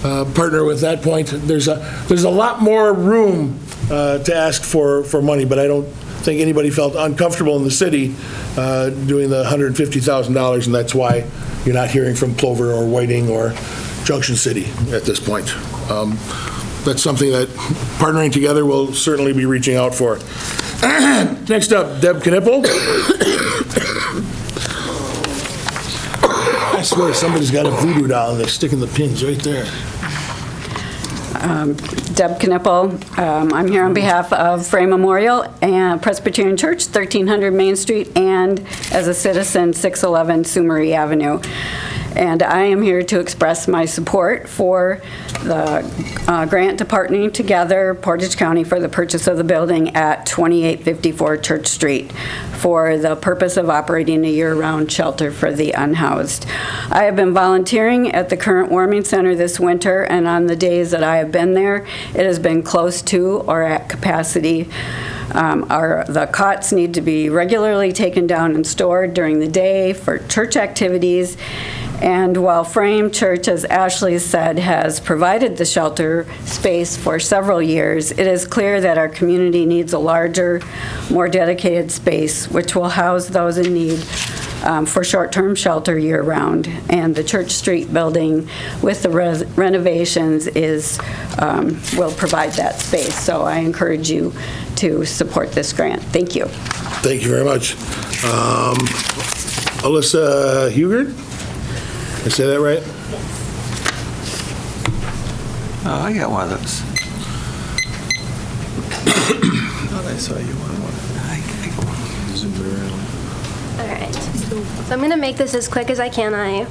partner with that point. There's a lot more room to ask for money, but I don't think anybody felt uncomfortable in the city doing the $150,000, and that's why you're not hearing from Plover or Whiting or Junction City at this point. That's something that Partnering Together will certainly be reaching out for. Next up, Deb Knipple. I swear somebody's got a voodoo doll and they're sticking the pins right there. Deb Knipple. I'm here on behalf of Frame Memorial and Presbyterian Church, 1300 Main Street, and as a citizen, 611 Sumery Avenue. And I am here to express my support for the grant to Partnering Together Portage County for the purchase of the building at 2854 Church Street for the purpose of operating a year-round shelter for the unhoused. I have been volunteering at the current warming center this winter, and on the days that I have been there, it has been close to or at capacity. The cots need to be regularly taken down and stored during the day for church activities. And while Frame Church, as Ashley said, has provided the shelter space for several years, it is clear that our community needs a larger, more dedicated space, which will house those in need for short-term shelter year-round. And the Church Street building with the renovations will provide that space. So I encourage you to support this grant. Thank you. Thank you very much. Alyssa Hugard? Did I say that right? I got one of those. Thought I saw you on one. All right. So I'm going to make this as quick as I can. I'm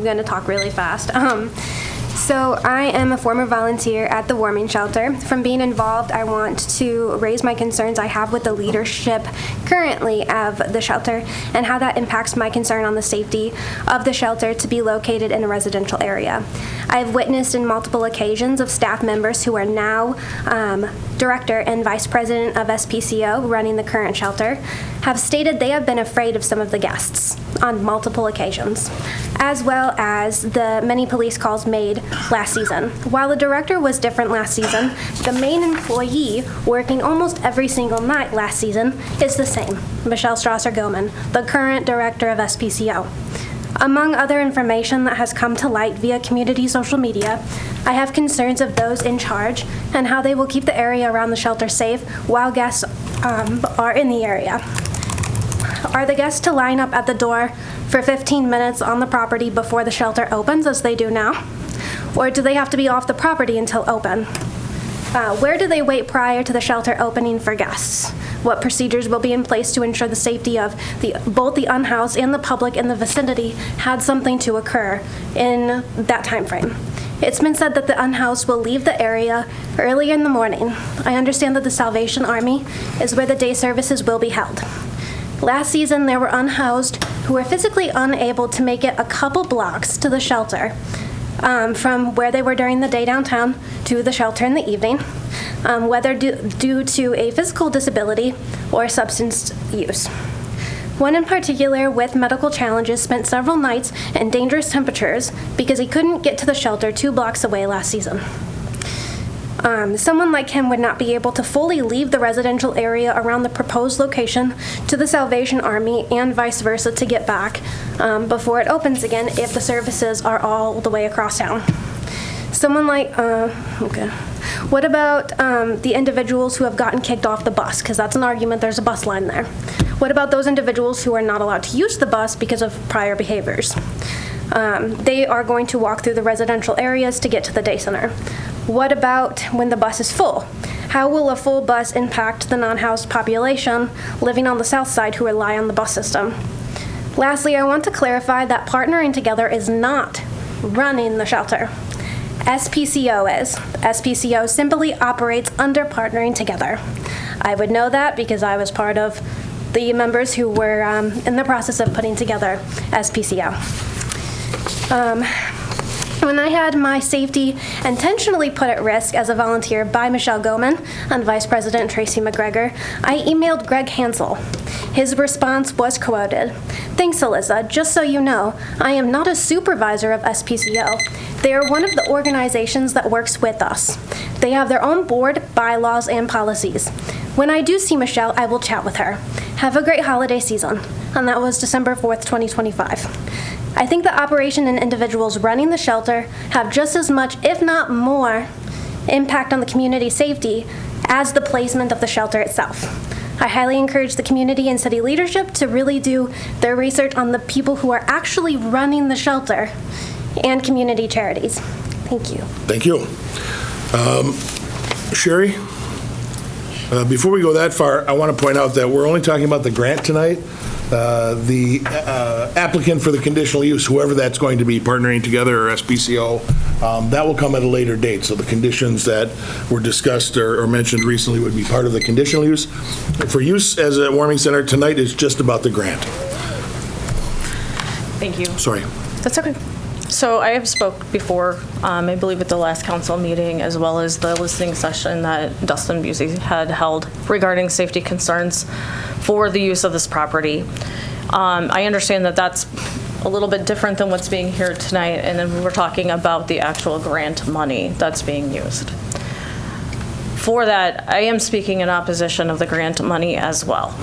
going to talk really fast. So I am a former volunteer at the warming shelter. From being involved, I want to raise my concerns I have with the leadership currently of the shelter and how that impacts my concern on the safety of the shelter to be located in a residential area. I have witnessed in multiple occasions of staff members who are now director and vice president of SPCO running the current shelter have stated they have been afraid of some of the guests on multiple occasions, as well as the many police calls made last season. While the director was different last season, the main employee working almost every single night last season is the same, Michelle Strasser-Goman, the current director of SPCO. Among other information that has come to light via community social media, I have concerns of those in charge and how they will keep the area around the shelter safe while guests are in the area. Are the guests to line up at the door for 15 minutes on the property before the shelter opens, as they do now? Or do they have to be off the property until open? Where do they wait prior to the shelter opening for guests? What procedures will be in place to ensure the safety of both the unhoused and the public in the vicinity had something to occur in that time frame? It's been said that the unhoused will leave the area early in the morning. I understand that the Salvation Army is where the day services will be held. Last season, there were unhoused who were physically unable to make it a couple blocks to the shelter from where they were during the day downtown to the shelter in the evening, whether due to a physical disability or substance use. One in particular with medical challenges spent several nights in dangerous temperatures because he couldn't get to the shelter 2 blocks away last season. Someone like him would not be able to fully leave the residential area around the proposed location to the Salvation Army and vice versa to get back before it opens again if the services are all the way across town. Someone like, okay. What about the individuals who have gotten kicked off the bus? Because that's an argument, there's a bus line there. What about those individuals who are not allowed to use the bus because of prior behaviors? They are going to walk through the residential areas to get to the day center. What about when the bus is full? How will a full bus impact the non-housed population living on the south side who rely on the bus system? Lastly, I want to clarify that Partnering Together is not running the shelter. SPCO is. SPCO simply operates under Partnering Together. I would know that because I was part of the members who were in the process of putting together SPCO. When I had my safety intentionally put at risk as a volunteer by Michelle Goman and Vice President Tracy McGregor, I emailed Greg Hansel. His response was quoted, "Thanks, Eliza. Just so you know, I am not a supervisor of SPCO. They are one of the organizations that works with us. They have their own board, bylaws, and policies. When I do see Michelle, I will chat with her. Have a great holiday season." And that was December 4th, 2025. I think the operation and individuals running the shelter have just as much, if not more, impact on the community safety as the placement of the shelter itself. I highly encourage the community and city leadership to really do their research on the people who are actually running the shelter and community charities. Thank you. Thank you. Sherry, before we go that far, I want to point out that we're only talking about the grant tonight. The applicant for the conditional use, whoever that's going to be, Partnering Together or SPCO, that will come at a later date. So the conditions that were discussed or mentioned recently would be part of the conditional use. For use as a warming center, tonight is just about the grant. Thank you. Sorry. That's okay. So I have spoke before, I believe at the last council meeting, as well as the listening session that Dustin Busey had held regarding safety concerns for the use of this property. I understand that that's a little bit different than what's being here tonight, and then we're talking about the actual grant money that's being used. For that, I am speaking in opposition of the grant money as well.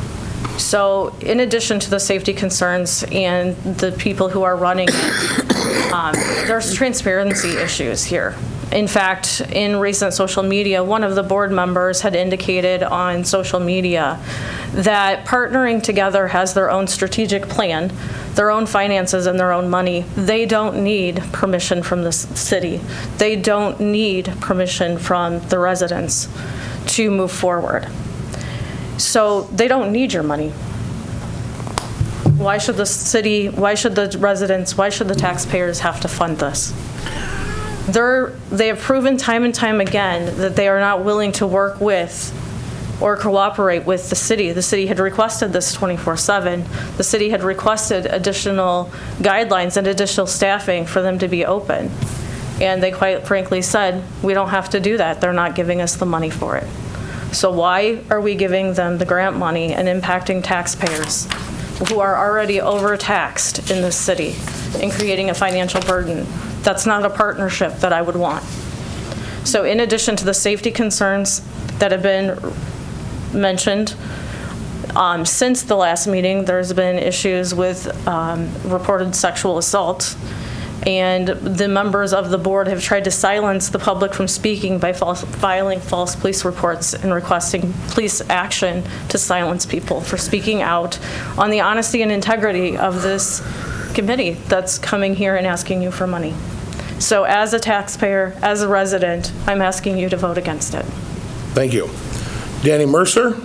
So in addition to the safety concerns and the people who are running it, there's transparency issues here. In fact, in recent social media, one of the board members had indicated on social media that Partnering Together has their own strategic plan, their own finances, and their own money. They don't need permission from the city. They don't need permission from the residents to move forward. So they don't need your money. Why should the city, why should the residents, why should the taxpayers have to fund this? They have proven time and time again that they are not willing to work with or cooperate with the city. The city had requested this 24/7. The city had requested additional guidelines and additional staffing for them to be open. And they quite frankly said, we don't have to do that. They're not giving us the money for it. So why are we giving them the grant money and impacting taxpayers who are already overtaxed in this city and creating a financial burden? That's not a partnership that I would want. So in addition to the safety concerns that have been mentioned, since the last meeting, there's been issues with reported sexual assault, and the members of the board have tried to silence the public from speaking by filing false police reports and requesting police action to silence people for speaking out on the honesty and integrity of this committee that's coming here and asking you for money. So as a taxpayer, as a resident, I'm asking you to vote against it. Thank you. Danny Mercer?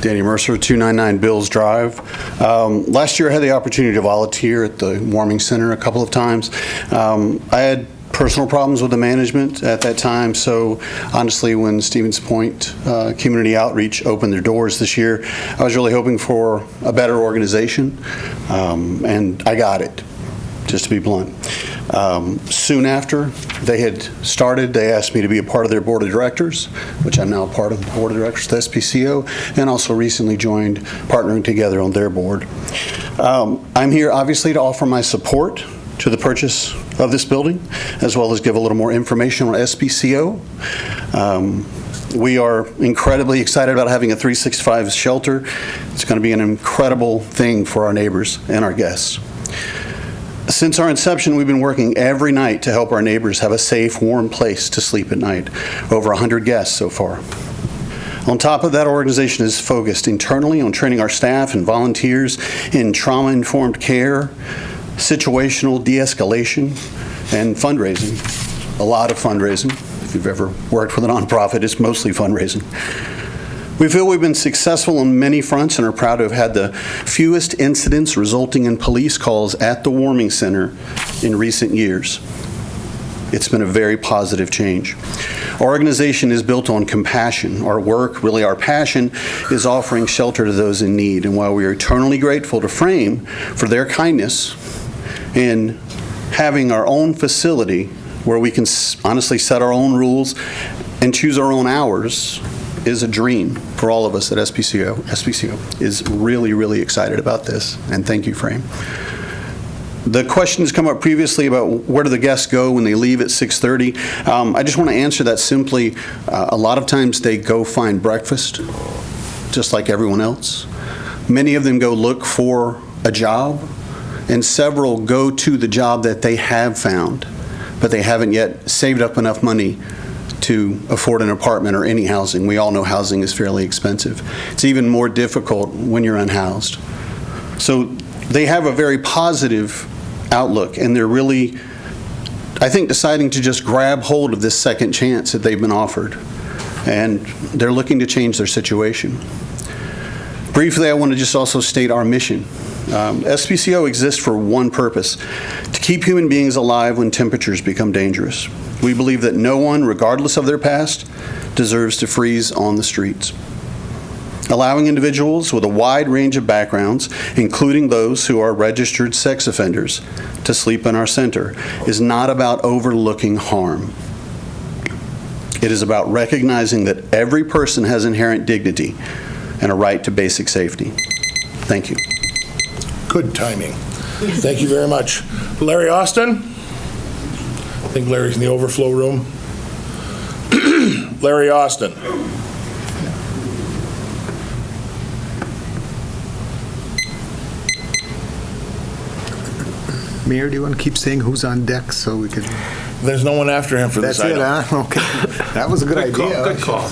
Danny Mercer, 299 Bills Drive. Last year I had the opportunity to volunteer at the warming center a couple of times. I had personal problems with the management at that time. So honestly, when Stevens Point Community Outreach opened their doors this year, I was really hoping for a better organization, and I got it, just to be blunt. Soon after they had started, they asked me to be a part of their board of directors, which I'm now a part of the board of directors, the SPCO, and also recently joined Partnering Together on their board. I'm here obviously to offer my support to the purchase of this building, as well as give a little more information on SPCO. We are incredibly excited about having a 365 shelter. It's going to be an incredible thing for our neighbors and our guests. Since our inception, we've been working every night to help our neighbors have a safe, warm place to sleep at night. Over 100 guests so far. On top of that, our organization is focused internally on training our staff and volunteers in trauma-informed care, situational de-escalation, and fundraising. A lot of fundraising. If you've ever worked with a nonprofit, it's mostly fundraising. We feel we've been successful on many fronts and are proud to have had the fewest incidents resulting in police calls at the warming center in recent years. It's been a very positive change. Our organization is built on compassion. Our work, really our passion, is offering shelter to those in need. And while we are eternally grateful to Frame for their kindness in having our own facility where we can honestly set our own rules and choose our own hours, is a dream for all of us at SPCO. SPCO is really, really excited about this, and thank you, Frame. The questions come up previously about where do the guests go when they leave at 6:30. I just want to answer that simply. A lot of times they go find breakfast, just like everyone else. Many of them go look for a job, and several go to the job that they have found, but they haven't yet saved up enough money to afford an apartment or any housing. We all know housing is fairly expensive. It's even more difficult when you're unhoused. So they have a very positive outlook, and they're really, I think, deciding to just grab hold of this second chance that they've been offered. And they're looking to change their situation. Briefly, I want to just also state our mission. SPCO exists for one purpose: to keep human beings alive when temperatures become dangerous. We believe that no one, regardless of their past, deserves to freeze on the streets. Allowing individuals with a wide range of backgrounds, including those who are registered sex offenders, to sleep in our center is not about overlooking harm. It is about recognizing that every person has inherent dignity and a right to basic safety. Thank you. Good timing. Thank you very much. Larry Austin? I think Larry's in the overflow room. Larry Austin. Mayor, do you want to keep saying who's on deck so we can... There's no one after him for this item. That's it, huh? Okay. That was a good idea. Good call.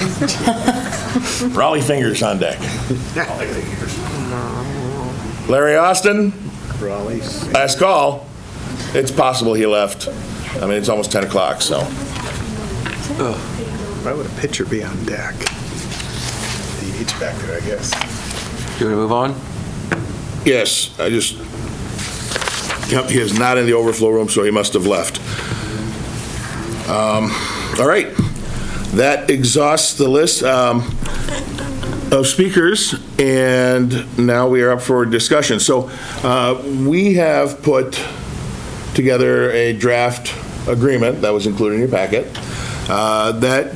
Raleigh Fingers on deck. Larry Austin? Raleigh. Last call. It's possible he left. I mean, it's almost 10 o'clock, so. Why would a pitcher be on deck? DH back there, I guess. Do you want to move on? Yes, yep, he is not in the overflow room, so he must have left. All right. That exhausts the list of speakers, and now we are up for discussion. So we have put together a draft agreement that was included in your packet that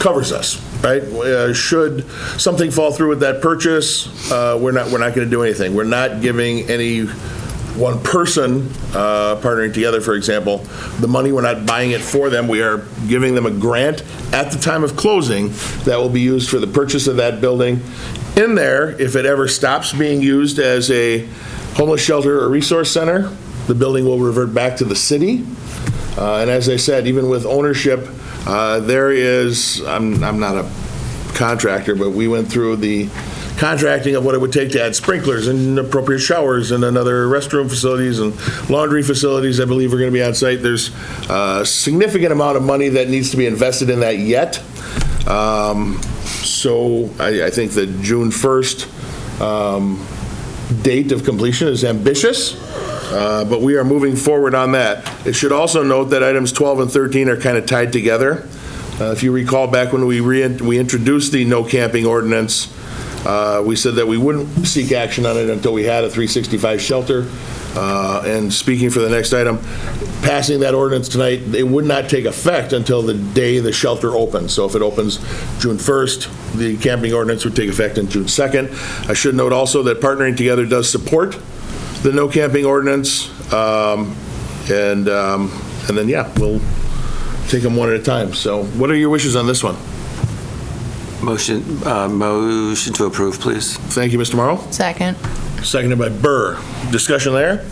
covers us, right? Should something fall through with that purchase, we're not going to do anything. We're not giving any one person partnering together, for example, the money. We're not buying it for them. We are giving them a grant at the time of closing that will be used for the purchase of that building. In there, if it ever stops being used as a homeless shelter or resource center, the building will revert back to the city. And as I said, even with ownership, there is, I'm not a contractor, but we went through the contracting of what it would take to add sprinklers and appropriate showers and another restroom facilities and laundry facilities, I believe, are going to be on site. There's a significant amount of money that needs to be invested in that yet. So I think the June 1st date of completion is ambitious, but we are moving forward on that. It should also note that items 12 and 13 are kind of tied together. If you recall back when we introduced the no camping ordinance, we said that we wouldn't seek action on it until we had a 365 shelter. And speaking for the next item, passing that ordinance tonight, it would not take effect until the day the shelter opens. So if it opens June 1st, the camping ordinance would take effect on June 2nd. I should note also that Partnering Together does support the no camping ordinance. And then, yeah, we'll take them one at a time. So what are your wishes on this one? Motion to approve, please. Thank you, Mr. Morrow. Second. Seconded by Burr. Discussion there?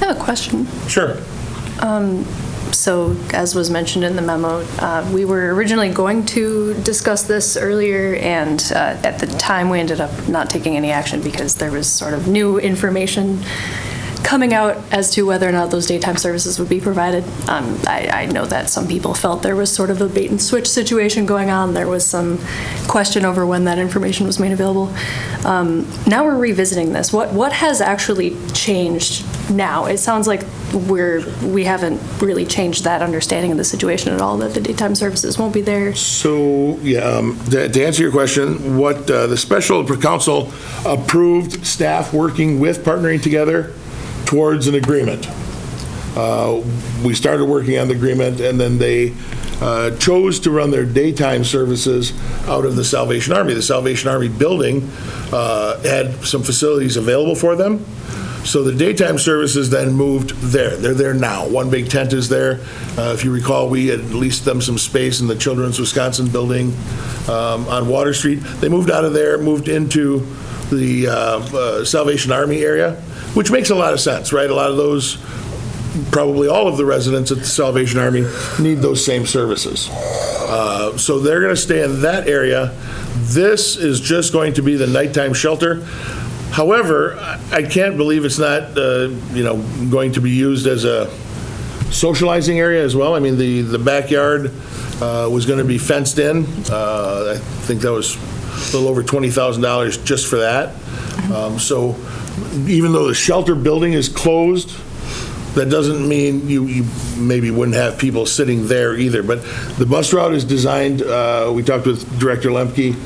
I have a question. Sure. So, as was mentioned in the memo, we were originally going to discuss this earlier, and at the time we ended up not taking any action because there was sort of new information coming out as to whether or not those daytime services would be provided. I know that some people felt there was sort of a bait and switch situation going on. There was some question over when that information was made available. Now we're revisiting this. What has actually changed now? It sounds like we haven't really changed that understanding of the situation at all, that the daytime services won't be there. So, yeah, to answer your question, what the special counsel approved staff working with Partnering Together towards an agreement. We started working on the agreement, and then they chose to run their daytime services out of the Salvation Army. The Salvation Army building had some facilities available for them. So the daytime services then moved there. They're there now. One big tent is there. If you recall, we had leased them some space in the Children's Wisconsin building on Water Street. They moved out of there, moved into the Salvation Army area, which makes a lot of sense, right? A lot of those, probably all of the residents at the Salvation Army need those same services. So they're going to stay in that area. This is just going to be the nighttime shelter. However, I can't believe it's not, going to be used as a socializing area as well. I mean, the backyard was going to be fenced in. I think that was a little over $20,000 just for that. So even though the shelter building is closed, that doesn't mean you maybe wouldn't have people sitting there either. But the bus route is designed, we talked with Director Lemke,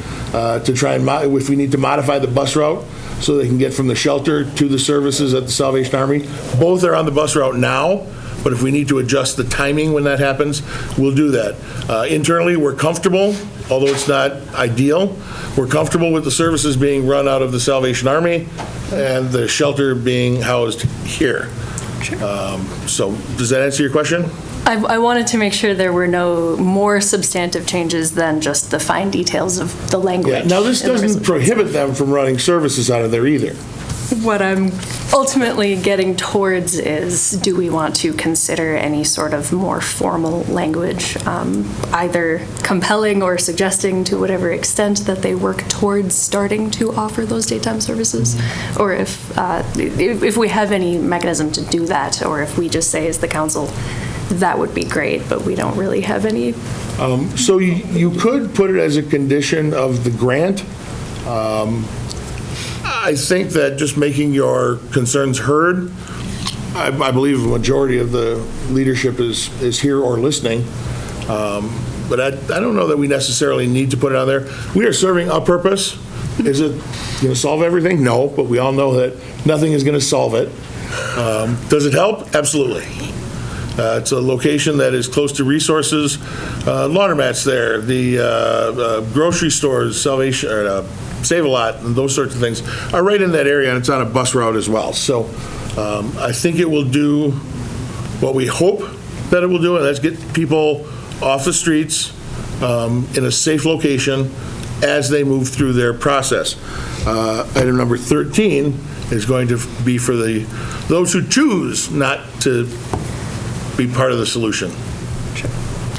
to try and, if we need to modify the bus route so they can get from the shelter to the services at the Salvation Army. Both are on the bus route now, but if we need to adjust the timing when that happens, we'll do that. Internally, we're comfortable, although it's not ideal, we're comfortable with the services being run out of the Salvation Army and the shelter being housed here. So does that answer your question? I wanted to make sure there were no more substantive changes than just the fine details of the language. Yeah. Now, this doesn't prohibit them from running services out of there either. What I'm ultimately getting towards is, do we want to consider any sort of more formal language, either compelling or suggesting to whatever extent that they work towards starting to offer those daytime services? Or if we have any mechanism to do that, or if we just say as the council, that would be great, but we don't really have any. So you could put it as a condition of the grant. I think that just making your concerns heard, I believe the majority of the leadership is here or listening, but I don't know that we necessarily need to put it on there. We are serving a purpose. Is it going to solve everything? No, but we all know that nothing is going to solve it. Does it help? Absolutely. It's a location that is close to resources, laundromats there, the grocery stores, Salvation, or Save-A-Lot, and those sorts of things are right in that area, and it's on a bus route as well. So I think it will do what we hope that it will do, and that's get people off the streets in a safe location as they move through their process. Item number 13 is going to be for those who choose not to be part of the solution.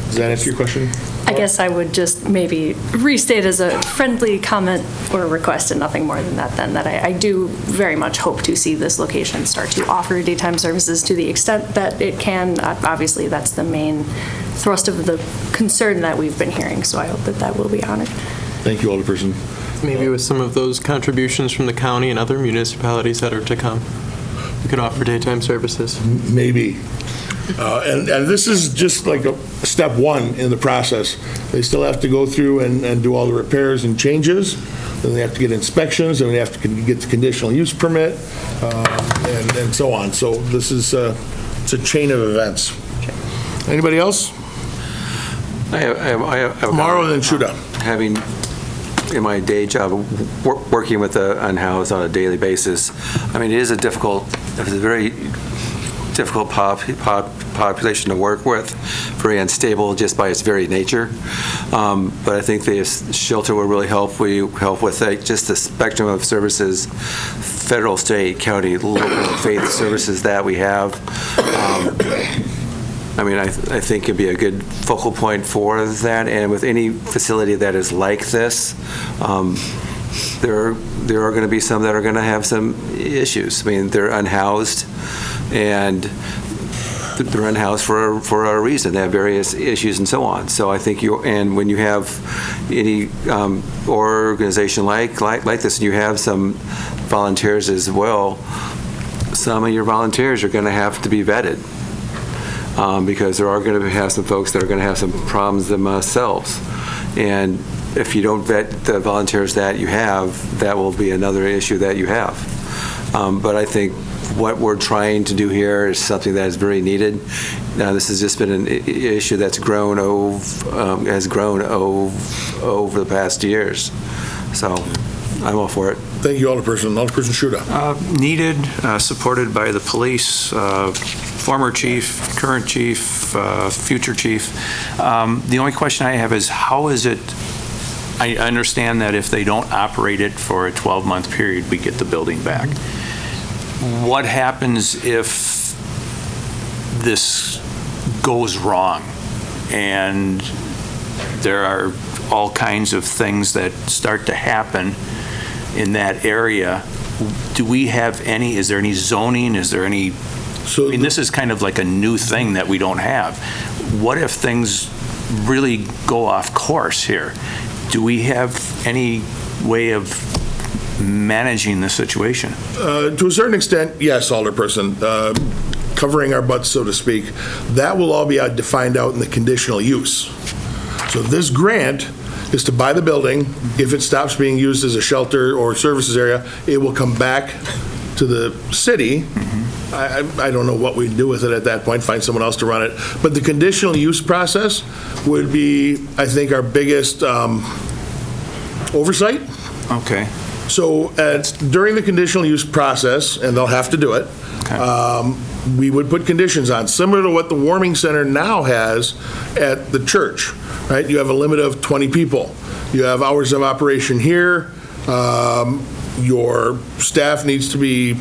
Does that answer your question? I guess I would just maybe restate as a friendly comment or request and nothing more than that, then, that I do very much hope to see this location start to offer daytime services to the extent that it can. Obviously, that's the main thrust of the concern that we've been hearing, so I hope that that will be honored. Thank you, Alderperson. Maybe with some of those contributions from the county and other municipalities that are to come. We could offer daytime services. Maybe. And this is just like a step one in the process. They still have to go through and do all the repairs and changes. Then they have to get inspections, and we have to get the conditional use permit, and so on. So this is it's a chain of events. Anybody else? I have Morrow, then Shuda. Having in my day job working with the unhoused on a daily basis, I mean, it's a very difficult population to work with, very unstable just by its very nature. But I think the shelter will really help. We help with just the spectrum of services, federal, state, county, local faith services that we have. I mean, I think it'd be a good focal point for that, and with any facility that is like this, there are going to be some that are going to have some issues. I mean, they're unhoused, and they're unhoused for a reason. They have various issues and so on. So I think and when you have any organization like this, and you have some volunteers as well, some of your volunteers are going to have to be vetted. Because there are going to have some folks that are going to have some problems themselves. And if you don't vet the volunteers that you have, that will be another issue that you have. But I think what we're trying to do here is something that is very needed. Now, this has just been an issue that's grown over the past years. So I'm all for it. Thank you, Alderperson. Alderperson Shuda. Needed, supported by the police, former chief, current chief, future chief. The only question I have is, how is it, I understand that if they don't operate it for a 12-month period, we get the building back. What happens if this goes wrong and there are all kinds of things that start to happen in that area? Do we have any, is there any zoning, is there any, I mean, this is kind of like a new thing that we don't have. What if things really go off course here? Do we have any way of managing the situation? To a certain extent, yes, Alderperson. Covering our butts, so to speak. That will all be defined out in the conditional use. So this grant is to buy the building. If it stops being used as a shelter or services area, it will come back to the city. I don't know what we'd do with it at that point, find someone else to run it. But the conditional use process would be, I think, our biggest oversight. Okay. So during the conditional use process, and they'll have to do it, we would put conditions on, similar to what the warming center now has at the church, right? You have a limit of 20 people. You have hours of operation here. Your staff needs to be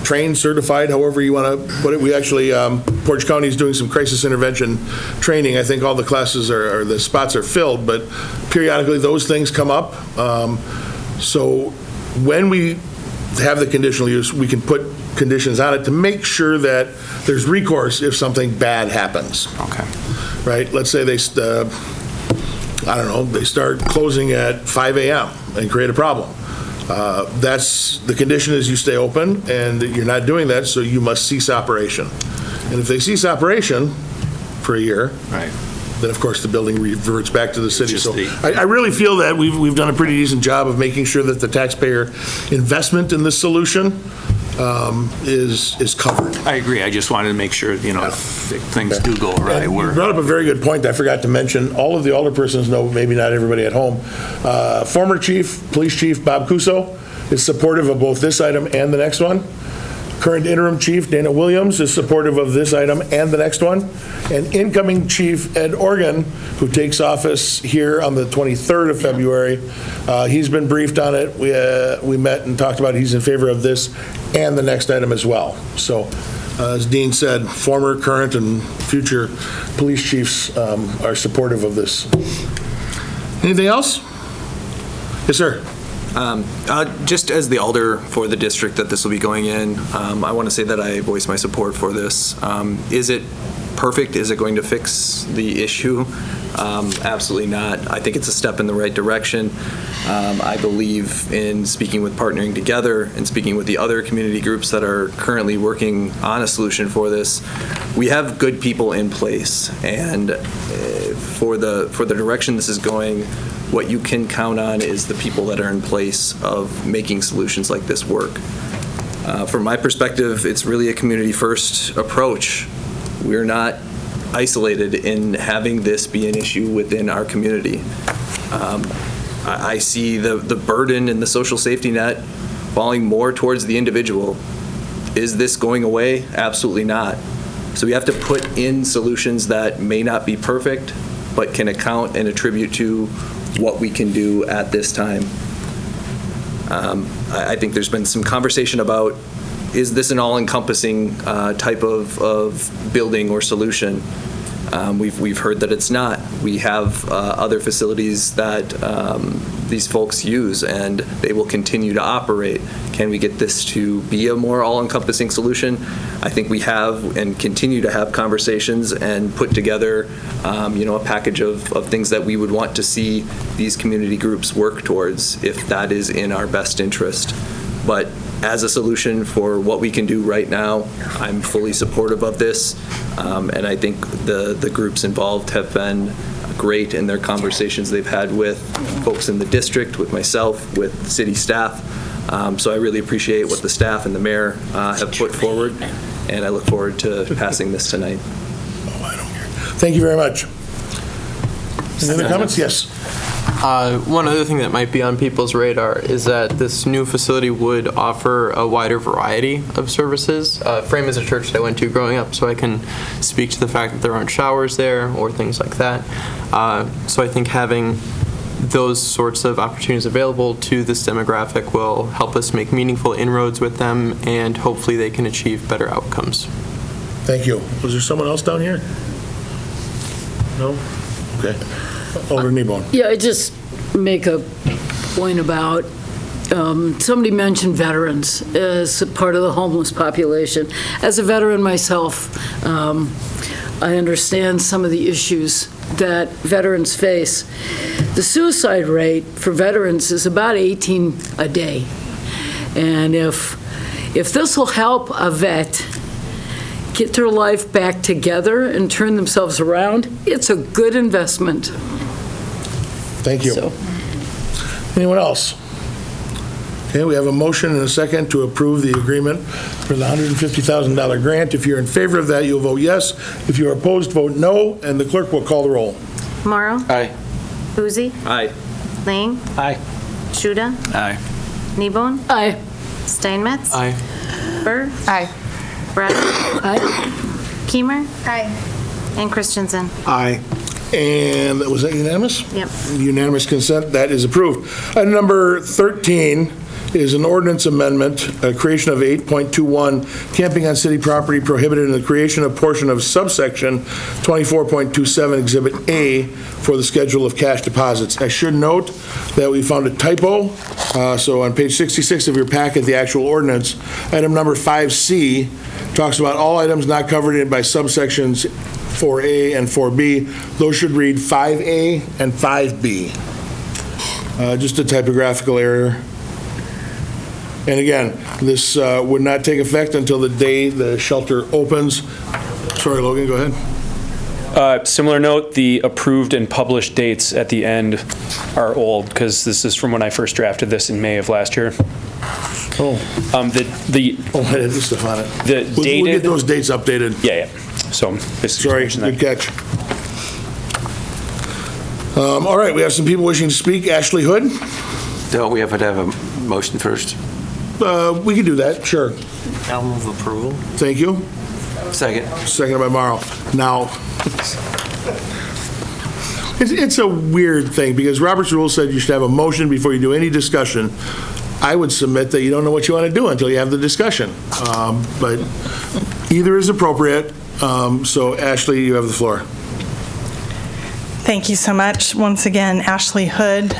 trained, certified, however you want to put it. We actually, Portage County is doing some crisis intervention training. I think all the classes or the spots are filled, but periodically those things come up. So when we have the conditional use, we can put conditions on it to make sure that there's recourse if something bad happens. Okay. Right? Let's say they, I don't know, they start closing at 5 a.m. and create a problem. That's the condition is you stay open, and you're not doing that, so you must cease operation. And if they cease operation for a year, right, then of course the building reverts back to the city. So I really feel that we've done a pretty decent job of making sure that the taxpayer investment in this solution is covered. I agree. I just wanted to make sure, you know, if things do go awry. You brought up a very good point I forgot to mention. All of the alderpersons know, maybe not everybody at home. Former chief, police chief Bob Cuso is supportive of both this item and the next one. Current interim chief Dana Williams is supportive of this item and the next one. And incoming chief Ed Organ, who takes office here on the 23rd of February, he's been briefed on it. We met and talked about it. He's in favor of this and the next item as well. So as Dean said, former, current, and future police chiefs are supportive of this. Anything else? Yes, sir. Just as the alder for the district that this will be going in, I want to say that I voice my support for this. Is it perfect? Is it going to fix the issue? Absolutely not. I think it's a step in the right direction. I believe in speaking with Partnering Together and speaking with the other community groups that are currently working on a solution for this. We have good people in place, and for the direction this is going, what you can count on is the people that are in place of making solutions like this work. From my perspective, it's really a community-first approach. We're not isolated in having this be an issue within our community. I see the burden and the social safety net falling more towards the individual. Is this going away? Absolutely not. So we have to put in solutions that may not be perfect, but can account and attribute to what we can do at this time. I think there's been some conversation about, is this an all-encompassing type of building or solution? We've heard that it's not. We have other facilities that these folks use, and they will continue to operate. Can we get this to be a more all-encompassing solution? I think we have and continue to have conversations and put together, a package of things that we would want to see these community groups work towards if that is in our best interest. But as a solution for what we can do right now, I'm fully supportive of this, and I think the groups involved have been great in their conversations they've had with folks in the district, with myself, with city staff. So I really appreciate what the staff and the mayor have put forward, and I look forward to passing this tonight. Thank you very much. Any other comments? Yes. One other thing that might be on people's radar is that this new facility would offer a wider variety of services. Frame is a church that I went to growing up, so I can speak to the fact that there aren't showers there or things like that. So I think having those sorts of opportunities available to this demographic will help us make meaningful inroads with them, and hopefully they can achieve better outcomes. Thank you. Was there someone else down here? No? Okay. Alder Kneebone. Yeah, I just make a point about, somebody mentioned veterans as part of the homeless population. As a veteran myself, I understand some of the issues that veterans face. The suicide rate for veterans is about 18 a day. And if this will help a vet get their life back together and turn themselves around, it's a good investment. Thank you. Anyone else? Okay, we have a motion and a second to approve the agreement for the $150,000 grant. If you're in favor of that, you'll vote yes. If you're opposed, vote no, and the clerk will call the roll. Morrow? Aye. Boozy? Aye. Lang? Aye. Shuda? Aye. Kneebone? Aye. Steinmetz? Aye. Burr? Aye. Bradley? Aye. Keemer? Aye. And Christensen? Aye. And was that unanimous? Yep. Unanimous consent, that is approved. Item number 13 is an ordinance amendment, creation of 8.21, camping on city property prohibited, and the creation of portion of subsection 24.27 Exhibit A for the schedule of cash deposits. I should note that we found a typo. So on page 66 of your packet, the actual ordinance, item number 5C talks about all items not covered by subsections 4A and 4B. Those should read 5A and 5B. Just a typographical error. And again, this would not take effect until the day the shelter opens. Sorry, Logan, go ahead. Similar note, the approved and published dates at the end are old, because this is from when I first drafted this in May of last year. Oh. I had this stuff on it. The We'll dated. get those dates updated. Yeah. So this is sorry, good catch. All right, we have some people wishing to speak. Ashley Hood. Don't we have to have a motion first? We can do that, sure. I'll move approval. Thank you. Second. Seconded by Morrow. Now, it's a weird thing, because Robert's rule said you should have a motion before you do any discussion. I would submit that you don't know what you want to do until you have the discussion. But either is appropriate. So Ashley, you have the floor. Thank you so much. Once again, Ashley Hood,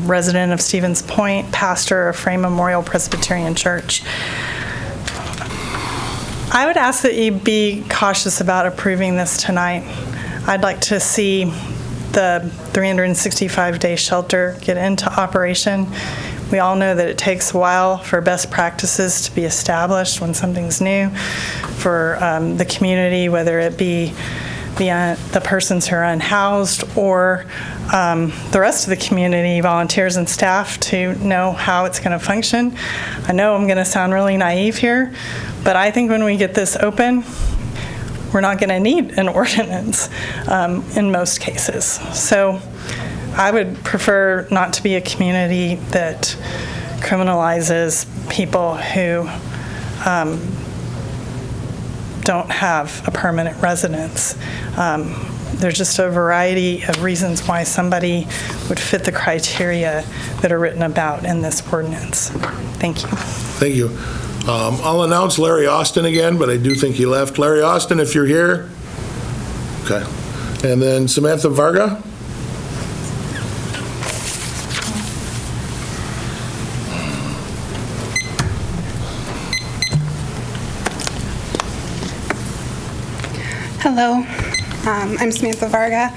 resident of Stevens Point, pastor of Frame Memorial Presbyterian Church. I would ask that you be cautious about approving this tonight. I'd like to see the 365-day shelter get into operation. We all know that it takes a while for best practices to be established when something's new for the community, whether it be the persons who are unhoused or the rest of the community, volunteers and staff, to know how it's going to function. I know I'm going to sound really naive here, but I think when we get this open, we're not going to need an ordinance in most cases. So I would prefer not to be a community that criminalizes people who don't have a permanent residence. There's just a variety of reasons why somebody would fit the criteria that are written about in this ordinance. Thank you. Thank you. I'll announce Larry Austin again, but I do think he left. Larry Austin, if you're here. Okay. And then Samantha Varga. Hello, I'm Samantha Varga.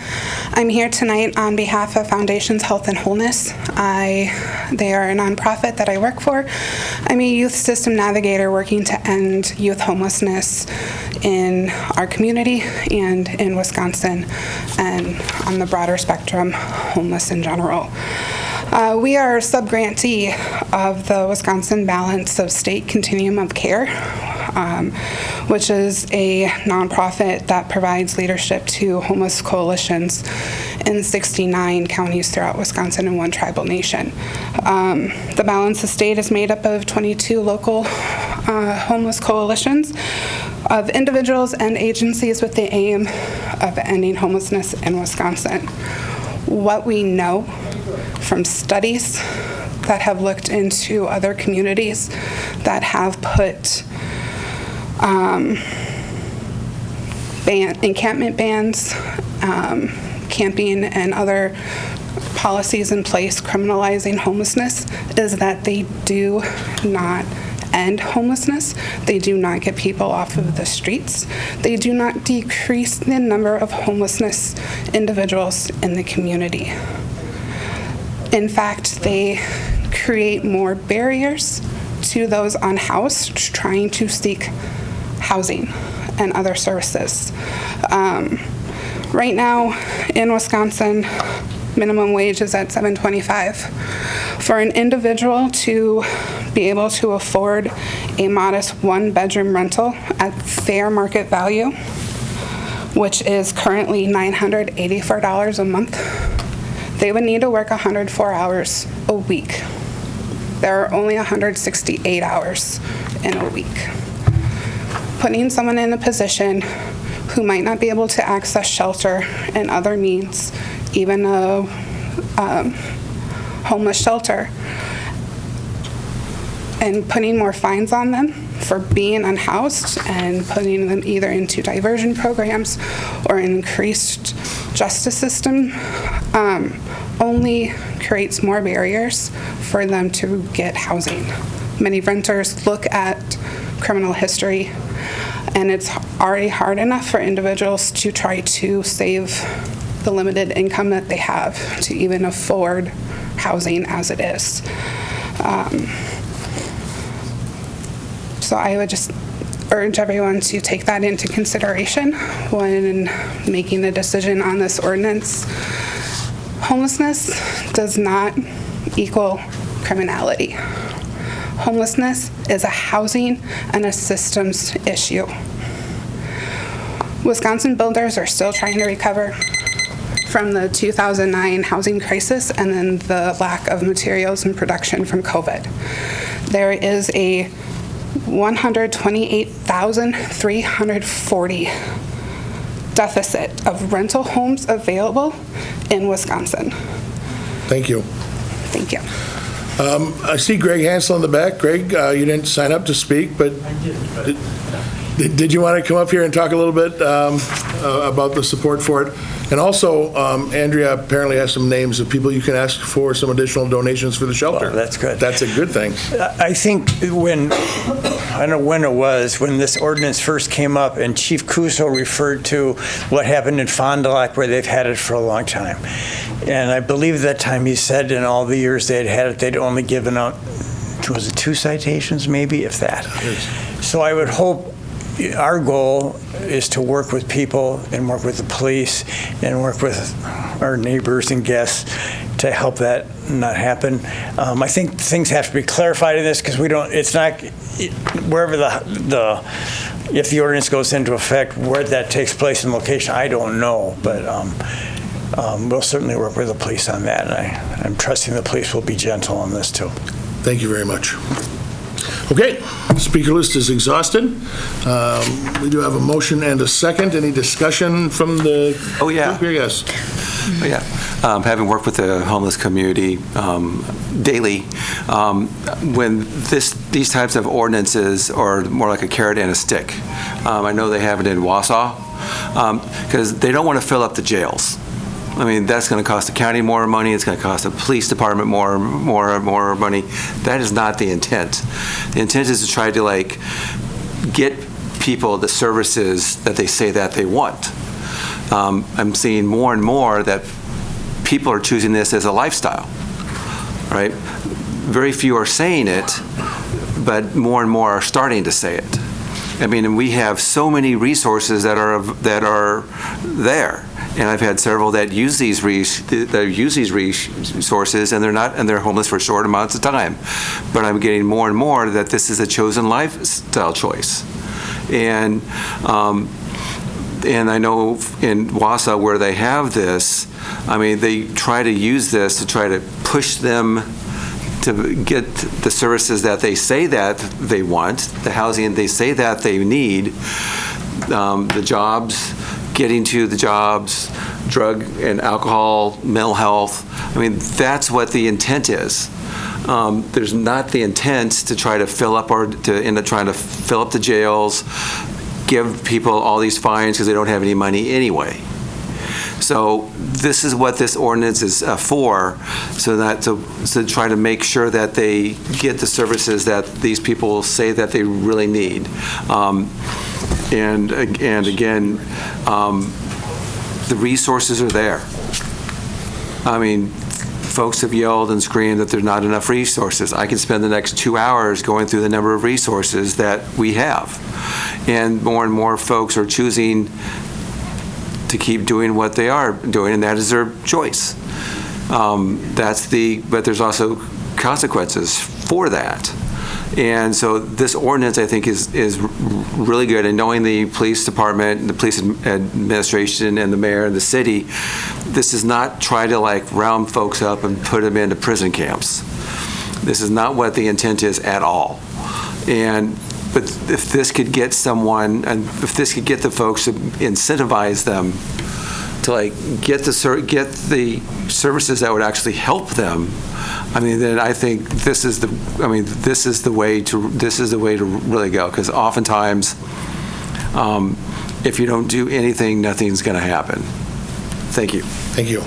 I'm here tonight on behalf of Foundations Health and Wholeness. They are a nonprofit that I work for. I'm a youth system navigator working to end youth homelessness in our community and in Wisconsin, and on the broader spectrum, homeless in general. We are a subgrantee of the Wisconsin Balance of State Continuum of Care, which is a nonprofit that provides leadership to homeless coalitions in 69 counties throughout Wisconsin and one tribal nation. The Balance of State is made up of 22 local homeless coalitions of individuals and agencies with the aim of ending homelessness in Wisconsin. What we know from studies that have looked into other communities that have put encampment bans, camping, and other policies in place criminalizing homelessness is that they do not end homelessness. They do not get people off of the streets. They do not decrease the number of homelessness individuals in the community. In fact, they create more barriers to those unhoused trying to seek housing and other services. Right now in Wisconsin, minimum wage is at $7.25. For an individual to be able to afford a modest one-bedroom rental at fair market value, which is currently $984 a month, they would need to work 104 hours a week. There are only 168 hours in a week. Putting someone in a position who might not be able to access shelter and other means, even a homeless shelter, and putting more fines on them for being unhoused and putting them either into diversion programs or an increased justice system only creates more barriers for them to get housing. Many renters look at criminal history, and it's already hard enough for individuals to try to save the limited income that they have to even afford housing as it is. So I would just urge everyone to take that into consideration when making a decision on this ordinance. Homelessness does not equal criminality. Homelessness is a housing and a systems issue. Wisconsin builders are still trying to recover from the 2009 housing crisis and then the lack of materials and production from COVID. There is a 128,340 deficit of rental homes available in Wisconsin. Thank you. Thank you. I see Greg Hansel in the back. Greg, you didn't sign up to speak, but did you want to come up here and talk a little bit about the support for it? And also, Andrea apparently has some names of people you can ask for some additional donations for the shelter. Well, that's good. That's a good thing. I think when I don't know when it was, when this ordinance first came up, and Chief Cuso referred to what happened in Fond du Lac, where they've had it for a long time. And I believe at that time he said in all the years they had it, they'd only given out, was it 2 citations maybe, if that? So I would hope, our goal is to work with people and work with the police and work with our neighbors and guests to help that not happen. I think things have to be clarified in this because we don't, it's not, wherever if the ordinance goes into effect, where that takes place in location, I don't know, but we'll certainly work with the police on that, and I'm trusting the police will be gentle on this too. Thank you very much. Okay, speaker list is exhausted. We do have a motion and a second. Any discussion from the group here? Yes. Oh, yeah. Having worked with the homeless community daily, when these types of ordinances are more like a carrot and a stick. I know they have it in Wausau because they don't want to fill up the jails. I mean, that's going to cost the county more money. It's going to cost the police department more money. That is not the intent. The intent is to try to get people the services that they say that they want. I'm seeing more and more that people are choosing this as a lifestyle, right? Very few are saying it, but more and more are starting to say it. I mean, and we have so many resources that are there. And I've had several that use these resources, and they're homeless for short amounts of time. But I'm getting more and more that this is a chosen lifestyle choice. And I know in Wausau where they have this, I mean, they try to use this to try to push them to get the services that they say that they want, the housing they say that they need, the jobs, getting to the jobs, drug and alcohol, mental health. I mean, that's what the intent is. There's not the intent to try to fill up trying to fill up the jails, give people all these fines because they don't have any money anyway. So this is what this ordinance is for, so that to try to make sure that they get the services that these people say that they really need. And again, the resources are there. I mean, folks have yelled and screamed that there's not enough resources. I can spend the next 2 hours going through the number of resources that we have. And more folks are choosing to keep doing what they are doing, and that is their choice. But there's also consequences for that. And so this ordinance, I think, is really good. And knowing the police department, and the police administration, and the mayor and the city, this is not try to round folks up and put them into prison camps. This is not what the intent is at all. But if this could get someone, and if this could get the folks to incentivize them to get the services that would actually help them, I mean, then I think this is the way to really go. Because oftentimes, if you don't do anything, nothing's going to happen. Thank you. Thank you.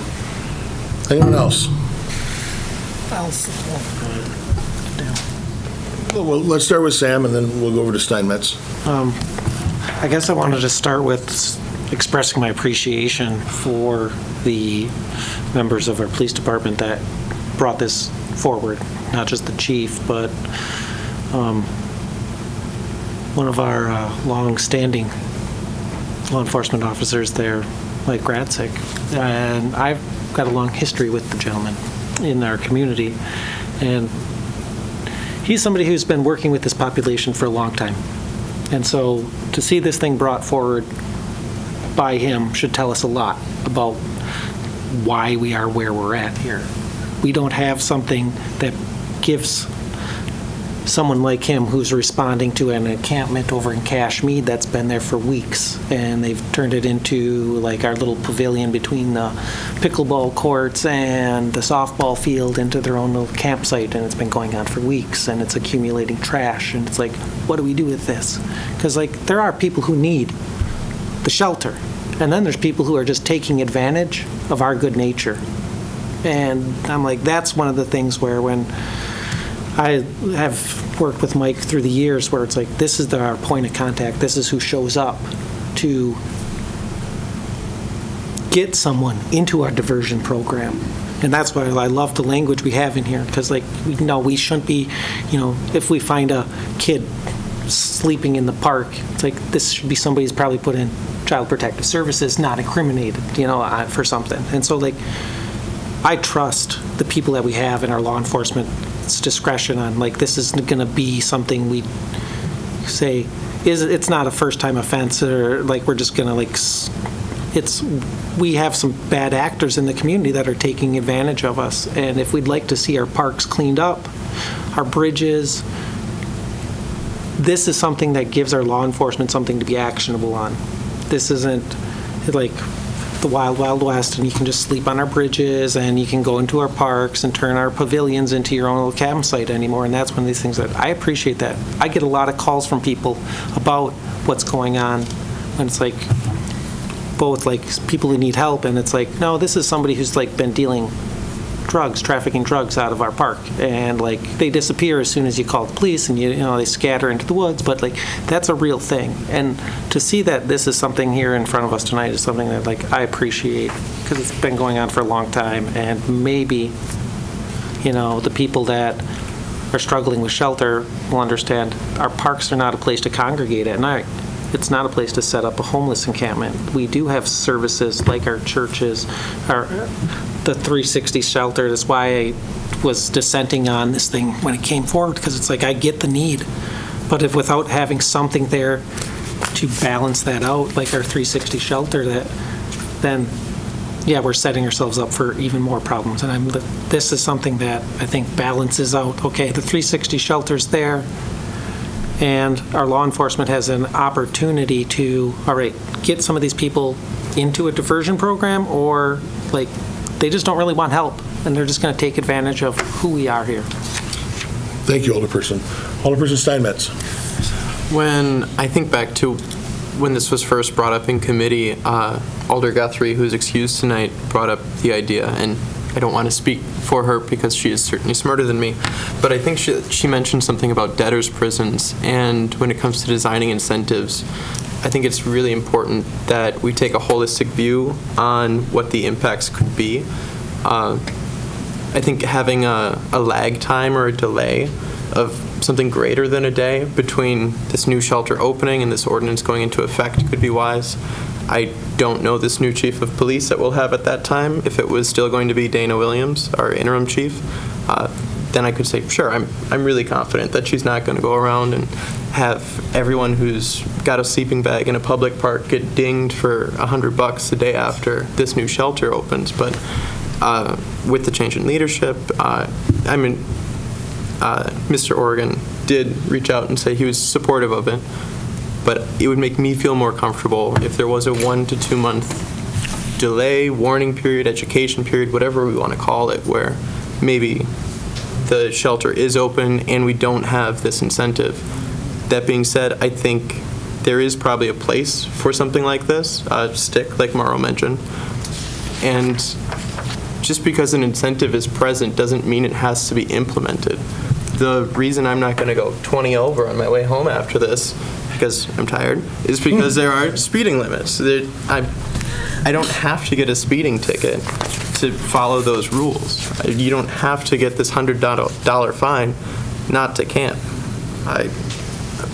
Anyone else? Well, let's start with Sam, and then we'll go over to Steinmetz. I guess I wanted to start with expressing my appreciation for the members of our police department that brought this forward, not just the chief, but one of our long-standing law enforcement officers there, Mike Gratzik. And I've got a long history with the gentleman in our community, and he's somebody who's been working with this population for a long time. And so to see this thing brought forward by him should tell us a lot about why we are where we're at here. We don't have something that gives someone like him who's responding to an encampment over in Cashmead that's been there for weeks, and they've turned it into our little pavilion between the pickleball courts and the softball field into their own little campsite, and it's been going on for weeks, and it's accumulating trash, and it's what do we do with this? Because there are people who need the shelter, and then there's people who are just taking advantage of our good nature. And I'm that's one of the things where when I have worked with Mike through the years where it's like, this is our point of contact. This is who shows up to get someone into our diversion program. And that's why I love the language we have in here, because like, we shouldn't be, if we find a kid sleeping in the park, it's like, this should be somebody who's probably put in Child Protective Services, not incriminated, for something. And so like, I trust the people that we have in our law enforcement's discretion on like, this is gonna be something we say, it's not a first time offense, or like, we're just gonna like, we have some bad actors in the community that are taking advantage of us. And if we'd like to see our parks cleaned up, our bridges, this is something that gives our law enforcement something to be actionable on. This isn't like the wild, wild west, and you can just sleep on our bridges and you can go into our parks and turn our pavilions into your own little campsite anymore. And that's one of these things that I appreciate that. I get a lot of calls from people about what's going on, and it's like, both like people who need help, and it's like, no, this is somebody who's like been dealing trafficking drugs out of our park, and like they disappear as soon as you call the police, and they scatter into the woods, but like that's a real thing. And to see that this is something here in front of us tonight is something that like I appreciate, because it's been going on for a long time, and maybe the people that are struggling with shelter will understand our parks are not a place to congregate at night. It's not a place to set up a homeless encampment. We do have services like our churches, the 360 shelter. That's why I was dissenting on this thing when it came forward, because it's like, I get the need. But if without having something there to balance that out, like our 360 shelter, then we're setting ourselves up for even more problems. And this is something that I think balances out, okay, the 360 shelter's there, and our law enforcement has an opportunity to, all right, get some of these people into a diversion program, or like they just don't really want help and they're just going to take advantage of who we are here. Thank you, Alderperson. Alderperson Steinmetz. When I think back to when this was first brought up in committee, Alder Guthrie, who's excused tonight, brought up the idea, and I don't want to speak for her because she is certainly smarter than me, but I think she mentioned something about debtors' prisons, and when it comes to designing incentives, I think it's really important that we take a holistic view on what the impacts could be. I think having a lag time or a delay of something greater than a day between this new shelter opening and this ordinance going into effect could be wise. I don't know this new chief of police that we'll have at that time. If it was still going to be Dana Williams, our interim chief, then I could say, sure, I'm really confident that she's not going to go around and have everyone who's got a sleeping bag in a public park get dinged for $100 a day after this new shelter opens. But with the change in leadership, Mr. Oregon did reach out and say he was supportive of it. But it would make me feel more comfortable if there was a 1 to 2 month delay, warning period, education period, whatever we want to call it, where maybe the shelter is open and we don't have this incentive. That being said, I think there is probably a place for something like this, stick, like Mauro mentioned. And just because an incentive is present doesn't mean it has to be implemented. The reason I'm not going to go 20 over on my way home after this, because I'm tired, is because there are speeding limits. I don't have to get a speeding ticket to follow those rules. You don't have to get this $100 fine not to camp.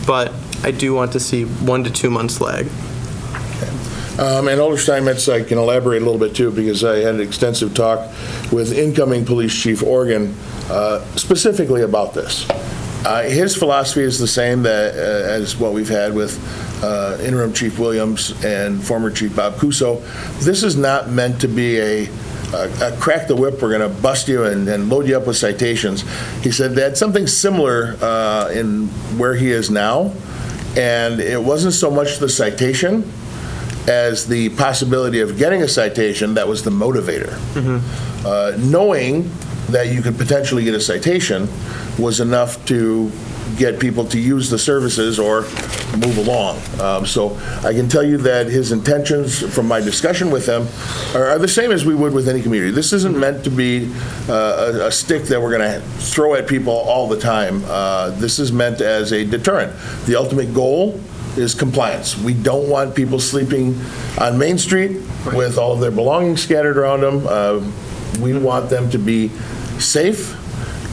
But I do want to see 1 to 2 months lag. And Alder Steinmetz, I can elaborate a little bit too, because I had an extensive talk with incoming Police Chief Oregon specifically about this. His philosophy is the same as what we've had with Interim Chief Williams and former Chief Bob Cuso. This is not meant to be a crack the whip, we're going to bust you and load you up with citations. He said they had something similar in where he is now, and it wasn't so much the citation as the possibility of getting a citation that was the motivator. Mm-hmm. Knowing that you could potentially get a citation was enough to get people to use the services or move along. So I can tell you that his intentions from my discussion with him are the same as we would with any community. This isn't meant to be a stick that we're going to throw at people all the time. This is meant as a deterrent. The ultimate goal is compliance. We don't want people sleeping on Main Street with all of their belongings scattered around them. We want them to be safe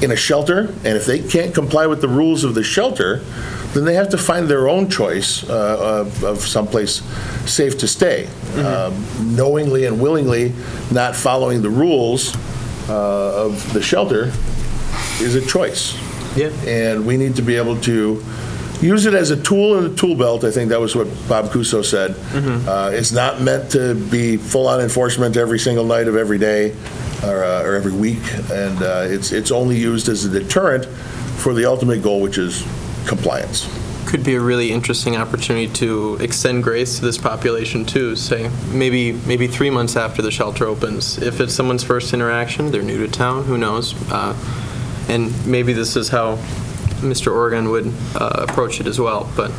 in a shelter, and if they can't comply with the rules of the shelter, then they have to find their own choice of someplace safe to stay. Knowingly and willingly not following the rules of the shelter is a choice. Yeah. And we need to be able to use it as a tool in the tool belt. I think that was what Bob Cuso said. It's not meant to be full-on enforcement every single night of every day or every week, and it's only used as a deterrent for the ultimate goal, which is compliance. Could be a really interesting opportunity to extend grace to this population too. Say maybe 3 months after the shelter opens. If it's someone's first interaction, they're new to town, who knows? And maybe this is how Mr. Oregon would approach it as well, but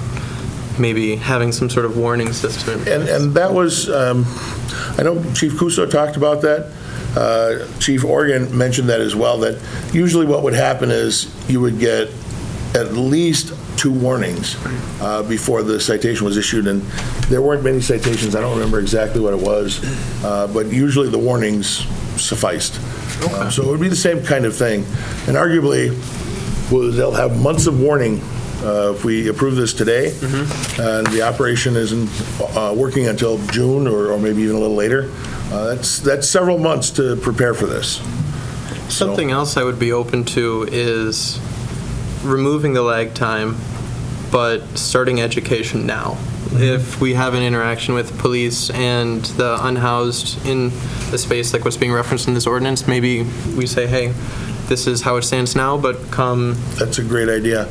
maybe having some sort of warning system. And that was, I know Chief Cuso talked about that. Chief Oregon mentioned that as well, that usually what would happen is you would get at least 2 warnings before the citation was issued, and there weren't many citations. I don't remember exactly what it was, but usually the warnings sufficed. So it would be the same kind of thing. And arguably, they'll have months of warning if we approve this today, and the operation isn't working until June or maybe even a little later. That's several months to prepare for this. Something else I would be open to is removing the lag time, but starting education now. If we have an interaction with police and the unhoused in a space like what's being referenced in this ordinance, maybe we say, hey, this is how it stands now, but come. That's a great idea.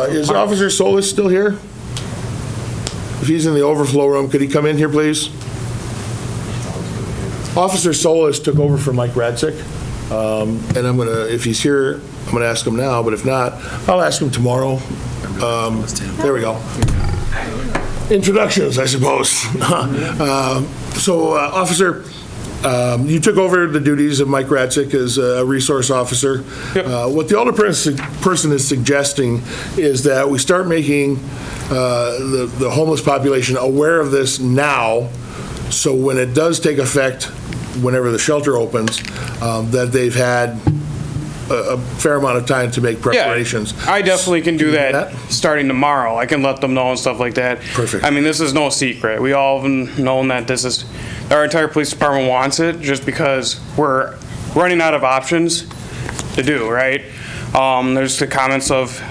Is Officer Solis still here? If he's in the overflow room, could he come in here, please? Officer Solis took over for Mike Radzik, and I'm gonna, if he's here, I'm gonna ask him now, but if not, I'll ask him tomorrow. There we go. Introductions, I suppose. Officer, you took over the duties of Mike Radzik as a resource officer. What the older person is suggesting is that we start making the homeless population aware of this now, so when it does take effect, whenever the shelter opens, that they've had a fair amount of time to make preparations. Yeah, I definitely can do that starting tomorrow. I can let them know and stuff like that. Perfect. I mean, this is no secret. We all have known that this is, our entire police department wants it just because we're running out of options to do, right? There's the comments of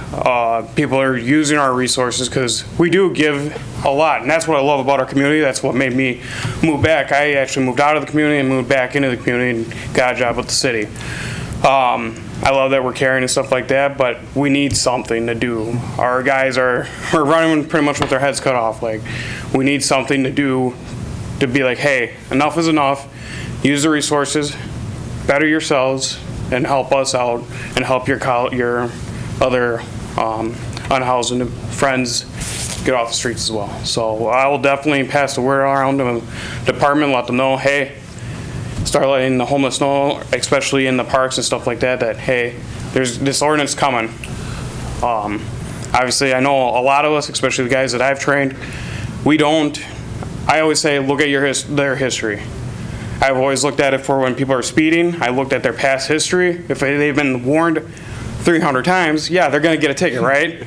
people are using our resources because we do give a lot, and that's what I love about our community. That's what made me move back. I actually moved out of the community and moved back into the community and got a job with the city. I love that we're caring and stuff like that, but we need something to do. Our guys we're running pretty much with their heads cut off. Like, we need something to do to be like, hey, enough is enough. Use the resources, better yourselves, and help us out, and help your other unhoused friends get off the streets as well. So I will definitely pass the word around to the department, let them know, hey, start letting the homeless know, especially in the parks and stuff like that, that, hey, there's this ordinance coming. Obviously, I know a lot of us, especially the guys that I've trained, I always say, look at their history. I've always looked at it for when people are speeding. I looked at their past history. If they've been warned 300 times, yeah, they're going to get a ticket, right?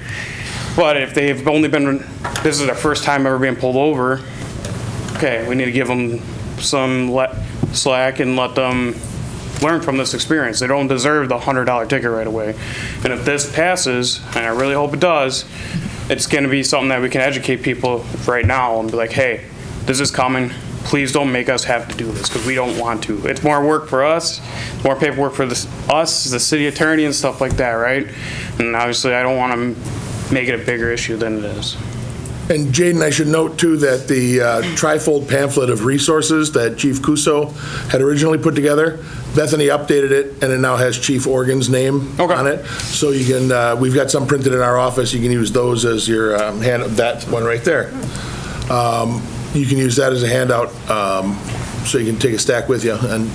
But if they've only this is their first time ever being pulled over, okay, we need to give them some slack and let them learn from this experience. They don't deserve the $100 ticket right away. And if this passes, and I really hope it does, it's going to be something that we can educate people right now and be like, hey, this is coming. Please don't make us have to do this because we don't want to. It's more work for us, more paperwork for us, the city attorney and stuff like that, right? And obviously I don't want to make it a bigger issue than it is. And Jaden, I should note too that the trifold pamphlet of resources that Chief Cuso had originally put together, Bethany updated it, and it now has Chief Organ's name on it. So you can, we've got some printed in our office. You can use those as your hand, that one right there. You can use that as a handout, so you can take a stack with you and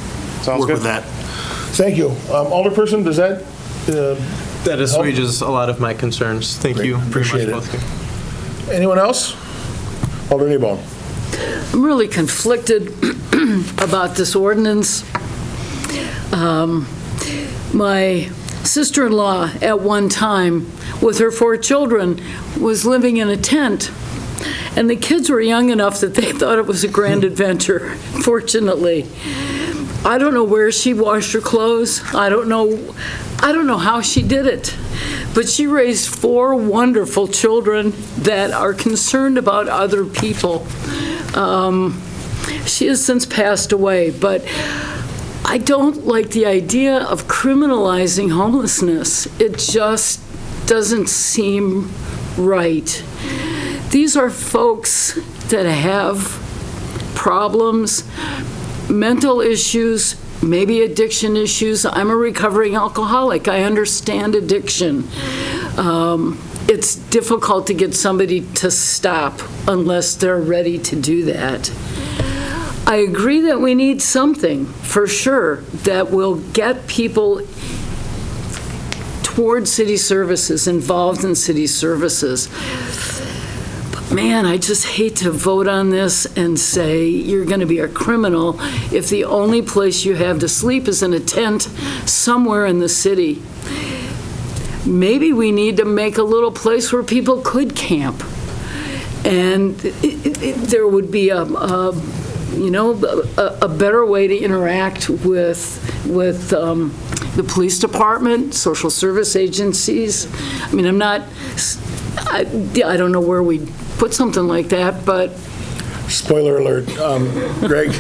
work with that. Thank you. Alderperson, does that That assuages a lot of my concerns. Thank you. Appreciate very much, it. both of you. Anyone else? Alder Kneebone. I'm really conflicted about this ordinance. My sister-in-law at one time, with her 4 children, was living in a tent. And the kids were young enough that they thought it was a grand adventure, fortunately. I don't know where she washed her clothes. I don't know how she did it. But she raised 4 wonderful children that are concerned about other people. She has since passed away, but I don't like the idea of criminalizing homelessness. It just doesn't seem right. These are folks that have problems, mental issues, maybe addiction issues. I'm a recovering alcoholic. I understand addiction. It's difficult to get somebody to stop unless they're ready to do that. I agree that we need something, for sure, that will get people toward city services, involved in city services. But man, I just hate to vote on this and say you're going to be a criminal if the only place you have to sleep is in a tent somewhere in the city. Maybe we need to make a little place where people could camp. And there would be a better way to interact with the police department, social service agencies. I mean, I don't know where we put something like that, but. Spoiler alert. Greg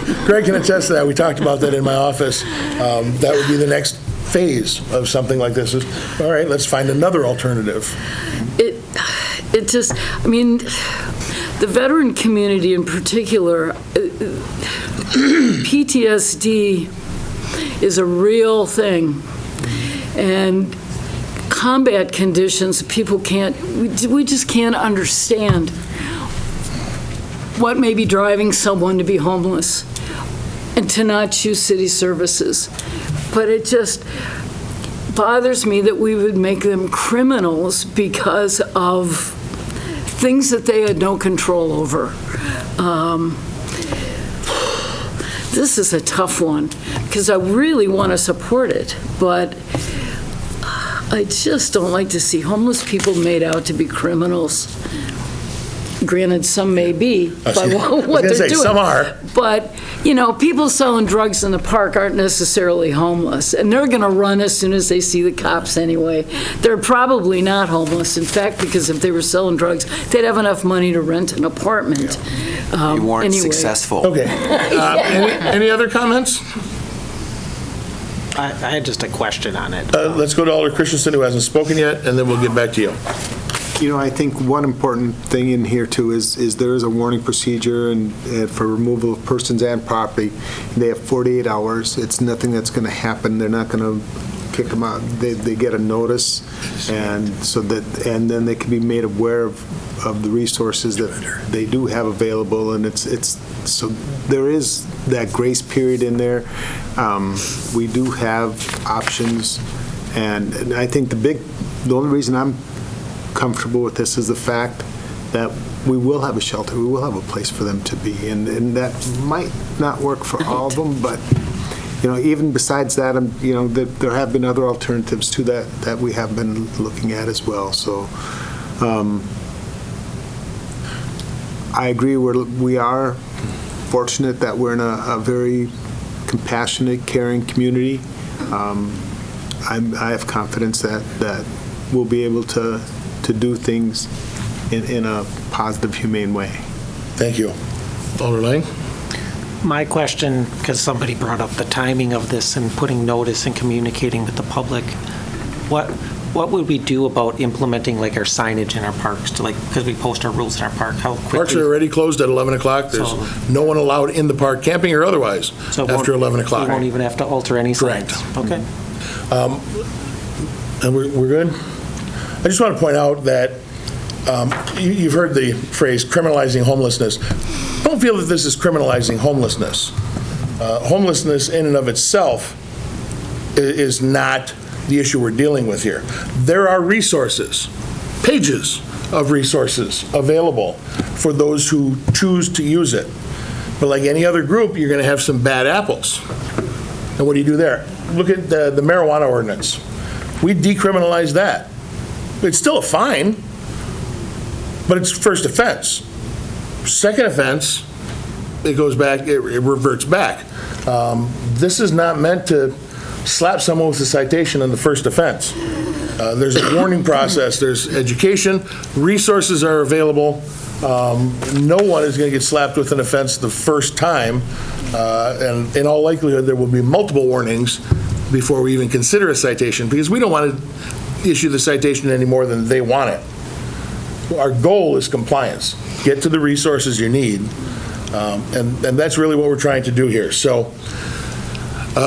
can attest to that. We talked about that in my office. That would be the next phase of something like this. Is, all right, let's find another alternative. It just, I mean, the veteran community in particular, PTSD is a real thing. And combat conditions, people we just can't understand what may be driving someone to be homeless and to not choose city services. But it just bothers me that we would make them criminals because of things that they had no control over. This is a tough one because I really want to support it, but I just don't like to see homeless people made out to be criminals. Granted, some may be by what they're doing. Some are. But, people selling drugs in the park aren't necessarily homeless, and they're going to run as soon as they see the cops anyway. They're probably not homeless, in fact, because if they were selling drugs, they'd have enough money to rent an apartment. You weren't successful. Okay. Any other comments? I had just a question on it. Let's go to Alder Christensen, who hasn't spoken yet, and then we'll get back to you. I think one important thing in here too is there is a warning procedure and for removal of persons and property. They have 48 hours. It's nothing that's going to happen. They're not going to kick them out. They get a notice, and then they can be made aware of the resources that they do have available, and so there is that grace period in there. We do have options, and I think the only reason I'm comfortable with this is the fact that we will have a shelter, we will have a place for them to be, and that might not work for all of them, but even besides that, there have been other alternatives to that we have been looking at as well. So I agree, we are fortunate that we're in a very compassionate, caring community. I have confidence that we'll be able to do things in a positive, humane way. Thank you. Alder Lang? My question, because somebody brought up the timing of this and putting notice and communicating with the public, What would we do about implementing like our signage in our parks to because we post our rules in our park? How quickly? Parks are already closed at 11 o'clock. There's no one allowed in the park, camping or otherwise, after 11 o'clock. We won't even have to alter any signs? Correct. Okay. And we're good? I just want to point out that you've heard the phrase criminalizing homelessness. Don't feel that this is criminalizing homelessness. Homelessness in and of itself is not the issue we're dealing with here. There are resources, pages of resources available for those who choose to use it. But like any other group, you're going to have some bad apples. And what do you do there? Look at the marijuana ordinance. We decriminalized that. It's still a fine, but it's first offense. Second offense, it goes back, it reverts back. This is not meant to slap someone with a citation on the first offense. There's a warning process, there's education, resources are available. No one is going to get slapped with an offense the first time, and in all likelihood there will be multiple warnings before we even consider a citation, because we don't want to issue the citation any more than they want it. Our goal is compliance. Get to the resources you need, and that's really what we're trying to do here. So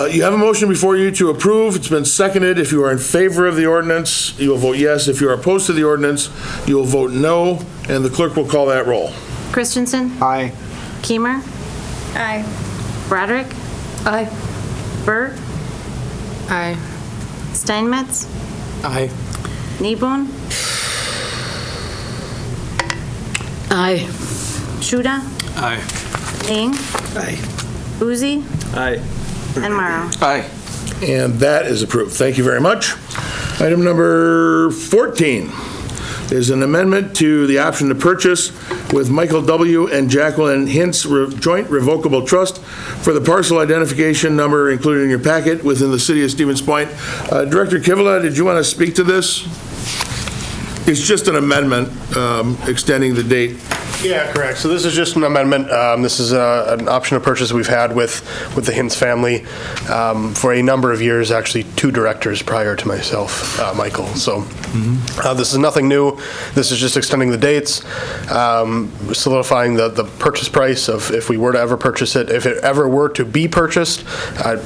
you have a motion before you to approve. It's been seconded. If you are in favor of the ordinance, you will vote yes. If you are opposed to the ordinance, you will vote no, and the clerk will call that roll. Christensen? Aye. Keemer? Aye. Broderick? Aye. Burt? Aye. Steinmetz? Aye. Kneebone? Aye. Shuda? Aye. Ling? Aye. Uzi? Aye. And Morrow. Aye. And that is approved. Thank you very much. Item number 14 is an amendment to the option to purchase with Michael W. and Jacqueline Hintz Joint Revocable Trust for the parcel identification number included in your packet within the city of Stevens Point. Director Kivila, did you want to speak to this? It's just an amendment extending the date. Yeah, correct. So this is just an amendment. This is an option of purchase we've had with the Hintz family for a number of years, actually 2 directors prior to myself, Michael. So this is nothing new. This is just extending the dates, solidifying the purchase price of if we were to ever purchase it. If it ever were to be purchased,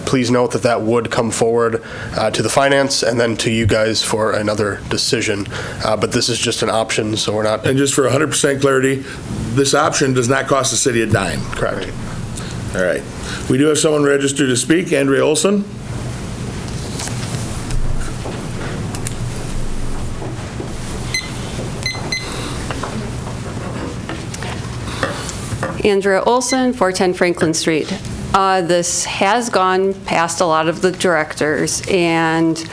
please note that that would come forward to the finance and then to you guys for another decision. But this is just an option, so we're not. And just for 100% clarity, this option does not cost the city a dime. Correct. All right. We do have someone registered to speak. Andrea Olson. Andrea Olson, 410 Franklin Street. This has gone past a lot of the directors, and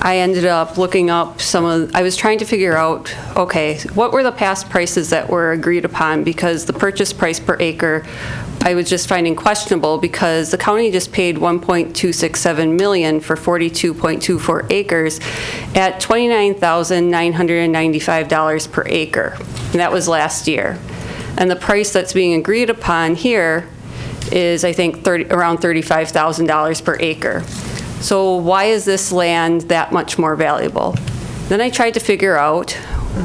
I ended up looking up I was trying to figure out, okay, what were the past prices that were agreed upon, because the purchase price per acre I was just finding questionable, because the county just paid $1.267 million for 42.24 acres at $29,995 per acre, and that was last year. And the price that's being agreed upon here is, I think, around $35,000 per acre. So why is this land that much more valuable? Then I tried to figure out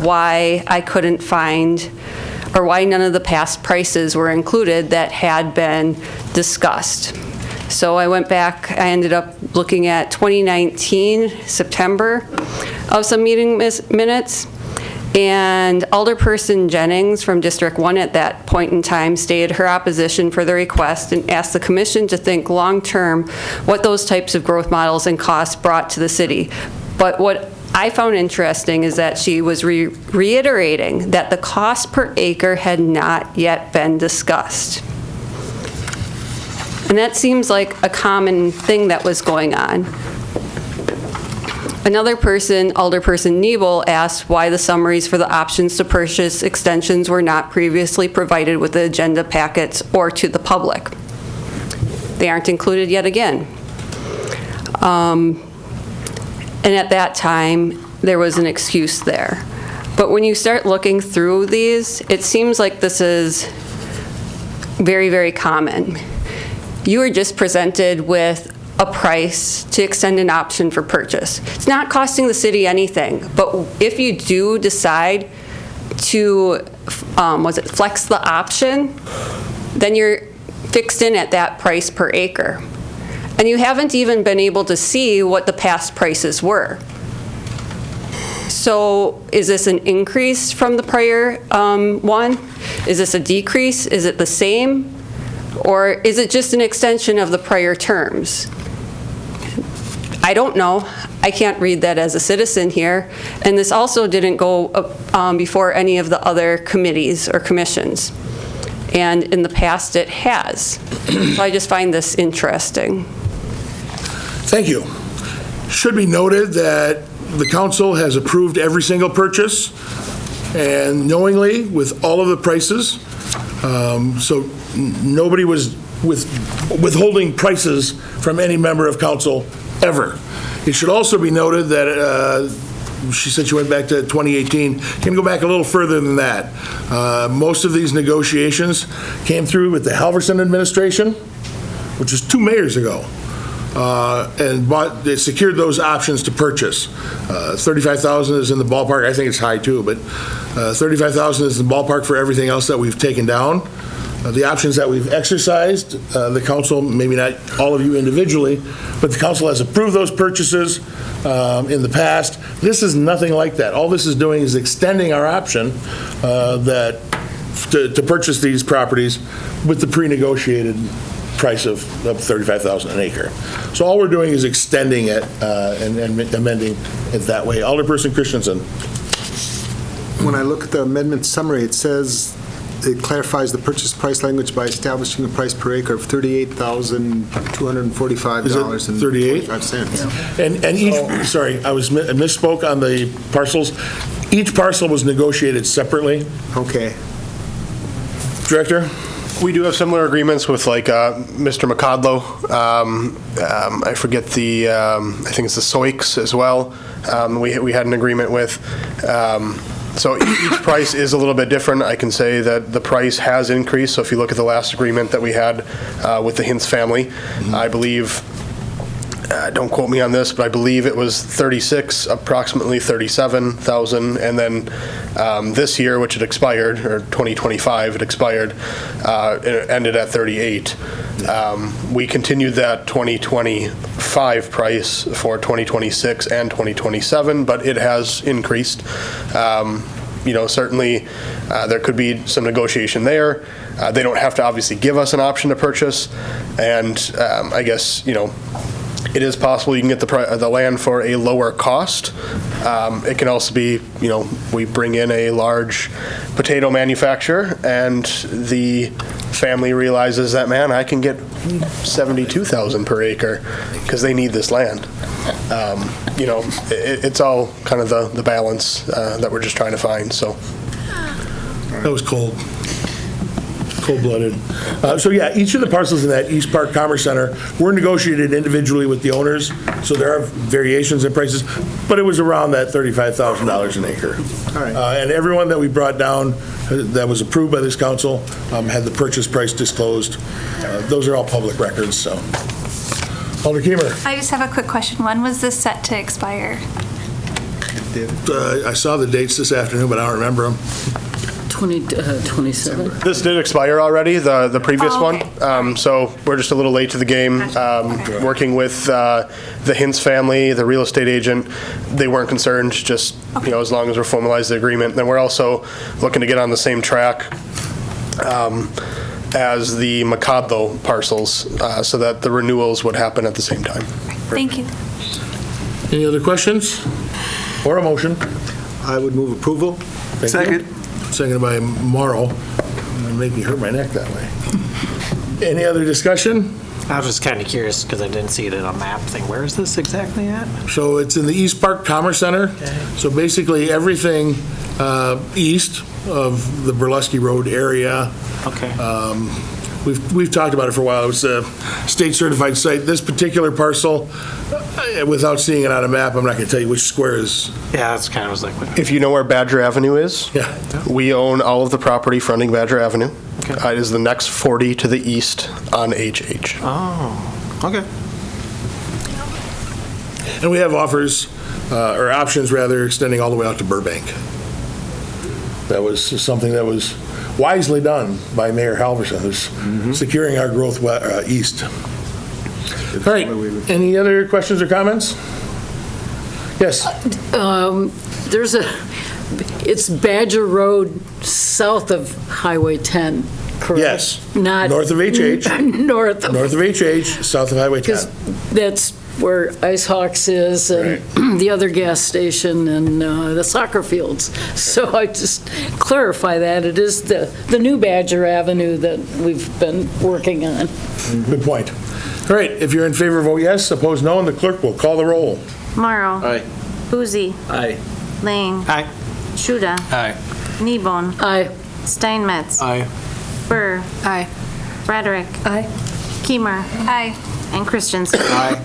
why I couldn't find, or why none of the past prices were included that had been discussed. So I went back, I ended up looking at 2019, September, of some meeting minutes. And Alderperson Jennings from District 1 at that point in time stated her opposition for the request and asked the commission to think long-term what those types of growth models and costs brought to the city. But what I found interesting is that she was reiterating that the cost per acre had not yet been discussed. And that seems like a common thing that was going on. Another person, Alderperson Nebel, asked why the summaries for the options to purchase extensions were not previously provided with the agenda packets or to the public. They aren't included yet again. And at that time, there was an excuse there. But when you start looking through these, it seems like this is very, very common. You were just presented with a price to extend an option for purchase. It's not costing the city anything, but if you do decide to, flex the option, then you're fixed in at that price per acre. And you haven't even been able to see what the past prices were. So is this an increase from the prior one? Is this a decrease? Is it the same? Or is it just an extension of the prior terms? I don't know. I can't read that as a citizen here. And this also didn't go before any of the other committees or commissions. And in the past it has. So I just find this interesting. Thank you. Should be noted that the council has approved every single purchase, and knowingly with all of the prices. So nobody was withholding prices from any member of council ever. It should also be noted that she said she went back to 2018. Can go back a little further than that. Most of these negotiations came through with the Halverson administration, which was 2 mayors ago. And they secured those options to purchase. 35,000 is in the ballpark. I think it's high too, but 35,000 is the ballpark for everything else that we've taken down. The options that we've exercised, the council, maybe not all of you individually, but the council has approved those purchases in the past. This is nothing like that. All this is doing is extending our option to purchase these properties with the pre-negotiated price of $35,000 an acre. So all we're doing is extending it and amending it that way. Alderperson Christensen. When I look at the amendment summary, it says it clarifies the purchase price language by establishing a price per acre of $38,245. Is it 38? And each, sorry, I misspoke on the parcels. Each parcel was negotiated separately. Okay. Director? We do have similar agreements with like Mr. McCodlow. I forget the, I think it's the Soiks as well. We had an agreement with. So each price is a little bit different. I can say that the price has increased. So if you look at the last agreement that we had with the Hintz family, I believe, don't quote me on this, but I believe it was 36, approximately 37,000. And then this year, which it expired, or 2025, it expired, it ended at 38. We continued that 2025 price for 2026 and 2027, but it has increased. Certainly there could be some negotiation there. They don't have to obviously give us an option to purchase. And I guess, it is possible you can get the land for a lower cost. It can also be, we bring in a large potato manufacturer and the family realizes that, man, I can get 72,000 per acre because they need this land. It's all kind of the balance that we're just trying to find. So that was cold-blooded. So yeah, each of the parcels in that East Park Commerce Center were negotiated individually with the owners, so there are variations in prices, but it was around that $35,000 an acre. All right. And everyone that we brought down that was approved by this council had the purchase price disclosed. Those are all public records, so. Alder Keemer. I just have a quick question. When was this set to expire? I saw the dates this afternoon, but I don't remember them. 27. This did expire already, the previous one. So we're just a little late to the game. Working with the Hintz family, the real estate agent, they weren't concerned, just as long as we're formalized the agreement. Then we're also looking to get on the same track as the McCodlow parcels, so that the renewals would happen at the same time. Thank you. Any other questions or a motion? I would move approval. Second. Seconded by Morrow. Make me hurt my neck that way. Any other discussion? I was just kind of curious because I didn't see it in a map thing. Where is this exactly at? So it's in the East Park Commerce Center. Okay. So basically everything east of the Burlesky Road area. Okay. We've talked about it for a while. It was a state certified site. This particular parcel, without seeing it on a map, I'm not going to tell you which square is. Yeah, that's kind of was like. If you know where Badger Avenue is, we own all of the property fronting Badger Avenue. Okay. It is the next 40 to the east on HH. Oh, okay. And we have offers, or options rather, extending all the way out to Burbank. That was something that was wisely done by Mayor Halverson, who's securing our growth east. All right, any other questions or comments? Yes. It's Badger Road south of Highway 10, correct? Yes. Not north of HH. North of HH, south of Highway 10. Because that's where Ice Hawks is and the other gas station and the soccer fields. So I just clarify that. It is the new Badger Avenue that we've been working on. Good point. All right, if you're in favor, vote yes. Opposed, no, and the clerk will call the roll. Morrow. Aye. Boozy. Aye. Lang. Aye. Shuda. Aye. Kneebone. Aye. Steinmetz. Aye. Burr. Aye. Frederick. Aye. Kiemer. Aye. And Christensen. Aye.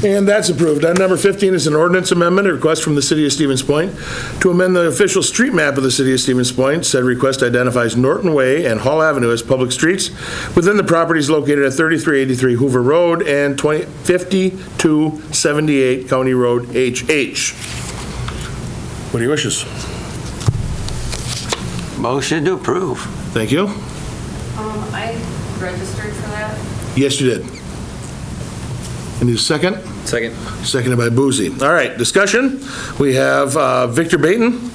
And that's approved. Item number 15 is an ordinance amendment, a request from the City of Stevens Point to amend the official street map of the City of Stevens Point. Said request identifies Norton Way and Hall Avenue as public streets within the properties located at 3383 Hoover Road and 5278 County Road HH. What are your wishes? Motion to approve. Thank you. I registered for that. Yes, you did. Any second? Second. Seconded by Boozy. All right, discussion. We have Victor Baton.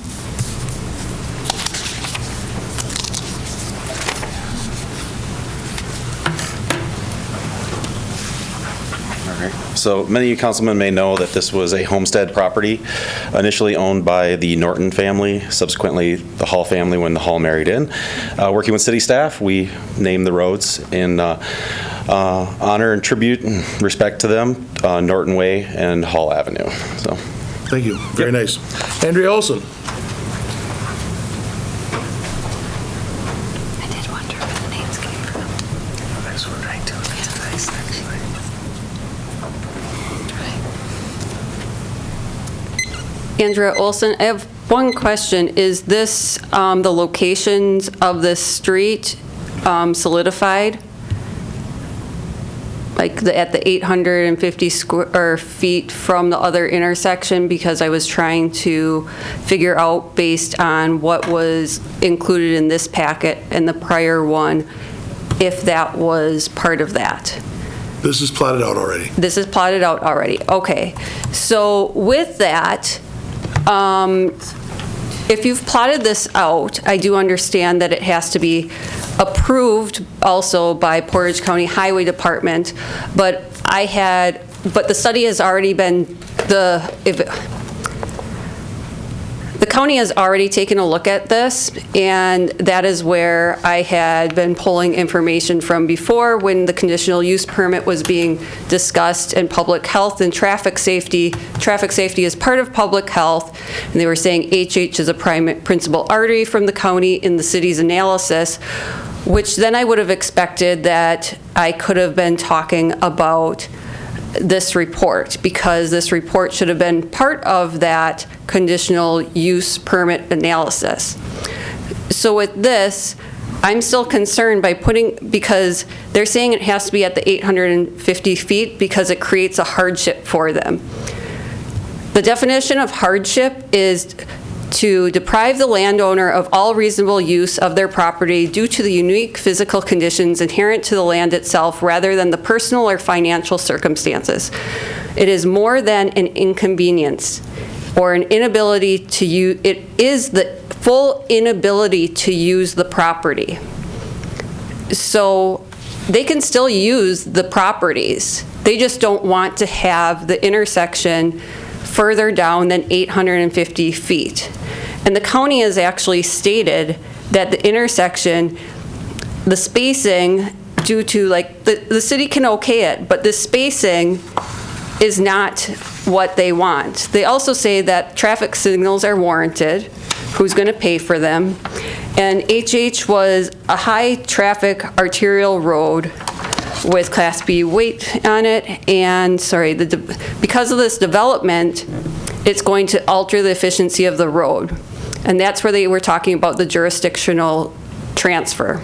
So many of you councilmen may know that this was a homestead property initially owned by the Norton family, subsequently the Hall family when the Hall married in. Working with city staff, we named the roads in honor and tribute and respect to them, Norton Way and Hall Avenue. So, thank you. Very nice. Andrea Olson. I did wonder where the names came from. That's what I do. That's nice, actually. Andrea Olson, I have one question. Is this, the locations of this street solidified? Like at the 850 square feet from the other intersection? Because I was trying to figure out based on what was included in this packet and the prior one, if that was part of that. This is plotted out already. This is plotted out already, okay. So with that, if you've plotted this out, I do understand that it has to be approved also by Portage County Highway Department, but the study has already been, the county has already taken a look at this, and that is where I had been pulling information from before when the conditional use permit was being discussed in public health and traffic safety. Traffic safety is part of public health, and they were saying HH is a principal artery from the county in the city's analysis, which then I would have expected that I could have been talking about this report, because this report should have been part of that conditional use permit analysis. So with this, I'm still concerned by because they're saying it has to be at the 850 feet because it creates a hardship for them. The definition of hardship is to deprive the landowner of all reasonable use of their property due to the unique physical conditions inherent to the land itself rather than the personal or financial circumstances. It is more than an inconvenience or an inability to use, it is the full inability to use the property. So they can still use the properties. They just don't want to have the intersection further down than 850 feet. And the county has actually stated that the intersection, the spacing, due to like, the city can okay it, but the spacing is not what they want. They also say that traffic signals are warranted, who's gonna pay for them, and HH was a high traffic arterial road with Class B weight on it, and because of this development, it's going to alter the efficiency of the road. And that's where they were talking about the jurisdictional transfer,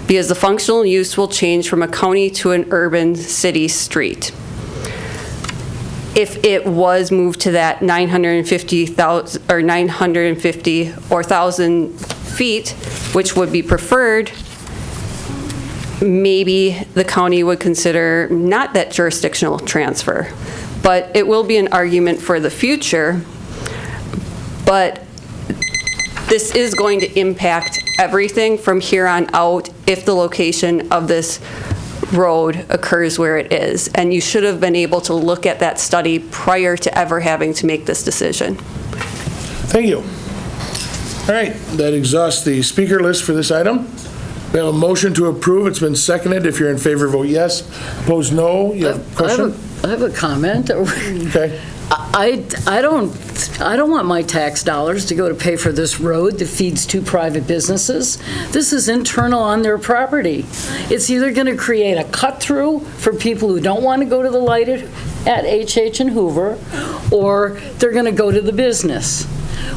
because the functional use will change from a county to an urban city street. if it was moved to that 950,000 or 950 or 1,000 feet, which would be preferred, maybe the county would consider not that jurisdictional transfer. But it will be an argument for the future. But this is going to impact everything from here on out if the location of this road occurs where it is. And you should have been able to look at that study prior to ever having to make this decision. Thank you. All right, that exhausts the speaker list for this item. We have a motion to approve. It's been seconded. If you're in favor, vote yes. Opposed, no. You have a question? I have a comment. Okay. I don't want my tax dollars to go to pay for this road that feeds two private businesses. This is internal on their property. It's either going to create a cut-through for people who don't want to go to the light at HH and Hoover, or they're going to go to the business.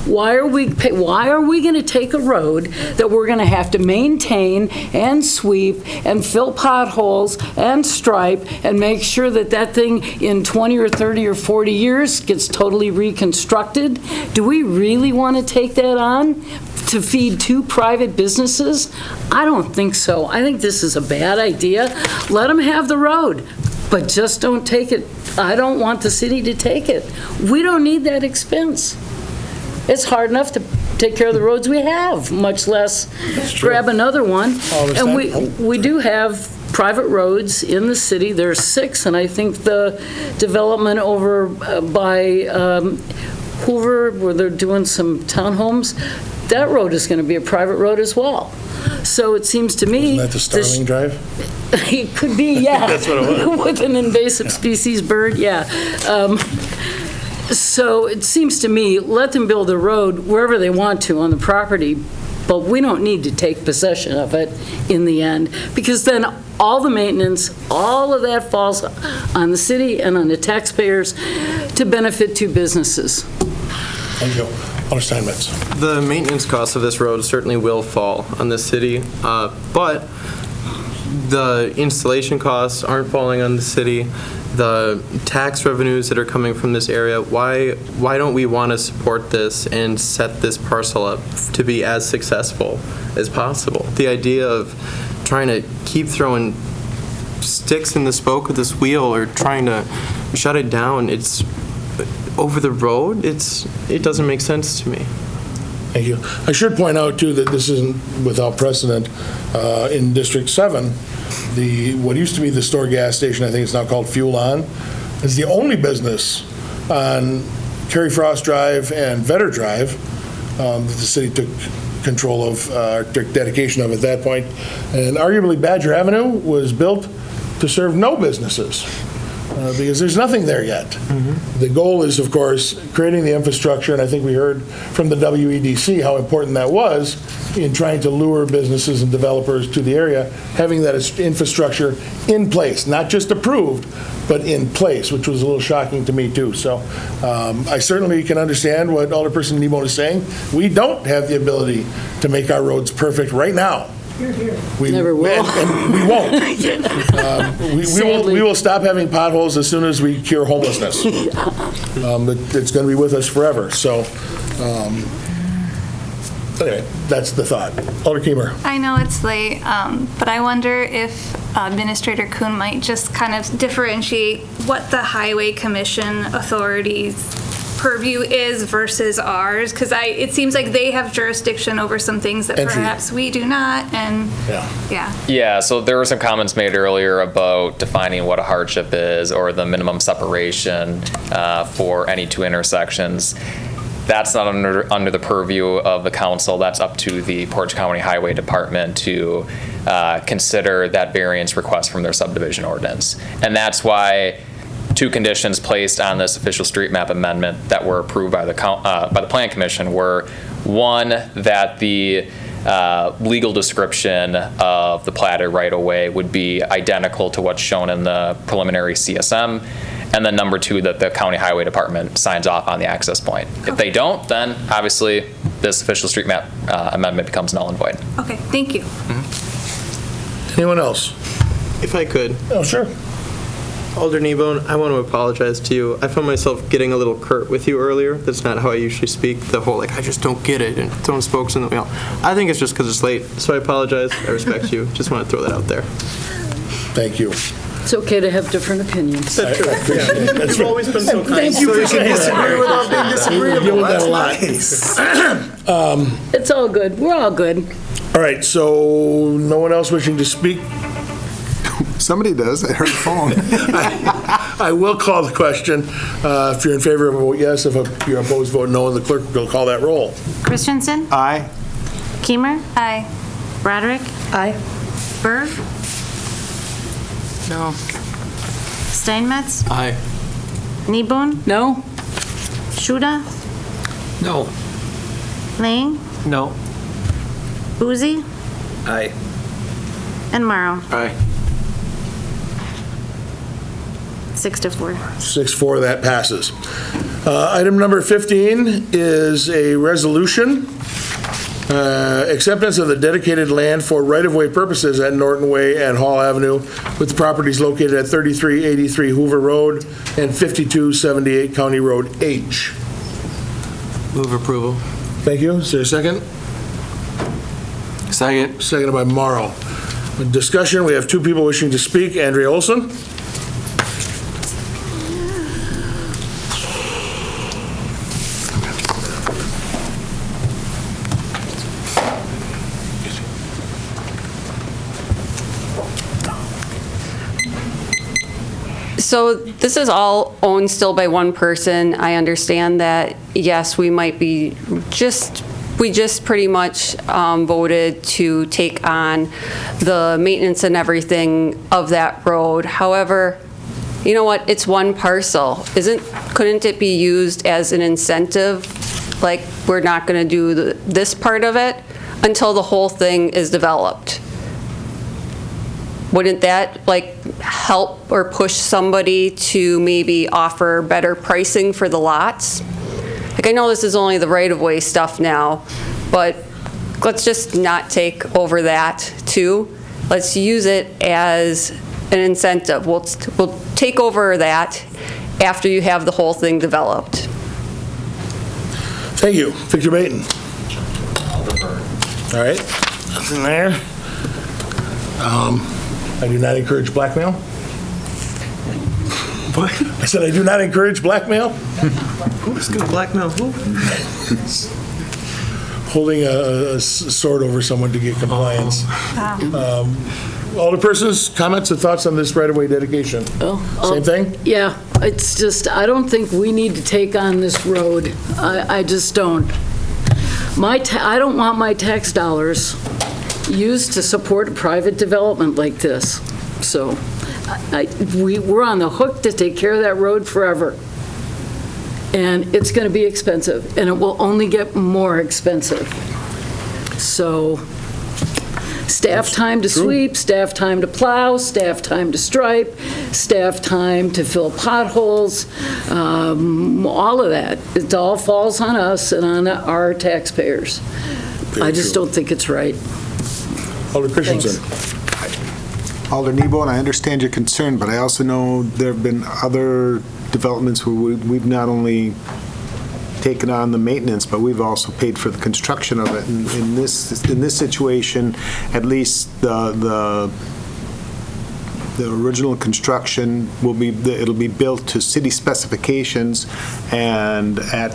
Why are we going to take a road that we're going to have to maintain and sweep and fill potholes and stripe and make sure that that thing in 20 or 30 or 40 years gets totally reconstructed? Do we really want to take that on to feed two private businesses? I don't think so. I think this is a bad idea. Let them have the road, but just don't take it. I don't want the city to take it. We don't need that expense. It's hard enough to take care of the roads we have, much less grab another one. And we do have private roads in the city. There's 6, and I think the development over by Hoover, where they're doing some townhomes, that road is going to be a private road as well. So it seems to me... Isn't that the Starling Drive? It could be, yeah. That's what it was. With an invasive species bird, yeah. So it seems to me, let them build a road wherever they want to on the property, but we don't need to take possession of it in the end, because then all the maintenance, all of that falls on the city and on the taxpayers to benefit two businesses. Thank you. Alder Steinmetz. The maintenance costs of this road certainly will fall on the city, but the installation costs aren't falling on the city. The tax revenues that are coming from this area, why don't we want to support this and set this parcel up to be as successful as possible? The idea of trying to keep throwing sticks in the spoke of this wheel or trying to shut it down, it's over the road, it doesn't make sense to me. Thank you. I should point out, too, that this isn't without precedent. In District 7, what used to be the Store gas station, I think it's now called Fuel On, is the only business on Kerry Frost Drive and Vetter Drive that the city took control of, took dedication of at that point. And arguably Badger Avenue was built to serve no businesses. Because there's nothing there yet. Mm-hmm. The goal is, of course, creating the infrastructure, and I think we heard from the WEDC how important that was in trying to lure businesses and developers to the area, having that infrastructure in place, not just approved, but in place, which was a little shocking to me, too. So I certainly can understand what Alderperson Nebo is saying. We don't have the ability to make our roads perfect right now. We never will. And we won't. We will stop having potholes as soon as we cure homelessness. It's going to be with us forever. So anyway, that's the thought. Alder Kiemer. I know it's late, but I wonder if Administrator Kuhn might just kind of differentiate what the Highway Commission authorities purview is versus ours, because it seems like they have jurisdiction over some things that perhaps we do not, and Yeah, so there were some comments made earlier about defining what a hardship is or the minimum separation for any two intersections. That's not under the purview of the council. That's up to the Portage County Highway Department to consider that variance request from their subdivision ordinance. And that's why two conditions placed on this official street map amendment that were approved by the Plan Commission were, one, that the legal description of the platted right-of-way would be identical to what's shown in the preliminary CSM, and then number two, that the County Highway Department signs off on the access point. If they don't, then obviously this official street map amendment becomes null and void. Okay, thank you. Anyone else? If I could. Oh, sure. Alder Kneebone, I want to apologize to you. I found myself getting a little curt with you earlier. That's not how I usually speak. The whole, I just don't get it, and throwing spokes in the wheel. I think it's just because it's late, so I apologize. I respect you. Just want to throw that out there. Thank you. It's okay to have different opinions. That's true. That's You've always been so kind. Thank you for So saying disagree that. without being disagreeable. Deal with that a lot. It's all good. We're all good. All right, so no one else wishing to speak? Somebody does. I heard the phone. I will call the question. If you're in favor, vote yes. If you're opposed, vote no, and the clerk will call that roll. Christensen? Aye. Keemer? Aye. Broderick? Aye. Burr? No. Steinmetz? Aye. Kneebone? No? Shuda? No. Lang? No. Boozy? Aye. And Morrow. Aye. 6-4. 6-4, that passes. Item number 15 is a resolution, acceptance of the dedicated land for right-of-way purposes at Norton Way and Hall Avenue with the properties located at 3383 Hoover Road and 5278 County Road H. Move approval. Thank you. Is there a second? Second. Seconded by Morrow. Discussion, we have two people wishing to speak. Andrea Olson. So this is all owned still by one person. I understand that, yes, we might be we just pretty much voted to take on the maintenance and everything of that road. However, you know what, it's one parcel. Couldn't it be used as an incentive? Like, we're not gonna do this part of it until the whole thing is developed. Wouldn't that help or push somebody to maybe offer better pricing for the lots? I know this is only the right-of-way stuff now, but let's just not take over that too. Let's use it as an incentive. We'll take over that after you have the whole thing developed. Thank you. Victor Baton. All right, nothing there. I do not encourage blackmail. What? I said I do not encourage blackmail. Who's going to blackmail who? Holding a sword over someone to get compliance. Alderpersons, comments or thoughts on this right-of-way dedication? Same thing? Yeah, it's just, I don't think we need to take on this road. I just don't. I don't want my tax dollars used to support a private development like this. So we're on the hook to take care of that road forever. And it's going to be expensive, and it will only get more expensive. So staff time to sweep, staff time to plow, staff time to stripe, staff time to fill potholes, all of that. It all falls on us and on our taxpayers. I just don't think it's right. Alder Christensen. Alder Kneebone, I understand your concern, but I also know there have been other developments where we've not only taken on the maintenance, but we've also paid for the construction of it. And in this situation, at least the original construction it'll be built to city specifications and at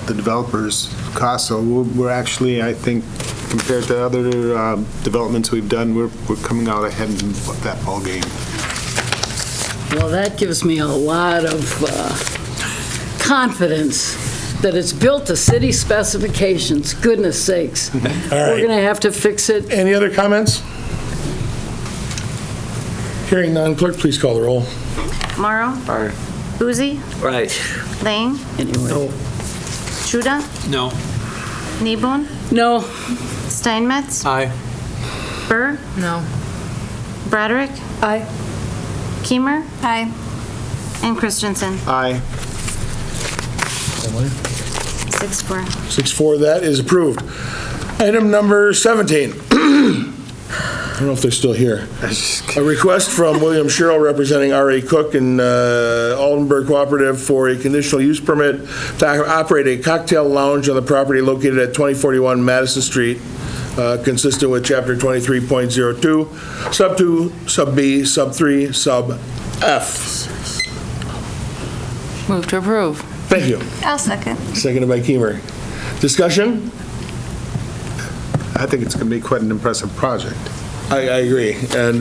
the developer's cost. So we're actually, I think, compared to other developments we've done, we're coming out ahead in that ballgame. Well, that gives me a lot of confidence that it's built to city specifications. Goodness sakes. All right. We're going to have to fix it. Any other comments? Hearing none, clerk, please call the roll. Morrow? Aye. Boozy? Right. Lang? Anyway. Shuda? No. Kneebone? No. Steinmetz? Aye. Burr? No. Broderick? Aye. Keemer? Aye. And Christensen? Aye. 6-4. 6-4, that is approved. Item number 17. I don't know if they're still here. A request from William Schierl representing R.A. Cook and Aldenburg Cooperative for a conditional use permit to operate a cocktail lounge on the property located at 2041 Madison Street, consistent with Chapter 23.02, Sub 2, Sub B, Sub 3, Sub F. Move to approve. Thank you. I'll second. Seconded by Keemer. Discussion? I think it's going to be quite an impressive project. I agree. And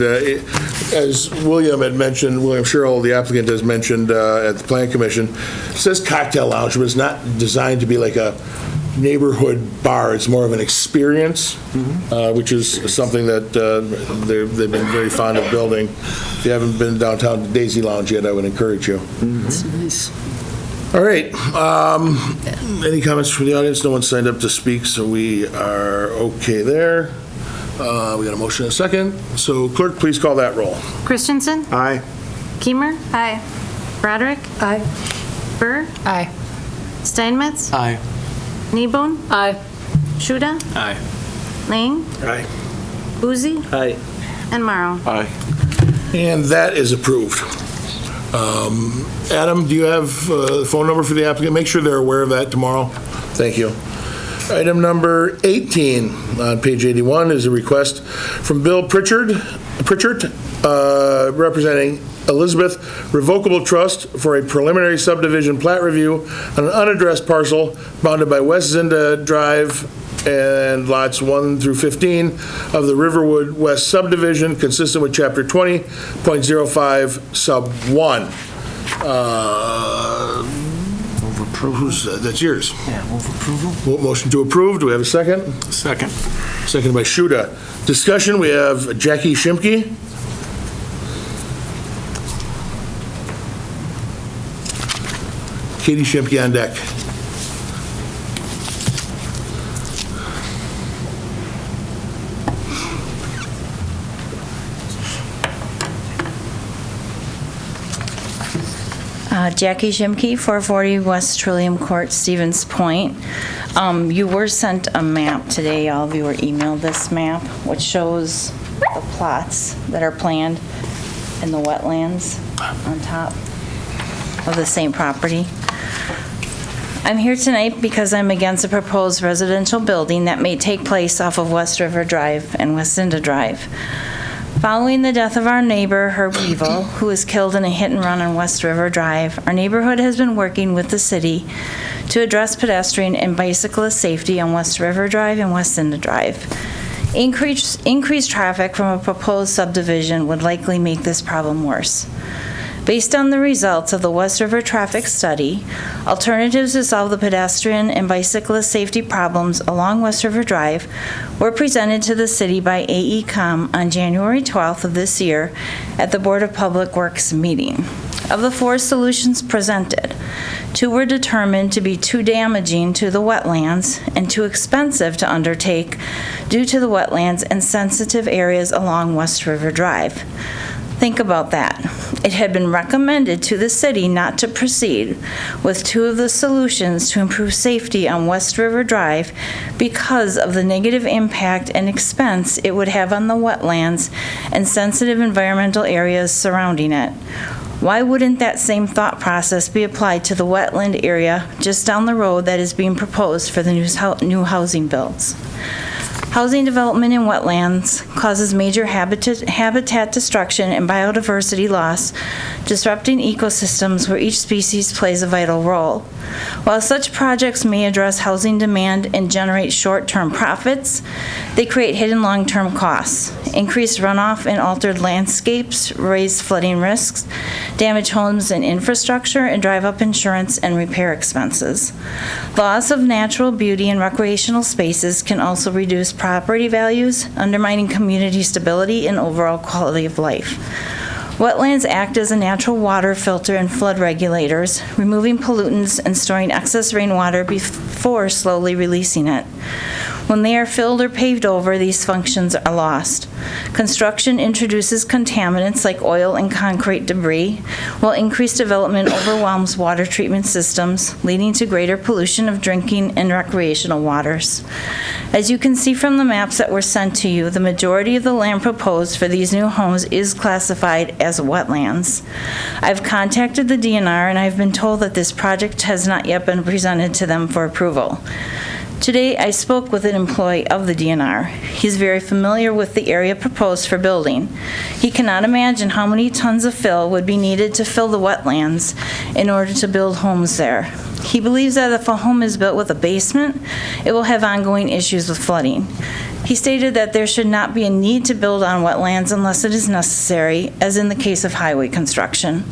as William had mentioned, William Schierl, the applicant, has mentioned at the Plan Commission, it says cocktail lounge, but it's not designed to be like a neighborhood bar. It's more of an experience, which is something that they've been very fond of building. If you haven't been downtown to Daisy Lounge yet, I would encourage you. That's nice. All right. Any comments from the audience? No one signed up to speak, so we are okay there. We got a motion and a second. So clerk, please call that roll. Christensen? Aye. Keemer? Aye. Broderick? Aye. Burr? Aye. Steinmetz? Aye. Kneebone? Aye. Shuda? Aye. Lang? Aye. Boozy? Aye. And Morrow? Aye. And that is approved. Adam, do you have the phone number for the applicant? Make sure they're aware of that tomorrow. Thank you. Item number 18 on page 81 is a request from Bill Pritchard, representing Elizabeth Revocable Trust for a preliminary subdivision plat review on an unaddressed parcel bounded by West Zinda Drive and lots 1 through 15 of the Riverwood West Subdivision, consistent with Chapter 20.05, Sub 1. That's yours. Yeah, move approval. Motion to approve. Do we have a second? Second. Seconded by Shuda. Discussion, we have Jackie Shimke. Katie Shimke on deck. Jackie Shimke, 440 West Trillium Court, Stevens Point. You were sent a map today. All of you were emailed this map, which shows the plots that are planned in the wetlands on top of the same property. I'm here tonight because I'm against a proposed residential building that may take place off of West River Drive and West Zinda Drive. Following the death of our neighbor, Herb Weevil, who was killed in a hit-and-run on West River Drive, our neighborhood has been working with the city to address pedestrian and bicyclist safety on West River Drive and West Zinda Drive. Increased traffic from a proposed subdivision would likely make this problem worse. Based on the results of the West River traffic study, alternatives to solve the pedestrian and bicyclist safety problems along West River Drive were presented to the city by AECom on January 12th of this year at the Board of Public Works meeting. Of the 4 solutions presented, 2 were determined to be too damaging to the wetlands and too expensive to undertake due to the wetlands and sensitive areas along West River Drive. Think about that. It had been recommended to the city not to proceed with 2 of the solutions to improve safety on West River Drive because of the negative impact and expense it would have on the wetlands and sensitive environmental areas surrounding it. Why wouldn't that same thought process be applied to the wetland area just down the road that is being proposed for the new housing builds? Housing development in wetlands causes major habitat destruction and biodiversity loss, disrupting ecosystems where each species plays a vital role. While such projects may address housing demand and generate short-term profits, they create hidden long-term costs, increase runoff and altered landscapes, raise flooding risks, damage homes and infrastructure, and drive up insurance and repair expenses. Loss of natural beauty and recreational spaces can also reduce property values, undermining community stability and overall quality of life. Wetlands act as a natural water filter and flood regulators, removing pollutants and storing excess rainwater before slowly releasing it. When they are filled or paved over, these functions are lost. Construction introduces contaminants like oil and concrete debris, while increased development overwhelms water treatment systems, leading to greater pollution of drinking and recreational waters. As you can see from the maps that were sent to you, the majority of the land proposed for these new homes is classified as wetlands. I've contacted the DNR and I've been told that this project has not yet been presented to them for approval. Today, I spoke with an employee of the DNR. He's very familiar with the area proposed for building. He cannot imagine how many tons of fill would be needed to fill the wetlands in order to build homes there. He believes that if a home is built with a basement, it will have ongoing issues with flooding. He stated that there should not be a need to build on wetlands unless it is necessary, as in the case of highway construction.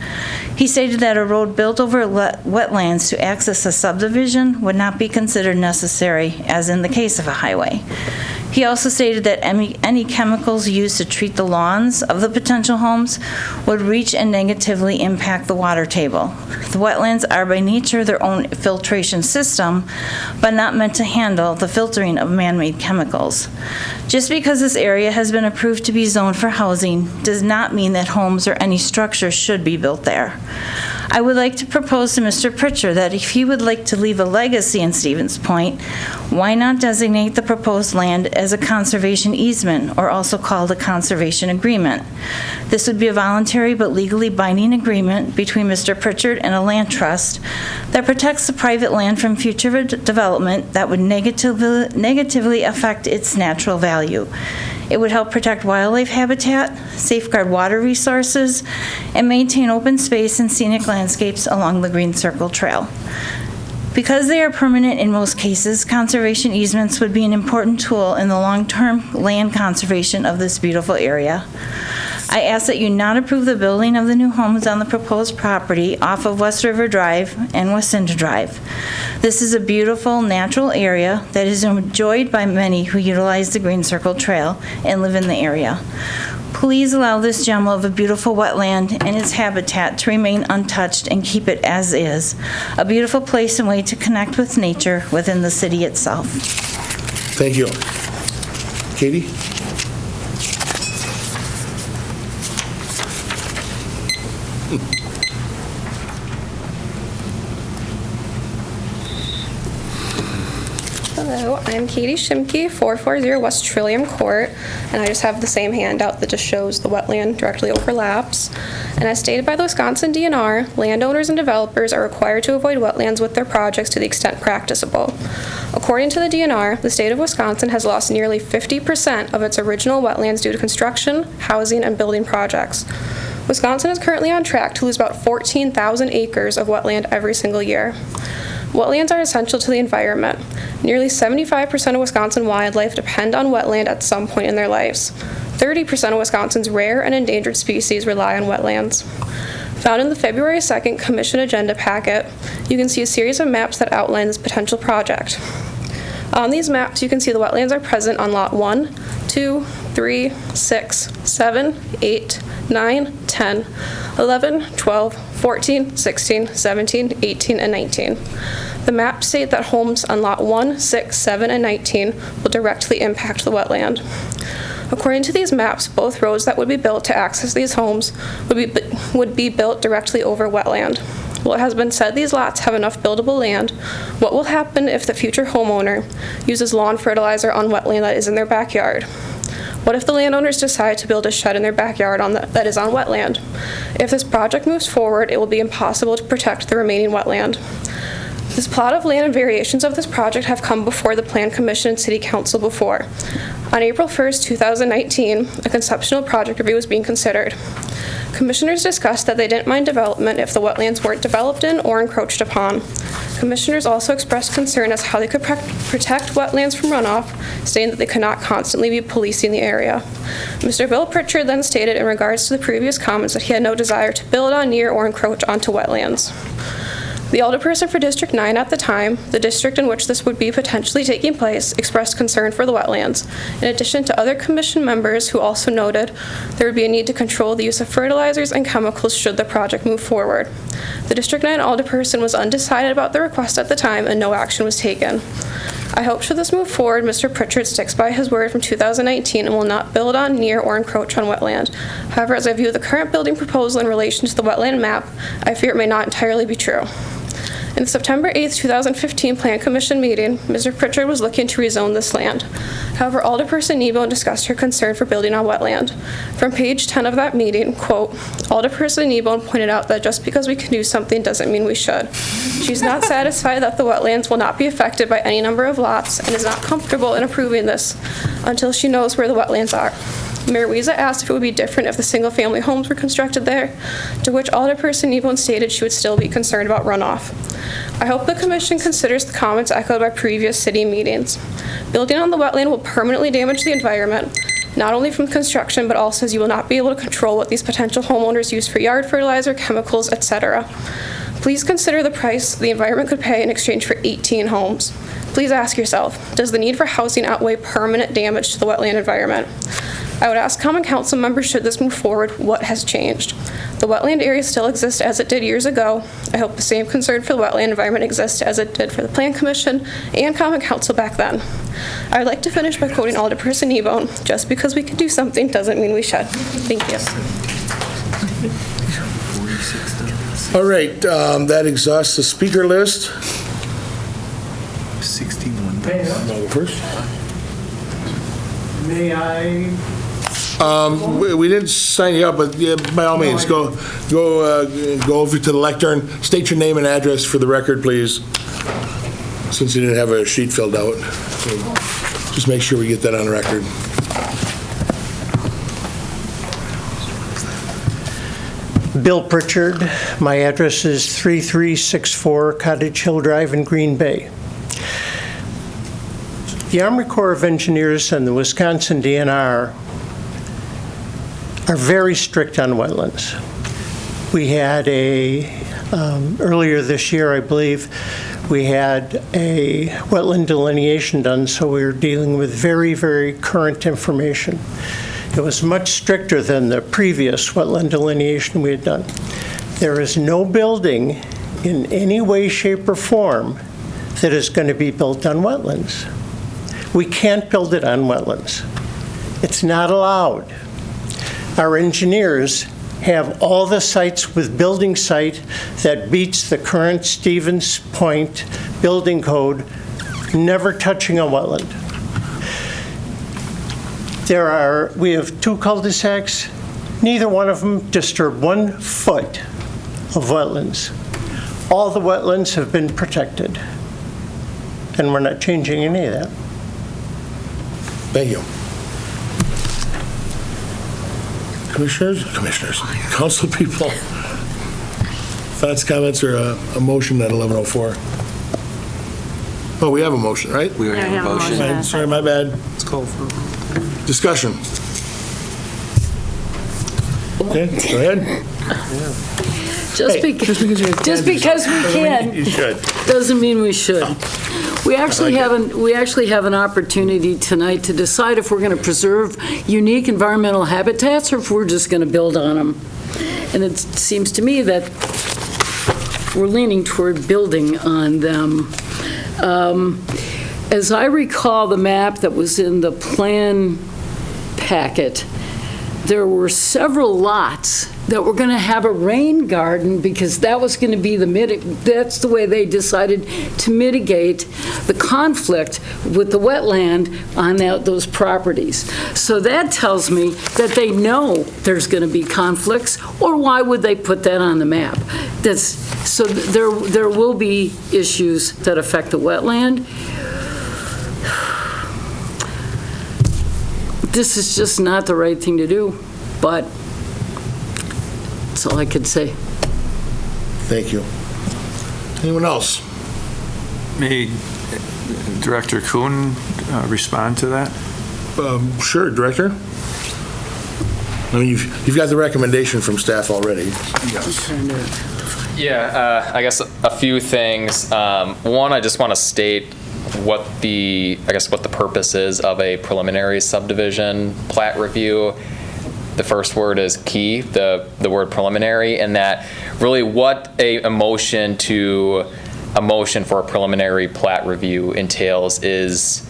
He stated that a road built over wetlands to access a subdivision would not be considered necessary, as in the case of a highway. He also stated that any chemicals used to treat the lawns of the potential homes would reach and negatively impact the water table. The wetlands are by nature their own filtration system, but not meant to handle the filtering of man-made chemicals. Just because this area has been approved to be zoned for housing does not mean that homes or any structures should be built there. I would like to propose to Mr. Pritchard that if he would like to leave a legacy in Stevens Point, why not designate the proposed land as a conservation easement, or also called a conservation agreement? This would be a voluntary but legally binding agreement between Mr. Pritchard and a land trust that protects the private land from future development that would negatively affect its natural value. It would help protect wildlife habitat, safeguard water resources, and maintain open space and scenic landscapes along the Green Circle Trail. Because they are permanent in most cases, conservation easements would be an important tool in the long-term land conservation of this beautiful area. I ask that you not approve the building of the new homes on the proposed property off of West River Drive and West Zinda Drive. This is a beautiful, natural area that is enjoyed by many who utilize the Green Circle Trail and live in the area. Please allow this gem of a beautiful wetland and its habitat to remain untouched and keep it as is, a beautiful place and way to connect with nature within the city itself. Thank you. Katie? Hello, I'm Katie Shimke, 440 West Trillium Court, and I just have the same handout that just shows the wetland directly overlaps. And as stated by the Wisconsin DNR, landowners and developers are required to avoid wetlands with their projects to the extent practicable. According to the DNR, the state of Wisconsin has lost nearly 50% of its original wetlands due to construction, housing, and building projects. Wisconsin is currently on track to lose about 14,000 acres of wetland every single year. Wetlands are essential to the environment. Nearly 75% of Wisconsin wildlife depend on wetland at some point in their lives. 30% of Wisconsin's rare and endangered species rely on wetlands. Found in the February 2nd Commission agenda packet, you can see a series of maps that outline this potential project. On these maps, you can see the wetlands are present on Lot 1, 2, 3, 6, 7, 8, 9, 10, 11, 12, 14, 16, 17, 18, and 19. The maps state that homes on Lot 1, 6, 7, and 19 will directly impact the wetland. According to these maps, both roads that would be built to access these homes would be built directly over wetland. Well, it has been said these lots have enough buildable land. What will happen if the future homeowner uses lawn fertilizer on wetland that is in their backyard? What if the landowners decide to build a shed in their backyard that is on wetland? If this project moves forward, it will be impossible to protect the remaining wetland. This plot of land and variations of this project have come before the Plan Commission and City Council before. On April 1st, 2019, a conceptual project review was being considered. Commissioners discussed that they didn't mind development if the wetlands weren't developed in or encroached upon. Commissioners also expressed concern as how they could protect wetlands from runoff, stating that they could not constantly be policing the area. Mr. Bill Pritchard then stated in regards to the previous comments that he had no desire to build on, near, or encroach onto wetlands. The alderperson for District 9 at the time, the district in which this would be potentially taking place, expressed concern for the wetlands, in addition to other commission members who also noted there would be a need to control the use of fertilizers and chemicals should the project move forward. The District 9 alderperson was undecided about the request at the time and no action was taken. I hope should this move forward, Mr. Pritchard sticks by his word from 2019 and will not build on, near, or encroach on wetland. However, as I view the current building proposal in relation to the wetland map, I fear it may not entirely be true. In the September 8th, 2015 Plan Commission meeting, Mr. Pritchard was looking to rezone this land. However, Alderperson Nebo discussed her concern for building on wetland. From page 10 of that meeting, quote, Alderperson Nebo pointed out that just because we can do something doesn't mean we should. She's not satisfied that the wetlands will not be affected by any number of lots and is not comfortable in approving this until she knows where the wetlands are. Mayor Wiesa asked if it would be different if the single-family homes were constructed there, to which Alderperson Nebo stated she would still be concerned about runoff. I hope the Commission considers the comments echoed by previous city meetings. Building on the wetland will permanently damage the environment, not only from construction, but also as you will not be able to control what these potential homeowners use for yard fertilizer, chemicals, etc. Please consider the price the environment could pay in exchange for 18 homes. Please ask yourself, does the need for housing outweigh permanent damage to the wetland environment? I would ask Common Council members, should this move forward, what has changed? The wetland area still exists as it did years ago. I hope the same concern for the wetland environment exists as it did for the Plan Commission and Common Council back then. I would like to finish by quoting Alderperson Nebo, just because we can do something doesn't mean we should. Thank you. All right, that exhausts the speaker list. 61. No, first. May I? We didn't sign you up, but yeah, by all means, go over to the lectern. State your name and address for the record, please, since you didn't have a sheet filled out. So just make sure we get that on record. Bill Pritchard. My address is 3364 Cottage Hill Drive in Green Bay. The Army Corps of Engineers and the Wisconsin DNR are very strict on wetlands. We had earlier this year, I believe, we had a wetland delineation done, so we were dealing with very, very current information. It was much stricter than the previous wetland delineation we had done. There is no building in any way, shape, or form that is going to be built on wetlands. We can't build it on wetlands. It's not allowed. Our engineers have all the sites with building site that beats the current Stevens Point building code, never touching a wetland. We have 2 cul-de-sacs. Neither one of them disturb 1 foot of wetlands. All the wetlands have been protected, and we're not changing any of that. Thank you. Commissioners, council people, thoughts, comments, or a motion at 11:04? Oh, we have a motion, right? We already have a motion. Sorry, my bad. Let's call for discussion. Okay, go ahead. Just because we can, you should. Doesn't mean we should. We actually have an opportunity tonight to decide if we're going to preserve unique environmental habitats or if we're just going to build on them. And it seems to me that we're leaning toward building on them. As I recall the map that was in the plan packet, there were several lots that were going to have a rain garden because that was going to be that's the way they decided to mitigate the conflict with the wetland on those properties. So that tells me that they know there's going to be conflicts, or why would they put that on the map? So there will be issues that affect the wetland. This is just not the right thing to do, but that's all I could say. Thank you. Anyone else? May Director Kuhn respond to that? Sure, Director. I mean, you've got the recommendation from staff already. Yes. Yeah, I guess a few things. One, I just want to state what the purpose is of a preliminary subdivision plat review. The first word is key, the word preliminary, and that really what a motion to a motion for a preliminary plat review entails is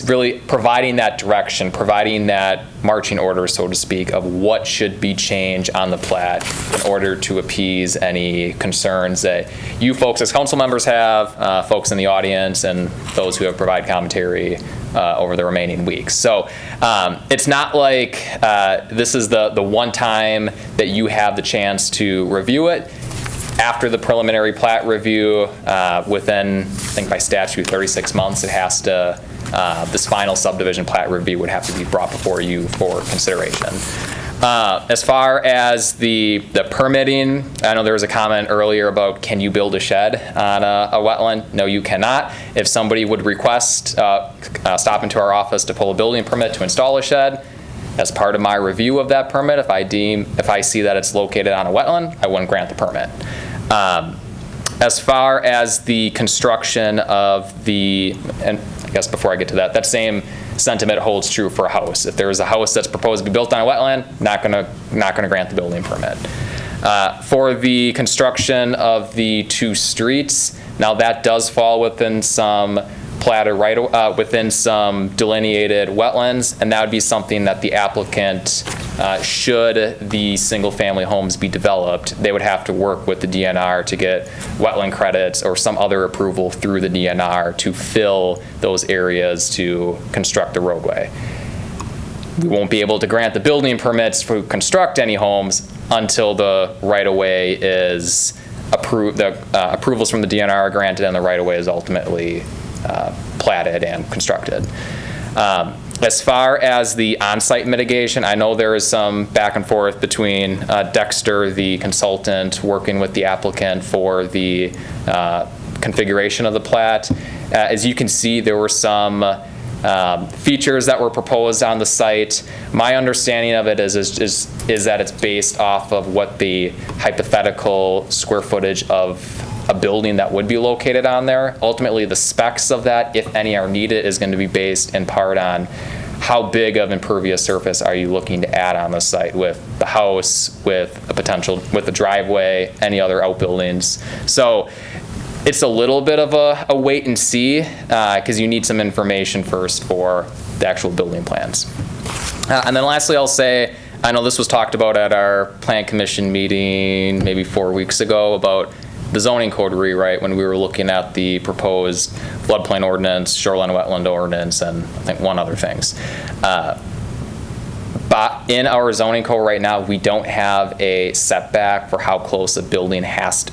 really providing that direction, providing that marching order, so to speak, of what should be changed on the plat in order to appease any concerns that you folks as council members have, folks in the audience, and those who have provided commentary over the remaining weeks. So it's not like this is the one time that you have the chance to review it. After the preliminary plat review, within, I think by statute, 36 months, it has to, this final subdivision plat review would have to be brought before you for consideration. As far as the permitting, I know there was a comment earlier about can you build a shed on a wetland? No, you cannot. If somebody would request, stop into our office to pull a building permit to install a shed, as part of my review of that permit, if I see that it's located on a wetland, I wouldn't grant the permit. As far as the construction of the, and I guess before I get to that, that same sentiment holds true for a house. If there is a house that's proposed to be built on a wetland, not gonna grant the building permit. For the construction of the two streets, now that does fall within some platted within some delineated wetlands, and that would be something that the applicant, should the single-family homes be developed, they would have to work with the DNR to get wetland credits or some other approval through the DNR to fill those areas to construct the roadway. We won't be able to grant the building permits to construct any homes until the right-of-way is approved, the approvals from the DNR are granted and the right-of-way is ultimately platted and constructed. As far as the on-site mitigation, I know there is some back and forth between Dexter, the consultant, working with the applicant for the configuration of the plat. As you can see, there were some features that were proposed on the site. My understanding of it is that it's based off of what the hypothetical square footage of a building that would be located on there. Ultimately, the specs of that, if any are needed, is going to be based in part on how big of impervious surface are you looking to add on the site with the house, with a potential, with the driveway, any other outbuildings. So it's a little bit of a wait and see, because you need some information first for the actual building plans. And then lastly, I'll say, I know this was talked about at our Plan Commission meeting maybe 4 weeks ago about the zoning code rewrite when we were looking at the proposed floodplain ordinance, shoreline wetland ordinance, and I think one other things. But in our zoning code right now, we don't have a setback for how close a building has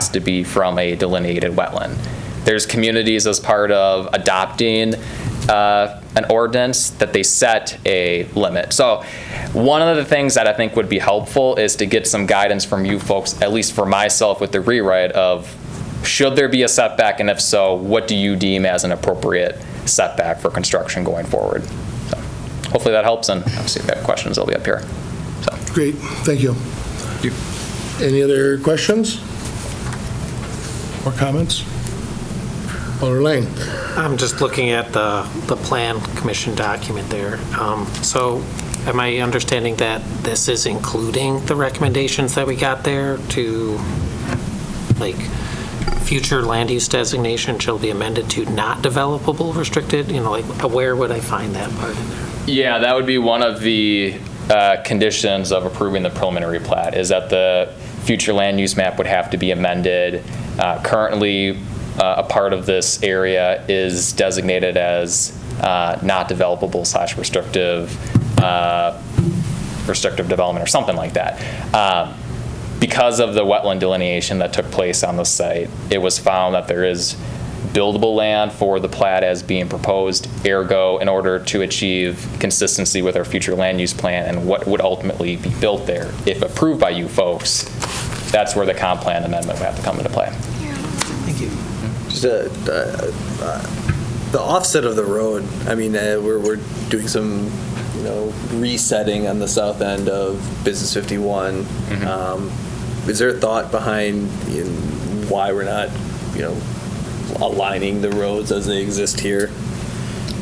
to be from a delineated wetland. There's communities as part of adopting an ordinance that they set a limit. So one of the things that I think would be helpful is to get some guidance from you folks, at least for myself with the rewrite of, should there be a setback, and if so, what do you deem as an appropriate setback for construction going forward? So hopefully that helps, and obviously if you have questions, they'll be up here. So. Great, thank you. Any other questions or comments? Alder Lane. I'm just looking at the Plan Commission document there. So am I understanding that this is including the recommendations that we got there to, like, future land use designation shall be amended to not developable restricted? You know, like, where would I find that part in there? Yeah, that would be one of the conditions of approving the preliminary plat, is that the future land use map would have to be amended. Currently, a part of this area is designated as not developable / restrictive development or something like that. Because of the wetland delineation that took place on the site, it was found that there is buildable land for the plat as being proposed. Ergo, in order to achieve consistency with our future land use plan and what would ultimately be built there, if approved by you folks, that's where the comp plan amendment would have to come into play. Thank you. Just the offset of the road, I mean, we're doing some, you know, resetting on the south end of Business 51. Mm-hmm. Is there a thought behind why we're not, you know, aligning the roads as they exist here?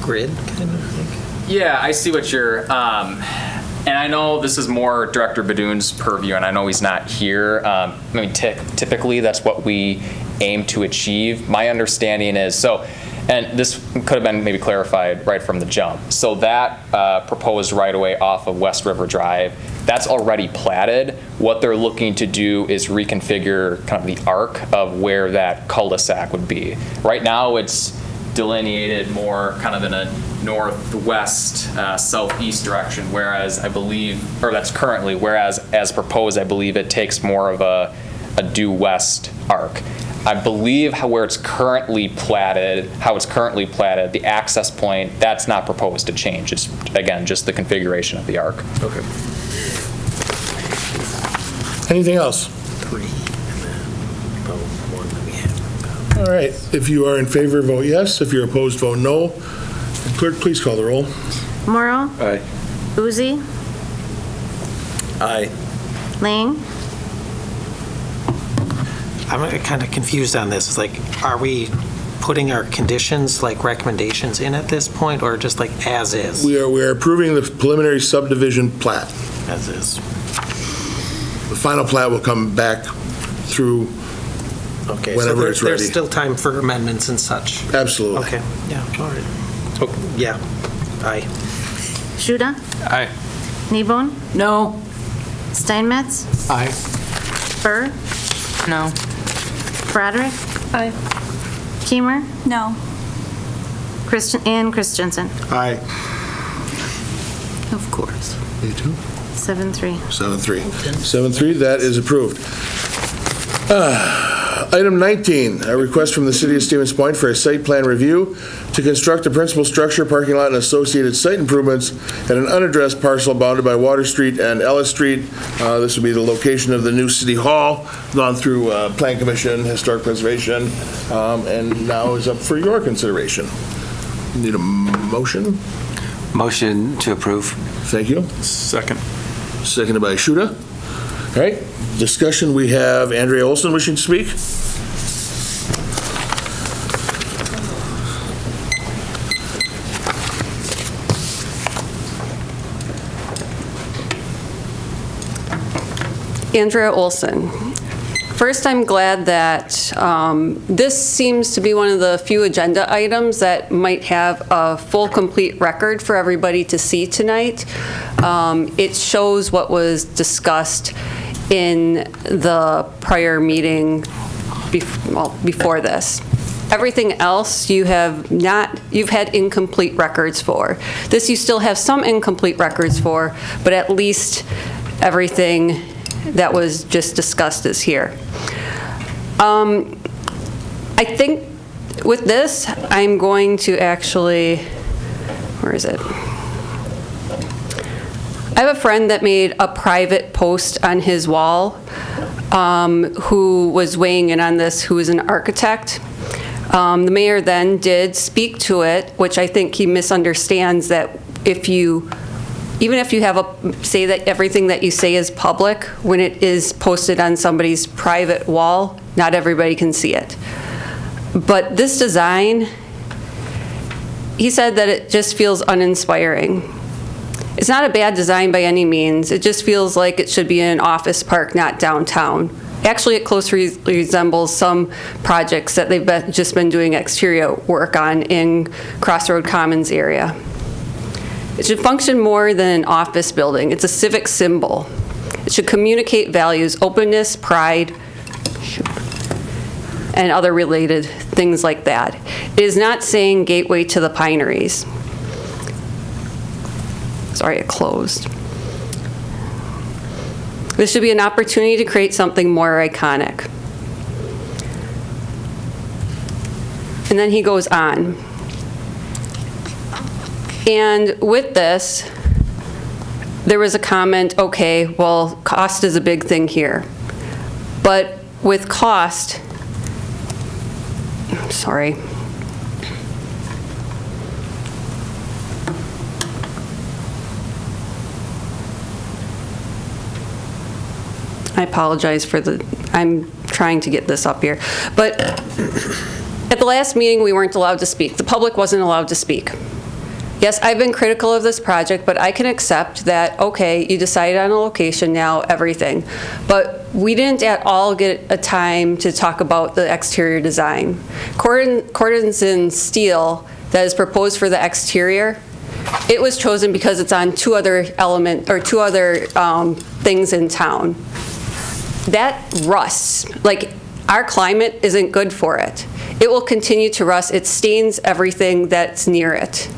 Grid kind of thing? Yeah, I see what you're, and I know this is more Director Badoon's purview, and I know he's not here. I mean, typically that's what we aim to achieve. My understanding is, so, and this could have been maybe clarified right from the jump. So that proposed right-of-way off of West River Drive, that's already platted. What they're looking to do is reconfigure kind of the arc of where that cul-de-sac would be. Right now, it's delineated more kind of in a northwest, southeast direction, whereas I believe, or that's currently, whereas as proposed, I believe it takes more of a due west arc. I believe where it's currently platted, the access point, that's not proposed to change. It's, again, just the configuration of the arc. Okay. Anything else? All right. If you are in favor, vote yes. If you're opposed, vote no. Clerk, please call the roll. Morrow. Aye. Boozy. Aye. Lang. I'm kind of confused on this. It's like, are we putting our conditions, like recommendations in at this point, or just like as is? We are approving the preliminary subdivision plat. As is. The final plat will come back through Okay, whenever so it's ready. there's still time for amendments and such. Absolutely. Okay, yeah, all right. Oh, yeah, aye. Shuda. Aye. Kneebone. No. Steinmetz. Aye. Burr. No. Broderick. Aye. Keemer. No. Christensen. Aye. Of course. You too? 7-3. 7-3. 7-3, that is approved. Item 19, a request from the City of Stevens Point for a site plan review to construct a principal structure, parking lot, and associated site improvements at an unaddressed parcel bounded by Water Street and Ellis Street. This would be the location of the new City Hall, gone through Plan Commission, Historic Preservation, and now is up for your consideration. Need a motion? Motion to approve. Thank you. Second. Seconded by Shuda. All right, discussion, we have Andrea Olson wishing to speak. Andrea Olson. First, I'm glad that this seems to be one of the few agenda items that might have a full, complete record for everybody to see tonight. It shows what was discussed in the prior meeting before this. Everything else you've had incomplete records for. This you still have some incomplete records for, but at least everything that was just discussed is here. I think with this, I'm going to actually, where is it? I have a friend that made a private post on his wall who was weighing in on this, who is an architect. The mayor then did speak to it, which I think he misunderstands that even if you have say that everything that you say is public, when it is posted on somebody's private wall, not everybody can see it. But this design, he said that it just feels uninspiring. It's not a bad design by any means. It just feels like it should be in an office park, not downtown. Actually, it closely resembles some projects that they've just been doing exterior work on in Crossroad Commons area. It should function more than an office building. It's a civic symbol. It should communicate values, openness, pride, and other related things like that. It is not saying gateway to the Pineries. Sorry, it closed. This should be an opportunity to create something more iconic. And then he goes on. And with this, there was a comment, okay, well, cost is a big thing here. But with cost, sorry. I apologize for I'm trying to get this up here. But at the last meeting, we weren't allowed to speak. The public wasn't allowed to speak. Yes, I've been critical of this project, but I can accept that, okay, you decided on a location now, everything. But we didn't at all get a time to talk about the exterior design. Cordons and steel that is proposed for the exterior, it was chosen because it's on two other things in town. That rusts. Like, our climate isn't good for it. It will continue to rust. It stains everything that's near it.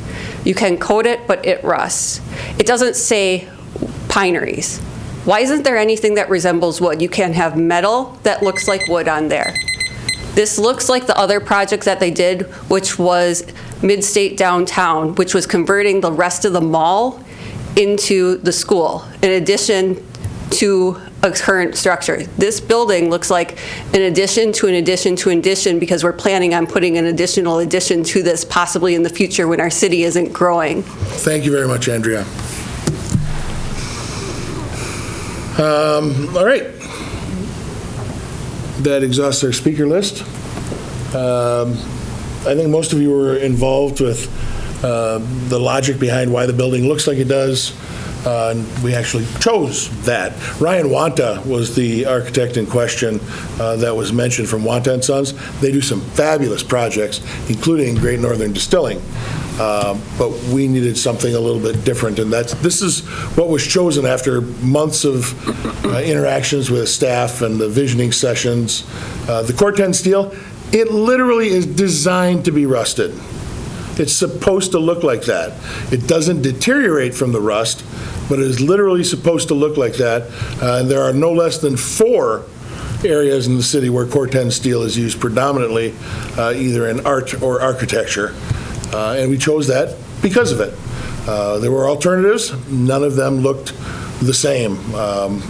You can coat it, but it rusts. It doesn't say pineries. Why isn't there anything that resembles wood? You can have metal that looks like wood on there. This looks like the other project that they did, which was Mid-State Downtown, which was converting the rest of the mall into the school, in addition to a current structure. This building looks like an addition to an addition to an addition, because we're planning on putting an additional addition to this possibly in the future when our city isn't growing. Thank you very much, Andrea. All right. That exhausts our speaker list. I think most of you were involved with the logic behind why the building looks like it does. We actually chose that. Ryan Wanta was the architect in question that was mentioned from Wanta & Sons. They do some fabulous projects, including Great Northern Distilling. But we needed something a little bit different, and this is what was chosen after months of interactions with staff and the visioning sessions. The Corten steel, it literally is designed to be rusted. It's supposed to look like that. It doesn't deteriorate from the rust, but it is literally supposed to look like that. And there are no less than 4 areas in the city where Corten steel is used predominantly, either in art or architecture. And we chose that because of it. There were alternatives. None of them looked the same.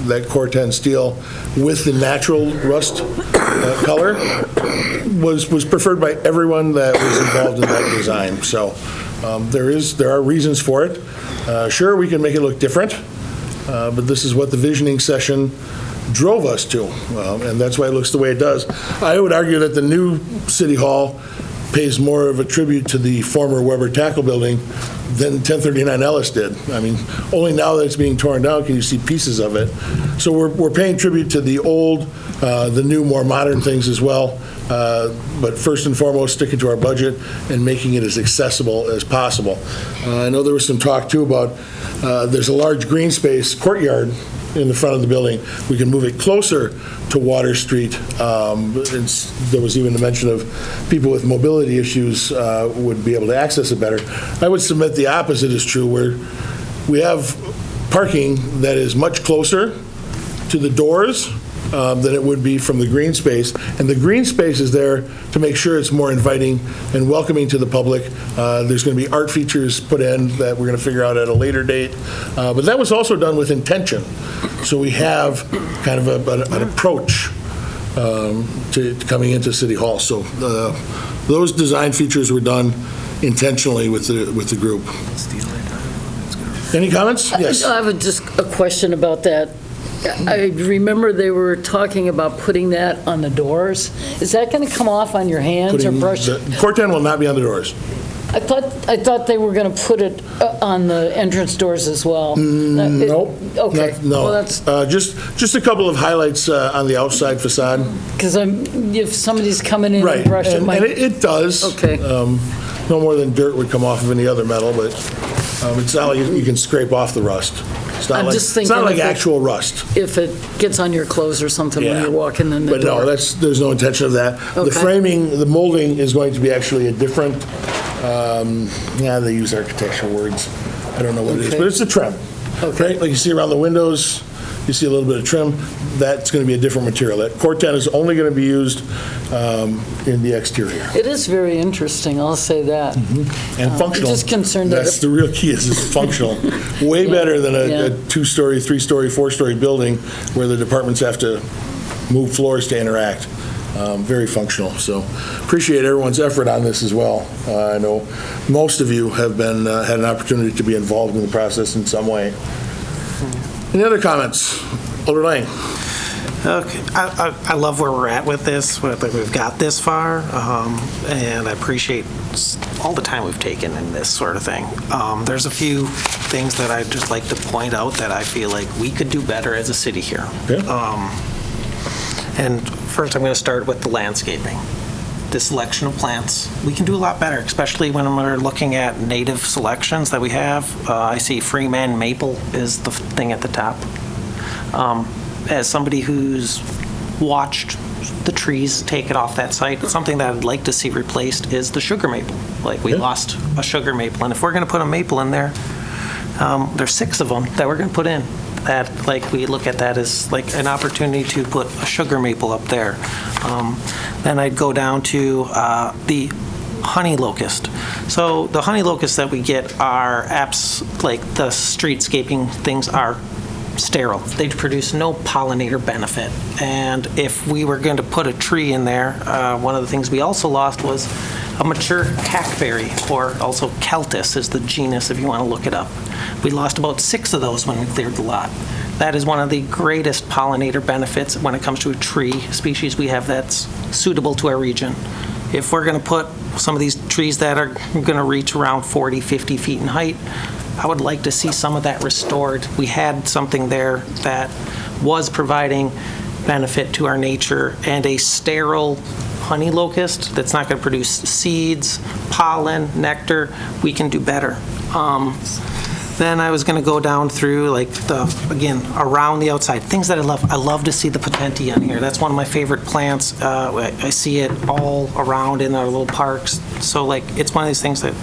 That Corten steel with the natural rust color was preferred by everyone that was involved in that design. So there are reasons for it. Sure, we can make it look different, but this is what the visioning session drove us to, and that's why it looks the way it does. I would argue that the new City Hall pays more of a tribute to the former Weber Tackle Building than 1039 Ellis did. I mean, only now that it's being torn down can you see pieces of it. So we're paying tribute to the old, the new, more modern things as well, but first and foremost, sticking to our budget and making it as accessible as possible. I know there was some talk too about, there's a large green space courtyard in the front of the building. We can move it closer to Water Street. There was even a mention of people with mobility issues would be able to access it better. I would submit the opposite is true, where we have parking that is much closer to the doors than it would be from the green space. And the green space is there to make sure it's more inviting and welcoming to the public. There's going to be art features put in that we're going to figure out at a later date. But that was also done with intention. So we have kind of an approach to coming into City Hall. So those design features were done intentionally with the group. Any comments? Yes. I have just a question about that. I remember they were talking about putting that on the doors. Is that going to come off on your hands or brush? Corten will not be on the doors. I thought they were going to put it on the entrance doors as well. Nope. Okay. No. Well, that's just a couple of highlights on the outside facade. Because if somebody's coming in Right. and brush it, and it does. Okay. No more than dirt would come off of any other metal, but it's not like you can scrape off the rust. It's not like actual rust. If it gets on your clothes or something when you're walking in the door. But no, there's no intention of that. Okay. The framing, the molding is going to be actually a different, they use architectural words. I don't know what it is, but it's a trim. Okay. Right? Like you see around the windows, you see a little bit of trim. That's going to be a different material. That Corten is only going to be used in the exterior. It is very interesting, I'll say that. And functional. I'm just concerned That's the real key is it's functional. Way better than a 2-story, 3-story, 4-story building where the departments have to move floors to interact. Very functional. So appreciate everyone's effort on this as well. I know most of you have been had an opportunity to be involved in the process in some way. Any other comments? Alder Lang. Okay, I love where we're at with this. We've got this far, and I appreciate all the time we've taken in this sort of thing. There's a few things that I'd just like to point out that I feel like we could do better as a city here. And first, I'm going to start with the landscaping. The selection of plants. We can do a lot better, especially when we're looking at native selections that we have. I see Freeman maple is the thing at the top. As somebody who's watched the trees take it off that site, something that I'd like to see replaced is the sugar maple. Like, we lost a sugar maple, and if we're going to put a maple in there, there's 6 of them that we're going to put in. That, like, we look at that as like an opportunity to put a sugar maple up there. Then I'd go down to the honey locust. So the honey locusts that we get are like the streetscaping things are sterile. They produce no pollinator benefit. And if we were going to put a tree in there, one of the things we also lost was a mature hackberry, or also Celtis is the genus if you want to look it up. We lost about 6 of those when we cleared the lot. That is one of the greatest pollinator benefits when it comes to a tree species we have that's suitable to our region. If we're going to put some of these trees that are going to reach around 40, 50 feet in height, I would like to see some of that restored. We had something there that was providing benefit to our nature, and a sterile honey locust that's not going to produce seeds, pollen, nectar, we can do better. Then I was going to go down through, like, again, around the outside, things that I love. I love to see the potentia in here. That's one of my favorite plants. I see it all around in our little parks. So, like, it's one of these things that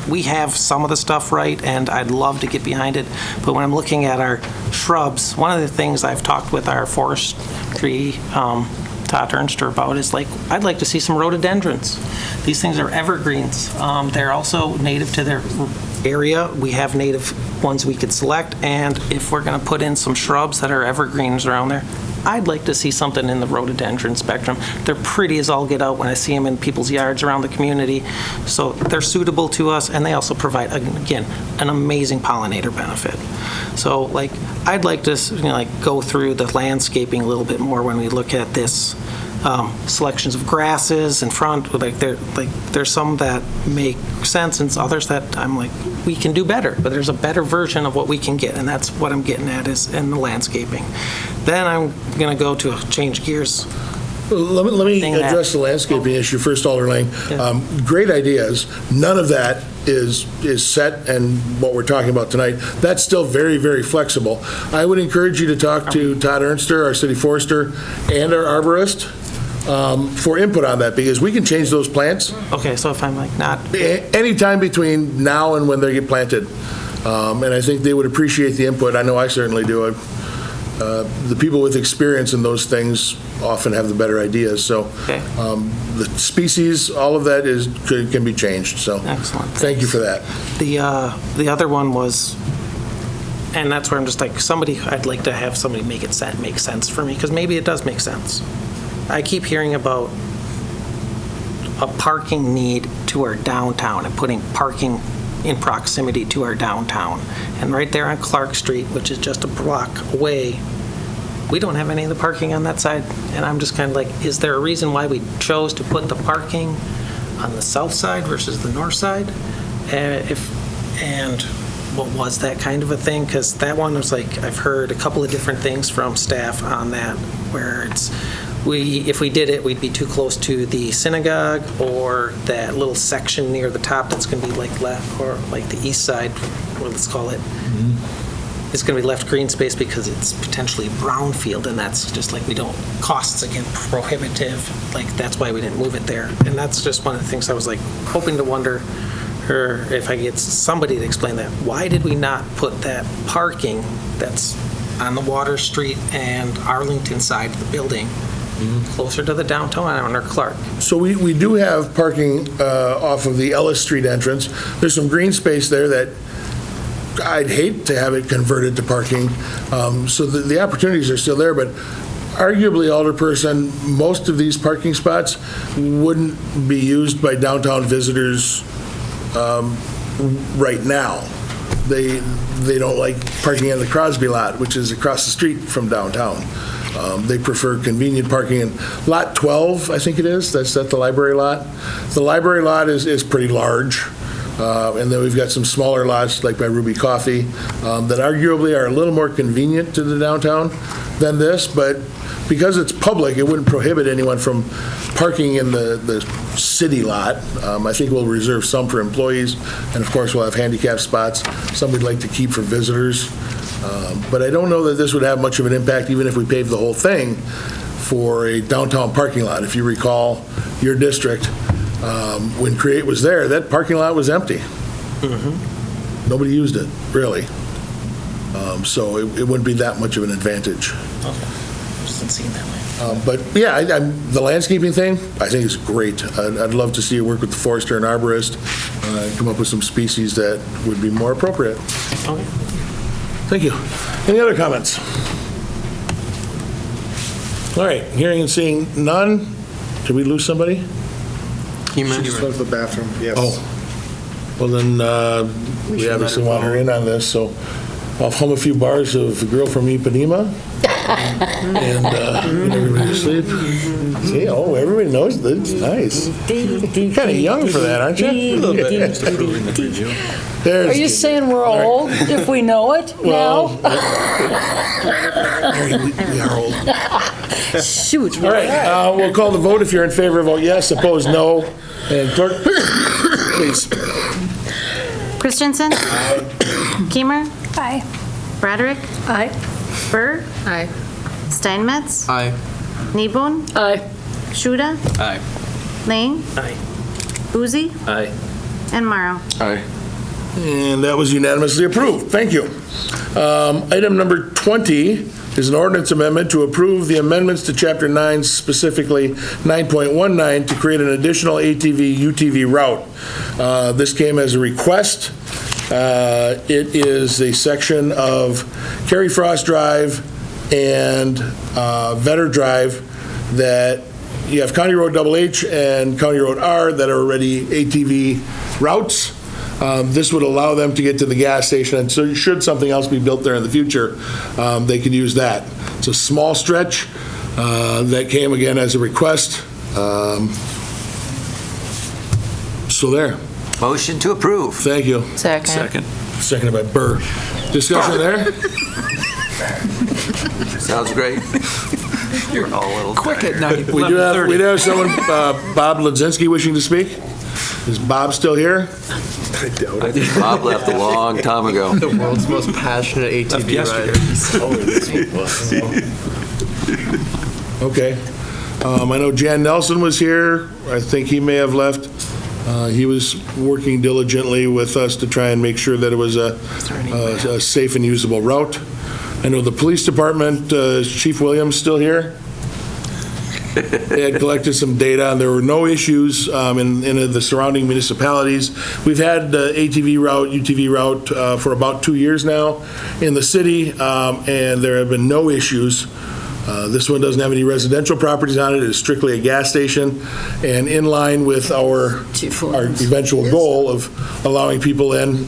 we have some of the stuff right, and I'd love to get behind it. But when I'm looking at our shrubs, one of the things I've talked with our forestry Todd Ernster about is, like, I'd like to see some rhododendrons. These things are evergreens. They're also native to their area. We have native ones we could select, and if we're going to put in some shrubs that are evergreens around there, I'd like to see something in the rhododendron spectrum. They're pretty as all get out when I see them in people's yards around the community. So they're suitable to us, and they also provide, again, an amazing pollinator benefit. So, like, I'd like to, like, go through the landscaping a little bit more when we look at this. Selections of grasses in front, there's some that make sense and others that I'm like, we can do better, but there's a better version of what we can get, and that's what I'm getting at is in the landscaping. Then I'm going to go to change gears. Let me address the landscaping issue first, Alder Lang. Great ideas. None of that is set and what we're talking about tonight. That's still very, very flexible. I would encourage you to talk to Todd Ernster, our city forester, and our arborist for input on that, because we can change those plants. Okay, so if I'm like not... Anytime between now and when they get planted. And I think they would appreciate the input. I know I certainly do. The people with experience in those things often have the better ideas. So the species, all of that can be changed. So excellent. Thank you for that. The other one was, and that's where I'm just like, I'd like to have somebody make it make sense for me, because maybe it does make sense. I keep hearing about a parking need to our downtown and putting parking in proximity to our downtown. And right there on Clark Street, which is just a block away, we don't have any of the parking on that side. And I'm just kind of like, is there a reason why we chose to put the parking on the south side versus the north side? And what was that kind of a thing? Because that one was like, I've heard a couple of different things from staff on that, where if we did it, we'd be too close to the synagogue, or that little section near the top that's going to be like left, or like the east side, or let's call it. It's going to be left green space because it's potentially brownfield, and that's just like costs, again, prohibitive. Like, that's why we didn't move it there. And that's just one of the things I was like hoping to wonder, or if I get somebody to explain that. Why did we not put that parking that's on the Water Street and Arlington side of the building closer to the downtown or Clark? So we do have parking off of the Ellis Street entrance. There's some green space there that I'd hate to have it converted to parking. So the opportunities are still there, but arguably, Alderperson, most of these parking spots wouldn't be used by downtown visitors right now. They don't like parking in the Crosby lot, which is across the street from downtown. They prefer convenient parking in Lot 12, I think it is. That's at the library lot. The library lot is pretty large. And then we've got some smaller lots, like by Ruby Coffee, that arguably are a little more convenient to the downtown than this, but because it's public, it wouldn't prohibit anyone from parking in the city lot. I think we'll reserve some for employees, and of course, we'll have handicap spots, some we'd like to keep for visitors. But I don't know that this would have much of an impact, even if we paved the whole thing for a downtown parking lot. If you recall, your district, when Create was there, that parking lot was empty. Nobody used it, really. So it wouldn't be that much of an advantage. Doesn't seem that way. But yeah, the landscaping thing, I think is great. I'd love to see you work with the forester and arborist, come up with some species that would be more appropriate. Okay. Thank you. Any other comments? All right, hearing and seeing none. Did we lose somebody? Just went to the bathroom, yes. Oh, well then, we obviously want her in on this, so I'll hum a few bars of The Girl from Ipanema and put everybody to sleep. See, oh, everybody knows that. It's nice. You're kind of young for that, aren't you? A little bit. Are you saying we're old if we know it now? We are old. Shoot. All right, we'll call the vote. If you're in favor, vote yes. Opposed, no. And clerk, please. Christensen? Keemer? Aye. Broderick? Aye. Burr? Aye. Steinmetz? Aye. Kneebone? Aye. Shuda? Aye. Lane? Aye. Boozy? Aye. And Morrow. Aye. And that was unanimously approved. Thank you. Item number 20 is an ordinance amendment to approve the amendments to Chapter 9, specifically 9.19, to create an additional ATV UTV route. This came as a request. It is a section of Carey Frost Drive and Vetter Drive that you have County Road H and County Road R that are already ATV routes. This would allow them to get to the gas station, and so should something else be built there in the future, they could use that. It's a small stretch that came again as a request. So there. Motion to approve. Thank you. Second. Seconded by Burr. Discussion there? Sounds great. You're all a little Quick at night. We do have someone, Bob Ledzinski, wishing to speak. Is Bob still here? I think Bob left a long time ago. The world's most passionate ATV rider. Okay. I know Jan Nelson was here. I think he may have left. He was working diligently with us to try and make sure that it was a safe and usable route. I know the police department, Chief Williams still here. They had collected some data, and there were no issues in the surrounding municipalities. We've had the ATV route, UTV route for about 2 years now in the city, and there have been no issues. This one doesn't have any residential properties on it. It is strictly a gas station, and in line with our eventual goal of allowing people in,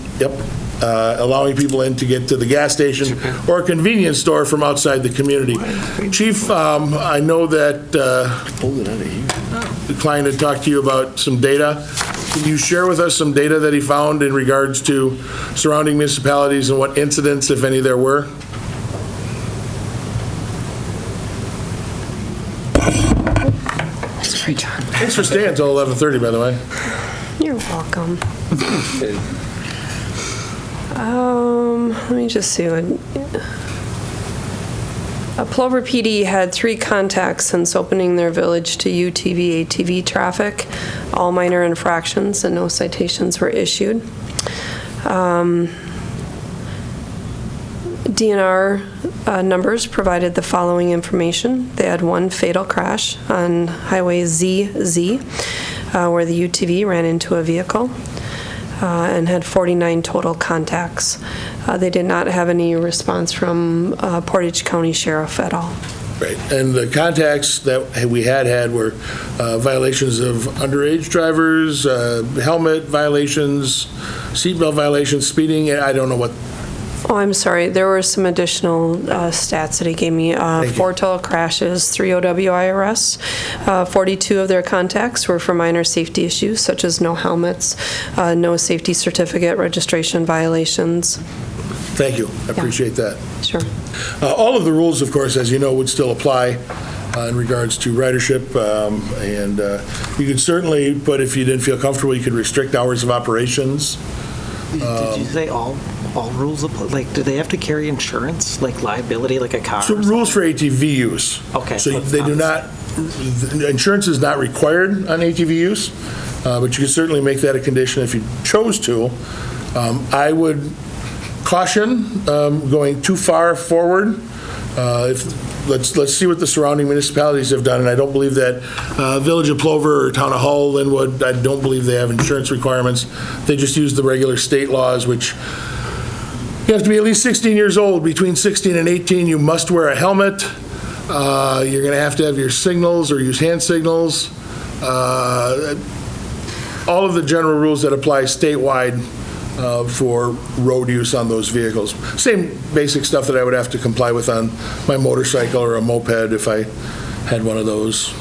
allowing people in to get to the gas station or a convenience store from outside the community. Chief, I know that the client had talked to you about some data. Can you share with us some data that he found in regards to surrounding municipalities and what incidents, if any, there were? Thanks for staying until 11:30, by the way. You're welcome. Let me just see. Plover PD had 3 contacts since opening their village to UTV, ATV traffic, all minor infractions, and no citations were issued. DNR numbers provided the following information. They had 1 fatal crash on Highway ZZ, where the UTV ran into a vehicle, and had 49 total contacts. They did not have any response from Portage County Sheriff at all. Right, and the contacts that we had were violations of underage drivers, helmet violations, seatbelt violations, speeding. I don't know what Oh, I'm sorry. There were some additional stats that he gave me. 4 total crashes, 3 OWI arrests. 42 of their contacts were for minor safety issues, such as no helmets, no safety certificate, registration violations. Thank you. I appreciate that. Sure. All of the rules, of course, as you know, would still apply in regards to ridership. And you could certainly, but if you didn't feel comfortable, you could restrict hours of operations. Did you say all rules apply? Like, do they have to carry insurance, like liability, like a car? So rules for ATV use. Okay. So they do not, insurance is not required on ATV use, but you can certainly make that a condition if you chose to. I would caution going too far forward. Let's see what the surrounding municipalities have done, and I don't believe that Village of Plover or Town of Hull, Linwood, I don't believe they have insurance requirements. They just use the regular state laws, which you have to be at least 16 years old. Between 16 and 18, you must wear a helmet. You're going to have your signals or use hand signals. All of the general rules that apply statewide for road use on those vehicles. Same basic stuff that I would have to comply with on my motorcycle or a moped if I had one of those.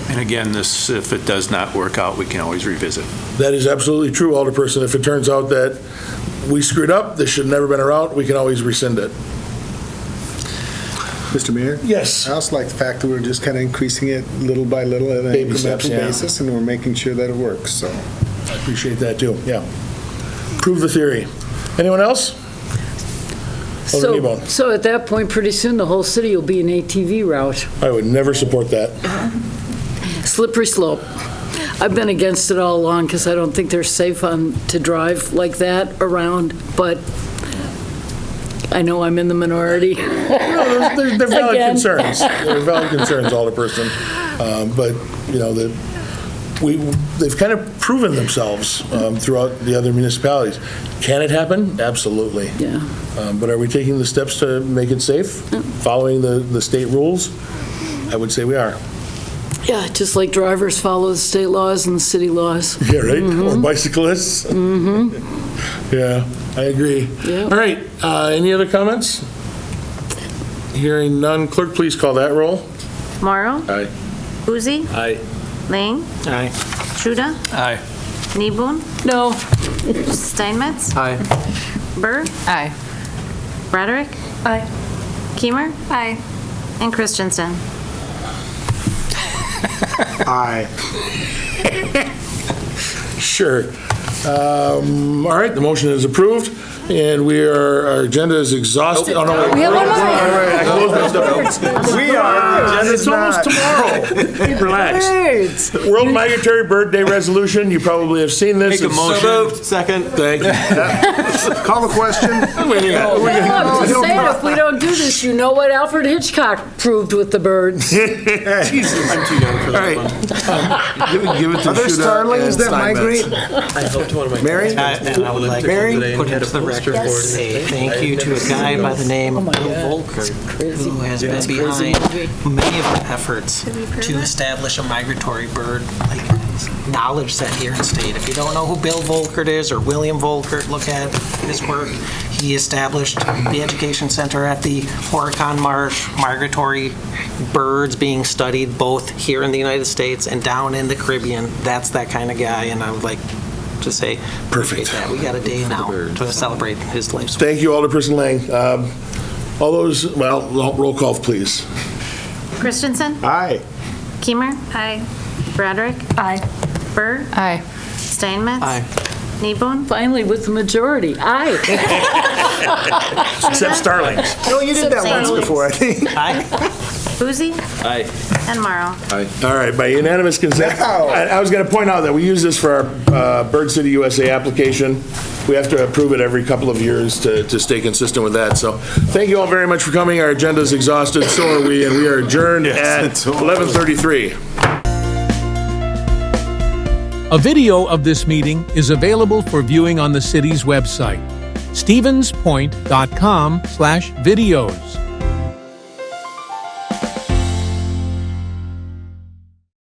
And again, this, if it does not work out, we can always revisit. That is absolutely true, Alderperson. If it turns out that we screwed up, this should have never been a route, we can always rescind it. Mr. Mayor? Yes. I also like the fact that we're just kind of increasing it little by little at an incremental basis, and we're making sure that it works, so. I appreciate that, too, yeah. Prove the theory. Anyone else? So at that point, pretty soon, the whole city will be an ATV route. I would never support that. Slippery slope. I've been against it all along because I don't think they're safe to drive like that around, but I know I'm in the minority. No, they're valid concerns. They're valid concerns, Alderperson. But, you know, they've kind of proven themselves throughout the other municipalities. Can it happen? Absolutely. Yeah. But are we taking the steps to make it safe? Following the state rules? I would say we are. Yeah, just like drivers follow the state laws and the city laws. Yeah, right? Mm-hmm. Or bicyclists. Mm-hmm. Yeah, I agree. Yep. All right, any other comments? Hearing none, clerk, please call that roll. Morrow? Aye. Uzi? Aye. Lang? Aye. Shuda? Aye. Kneeboom? No. Aye. Steinmetz? Burr? Aye. Broderick? Aye. Keemer? Aye. And Christensen. Aye. Sure. All right, the motion is approved, and our agenda is exhausted. Oh, no, We have one more. I closed my stuff. We are. It's almost tomorrow. Relax. World Migratory Bird Day resolution, you probably have seen this. Make a motion. So moved. Second. Thank you. Call the question. I'm just saying, if we don't do this, you know what Alfred Hitchcock proved with the birds. Jesus. I'm too young for All that right. one. Give it to Are there Shuda starlings and that migrate? I hope to one of my Mary? And I would like Mary? to put into the record a thank you to a guy by the name of Bill Volker, who has been behind many of our efforts to establish a migratory bird knowledge set here in state. If you don't know who Bill Volkert is or William Volkert, look at his work. He established the education center at the Horicon Marsh, migratory birds being studied both here in the United States and down in the Caribbean. That's that kind of guy, and I would like to say, Perfect. that. We got a day now to celebrate his life. Thank you, Alderperson Lang. All those, roll call, please. Christensen? Aye. Keemer? Aye. Broderick? Aye. Burr? Aye. Steinmetz? Aye. Kneeboom? Finally, with the majority. Aye. Except starlings. No, you did that once before, I think. Aye. Uzi? Aye. And Morrow? All right, by unanimous consent. No. I was going to point out that we use this for our Bird City USA application. We have to approve it every couple of years to stay consistent with that. So thank you all very much for coming. Our agenda is exhausted, so are we, and we are adjourned at 11:33. A video of this meeting is available for viewing on the city's website, stevenspoint.com/videos.